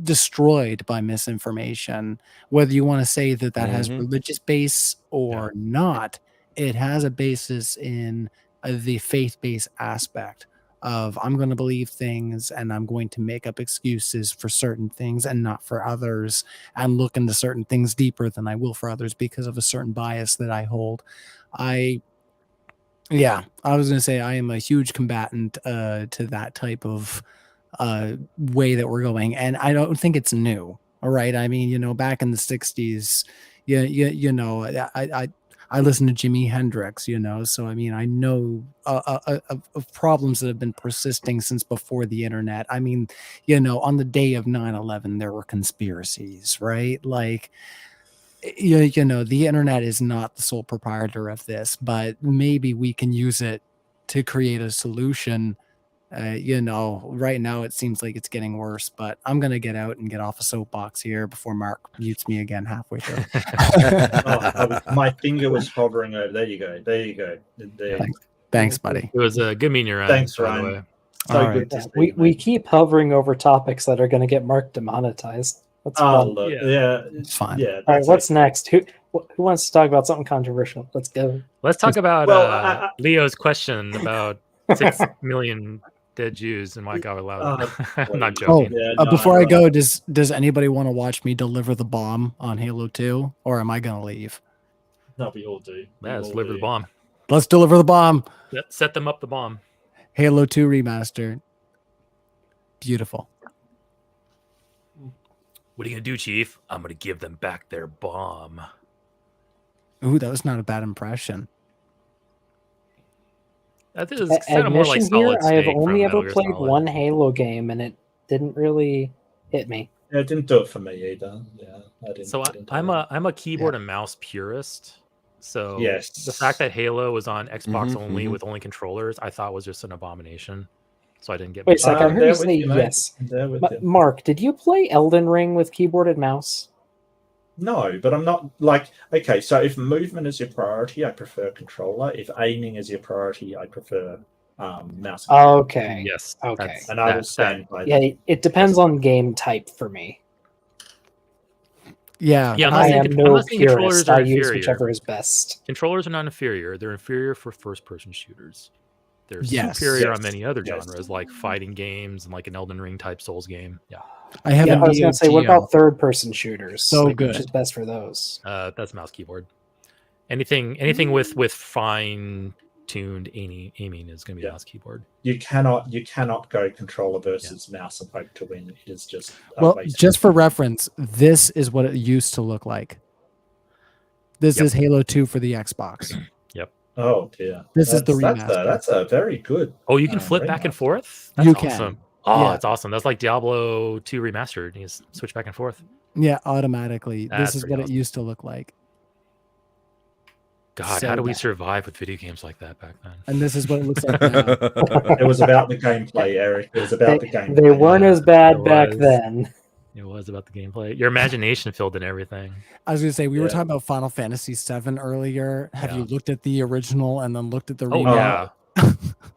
destroyed by misinformation. Whether you want to say that has religious base or not, it has a basis in the faith-based aspect of I'm going to believe things and I'm going to make up excuses for certain things and not for others, and look into certain things deeper than I will for others because of a certain bias that I hold. I was going to say I am a huge combatant to that type of way that we're going, and I don't think it's new. All right, I mean, back in the 60s, I listened to Jimi Hendrix, so I mean, I know of problems that have been persisting since before the internet. I mean, on the day of 9/11, there were conspiracies, right? Like, the internet is not the sole proprietor of this, but maybe we can use it to create a solution. Right now it seems like it's getting worse, but I'm going to get out and get off a soapbox here before Mark mutes me again halfway through. My finger was hovering over. There you go. Thanks, buddy. It was a good meeting around. Thanks, Ryan. So good to see you, we keep hovering over topics that are going to get Mark demonetized. That's fun. Look, it's fine. Yeah. All right, what's next? Who wants to talk about something controversial? Let's go. Let's talk about Leo's question about 6 million dead Jews and why God allowed it. I'm not joking. Before I go, does anybody want to watch me deliver the bomb on Halo 2, or am I going to leave? No, we all do. Let's deliver the bomb. Let's deliver the bomb. Set them up the bomb. Halo 2 remaster. Beautiful. What are you going to do, Chief? I'm going to give them back their bomb. Ooh, that was not a bad impression. That is kind of more like Solid Snake. I have only from ever Metal Gear played Solid. one Halo game, and it didn't really hit me. Yeah, it didn't do it for me either. Yeah, I didn't. So I'm a keyboard and mouse purist. So yes, the fact that Halo was on Xbox only with only controllers, I thought was just an abomination. So I didn't get. Wait a second, I heard you say yes. Mark, did you play Elden Ring with keyboard and mouse? No, but I'm not like, okay, so if movement is your priority, I prefer controller. If aiming is your priority, I prefer mouse. Okay. Yes. Okay. And I will stand by that. Yeah, it depends on game type for me. Yeah. I am no purist. I use whichever is best. Controllers are not inferior. They're inferior for first-person shooters. They're superior on many other genres, like fighting games and like an Elden Ring type Souls game. Yeah. I was going to say, what about third-person shooters? So good. Which is best for those? That's mouse keyboard. Anything with fine-tuned aiming is going to be mouse keyboard. You cannot go controller versus mouse and hope to win. It is just just for reference, this is what it used to look like. This is Halo 2 for the Xbox. Yep. Oh dear. This is the remaster. That's a very good. Oh, you can flip back and forth? That's awesome. Oh, that's awesome. That's like Diablo 2 remastered. You just switch back and forth. Yeah, automatically. This is what it used to look like. God, how do we survive with video games like that back then? And this is what it looks like now. It was about the gameplay, Eric. It was about the gameplay. They weren't as bad back then. It was about the gameplay. Your imagination filled in everything. I was going to say, we were talking about Final Fantasy VII earlier. Have you looked at the original and then looked at the remake? Yeah.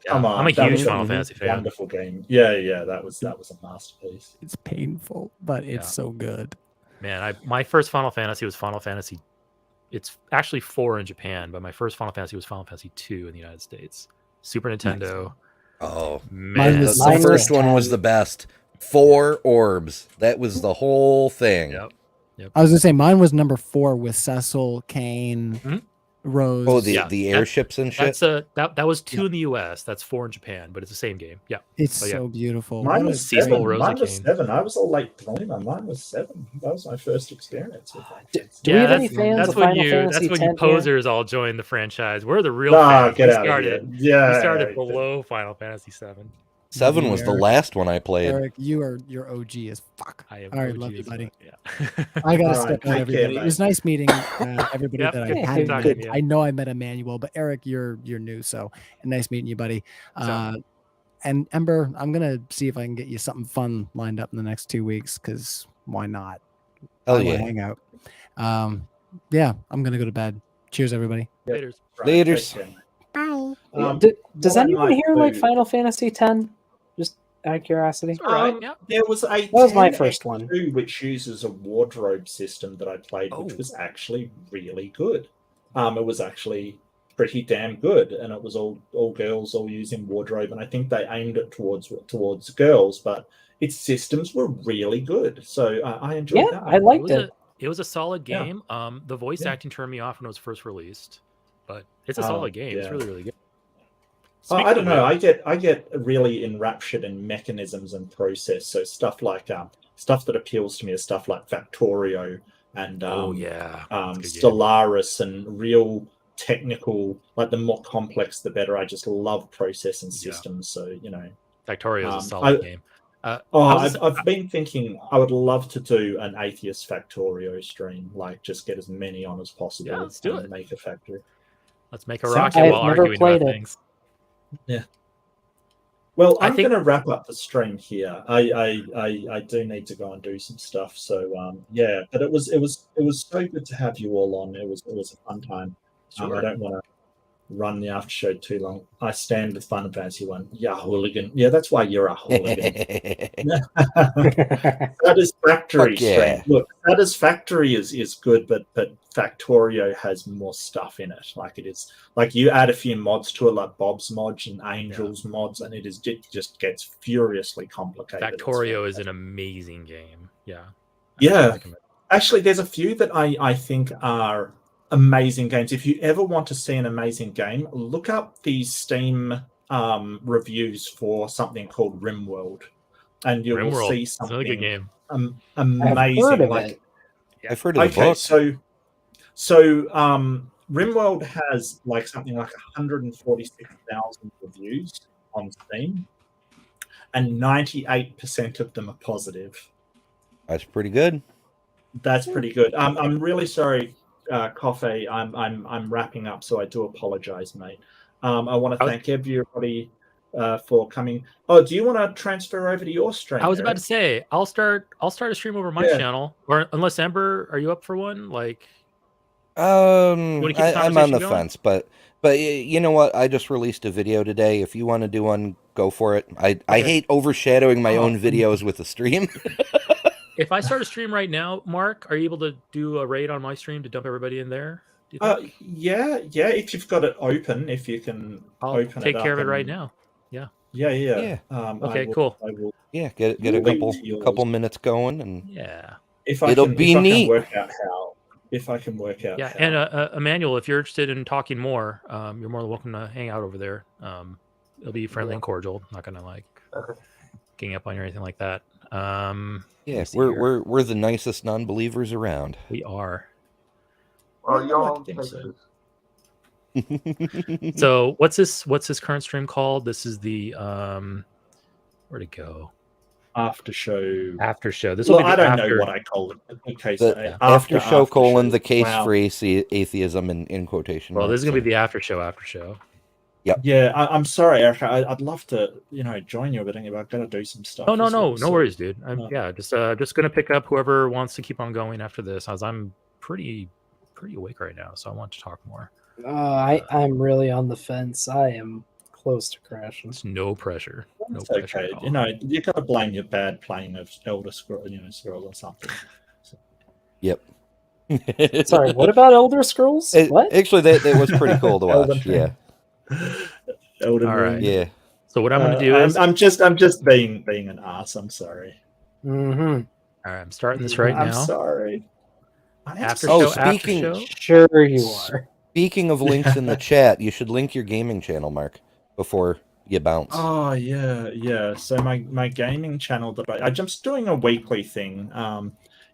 Come on, I'm a huge Final Fantasy fan. Wonderful game. Yeah, that was a masterpiece. It's painful, but it's so good. Man, my first Final Fantasy was Final Fantasy. It's actually 4 in Japan, but my first Final Fantasy was Final Fantasy 2 in the United States. Super Nintendo. Oh man, the first one was the best. 4 orbs. That was the whole thing. Yep. I was gonna say mine was number 4 with Cecil, Kane, Rose. Oh, the airships and shit. That was 2 in the US. That's 4 in Japan, but it's the same game. Yeah, it's so beautiful. Mine was Cecil, 7. Rose, Mine was Kane. 7. I was a late bloomer. Mine was 7. That was my first experience with that. Do we have any fans of Final Fantasy That's when 10 you posers all joined the franchise. We're the real Nah, fans. get We out of started, here. we started below Final Fantasy 7. 7 was the last one I played. Eric, your OG as fuck. I am All right, OG love you, as buddy. fuck, yeah. I gotta All step right, out, take everybody. care, It was nice meeting everybody Yep, that I good hadn't talking met. to you. I know I met Emmanuel, but Eric, you're new, so nice meeting you, buddy. And Ember, I'm gonna see if I can get you something fun lined up in the next 2 weeks, because why not? Oh I wanna yeah. hang out. Yeah, I'm gonna go to bed. Cheers, everybody. Laters. Laters. Bye. Does anyone here like Final Fantasy X? Just out of curiosity. There was That was my first one. which uses a wardrobe system that I played, which was actually really good. It was actually pretty damn good, and it was all girls, all using wardrobe, and I think they aimed it towards girls, but its systems were really good, so I enjoyed that. I liked it. It was a solid game. The voice acting turned me off when it was first released, but it's a solid game. It's really, really good. I don't know. I get really enraptured in mechanisms and process. So stuff that appeals to me is stuff like Factorio and Stellaris and real technical. Like the more complex, the better. I just love process and systems. So Factorio is a solid game. I've been thinking I would love to do an Atheist Factorio stream. Like just get as many on as possible. Yeah, let's do it. Make a factory. Let's make a rocket while arguing about things. Yeah. Well, I'm going to wrap up the stream here. I do need to go and do some stuff. So but it was so good to have you all on. It was a fun time. Sure. I don't want to run the after show too long. I stand with Fun and Fancy One. Yeah, hooligan. Yeah, that's why you're a hooligan. Satisfactory stream. Look, Satisfactory is good, but Factorio has more stuff in it. Like it is like you add a few mods to it, like Bob's mods and Angel's mods, and it just gets furiously complicated. Factorio is an amazing game. Yeah. Actually, there's a few that I think are amazing games. If you ever want to see an amazing game, look up the Steam reviews for something called RimWorld, and you will see something. It's a really good game. Amazing. I've heard of the book. So RimWorld has like something like 146,000 reviews on Steam, and 98% of them are positive. That's pretty good. That's pretty good. I'm really sorry, Coffee. I'm wrapping up, so I do apologize, mate. I want to thank everybody for coming. Oh, do you want to transfer over to your stream? I was about to say I'll start a stream over my channel, or unless Ember, are you up for one? Like, I'm on the fence, but you know what? I just released a video today. If you want to do one, go for it. I hate overshadowing my own videos with a stream. If I start a stream right now, Mark, are you able to do a raid on my stream to dump everybody in there? Yeah. If you've got it open, if you can I'll open take it care up of it right now. Yeah. Okay, cool. I will get a couple minutes going, and it'll be neat. If I can work out. Yeah, and Emmanuel, if you're interested in talking more, you're more than welcome to hang out over there. It'll be friendly and cordial. I'm not gonna like gang up on you or anything like that. We're the nicest non-believers around. We are. Well, y'all So what's this current stream called? This is the where'd it go? Aftershow. This will be I don't know what I call it. Okay, so Aftershow : the case for atheism in quotation. Well, this is gonna be the Aftershow. Yep. Yeah, I'm sorry, Erica. I'd love to, join you, but I've got to do some stuff. No worries, dude. Just gonna pick up whoever wants to keep on going after this, as I'm pretty awake right now, so I want to talk more. I'm really on the fence. I am close to crashing. It's no pressure. No It's pressure okay. at all. You got to blame your bad playing of Elder Scrolls or something. So. Yep. Sorry, what about Elder Scrolls? What? Actually, that was pretty cool to watch. Yeah. Elden Ring. Right. Yeah. So what I'm going to do is I'm just being an ass. I'm sorry. Mm-hmm. All right, I'm starting this right now. I'm sorry. Aftershow. Sure you are. Speaking of links in the chat, you should link your gaming channel, Mark, before you bounce. Oh yeah. So my gaming channel that I'm just doing a weekly thing.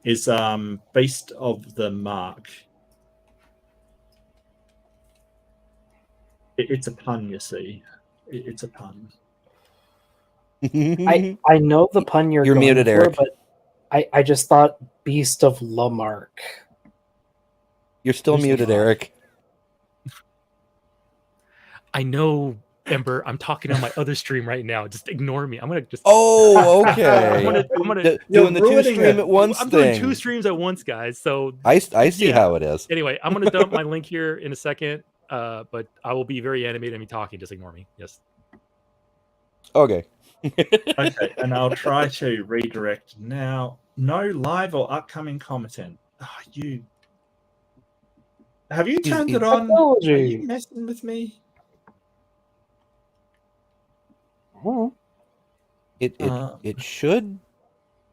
Is Beast of the Mark. It's a pun, you see. It's a pun. I know the pun you're going muted, for, Eric. But I just thought Beast of Lamarck. You're still muted, Eric. I know, Ember. I'm talking on my other stream right now. Just ignore me. I'm gonna just. Oh, okay. I'm gonna doing the two stream at once. I'm doing two streams at once, guys. So I see how it is. Anyway, I'm gonna dump my link here in a second. But I will be very animated and me talking. Just ignore me. Yes. Okay. Okay, and I'll try to redirect now. No live or upcoming content. Have you turned it on? Are you messing with me? Oh. It should.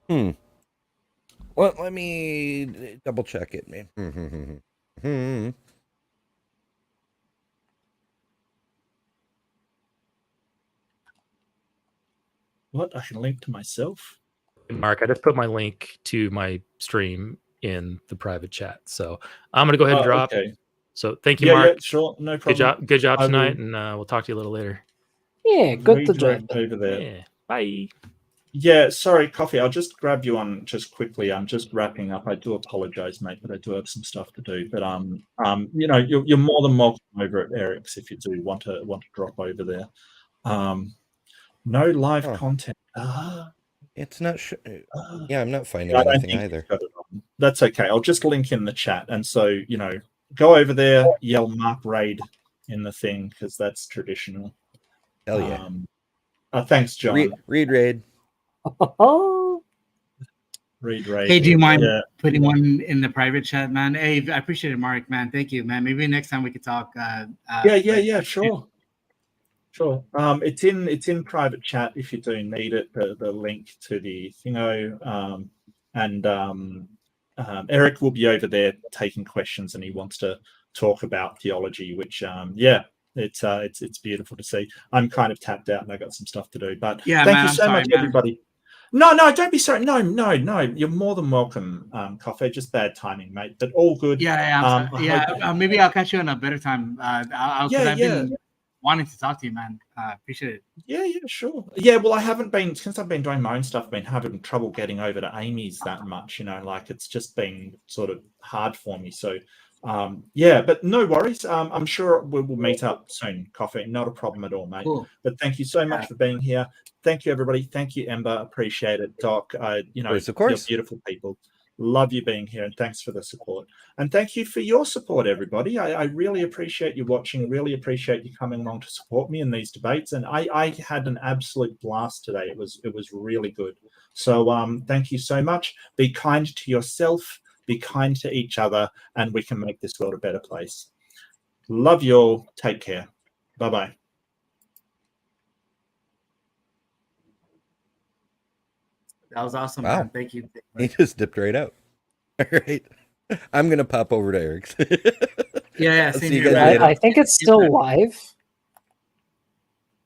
Well, let me double check it, man. What? I can link to myself? Mark, I just put my link to my stream in the private chat. So I'm going to go ahead and drop. Okay. So thank you, Mark. Yeah, sure. No problem. Good job tonight, and we'll talk to you a little later. Yeah, good to join. Over there. Yeah, bye. Yeah, sorry, Coffee. I'll just grab you on just quickly. I'm just wrapping up. I do apologize, mate, but I do have some stuff to do. But you know, you're more than welcome over at Eric's if you do want to drop over there. No live content. It's not sure. Yeah, I'm not finding anything either. That's okay. I'll just link in the chat, and so you know, go over there, yell Mark Raid in the thing because that's traditional. Hell yeah. Thanks, John. Read Raid. Read Raid. Hey, do you mind putting one in the private chat, man? Hey, I appreciate it, Mark, man. Thank you, man. Maybe next time we could talk. Yeah, sure. Sure. It's in private chat if you do need it. The link to the thingo, and Eric will be over there taking questions, and he wants to talk about theology, which it's beautiful to see. I'm kind of tapped out and I got some stuff to do, but thank you so much, everybody. No, don't be sorry. No. You're more than welcome, Coffee. Just bad timing, mate. But all good. Maybe I'll catch you on a better time. I've been wanting to talk to you, man. Appreciate it. Yeah, sure. Yeah, well, I haven't been, since I've been doing my own stuff, been having trouble getting over to Amy's that much, you know, like it's just been sort of hard for me. So, but no worries. I'm sure we'll meet up soon, Coffee. Not a problem at all, mate. Cool. But thank you so much for being here. Thank you, everybody. Thank you, Ember. Appreciate it. Doc, you know, of course. You're beautiful people. Love you being here, and thanks for the support. And thank you for your support, everybody. I really appreciate you watching, really appreciate you coming along to support me in these debates. And I had an absolute blast today. It was really good. So thank you so much. Be kind to yourself, be kind to each other, and we can make this world a better place. Love you all. Take care. Bye-bye. That was awesome, wow. Man. Thank you. He just dipped right out. All right. I'm going to pop over to Eric's. Yeah. See you guys later. I think it's still live.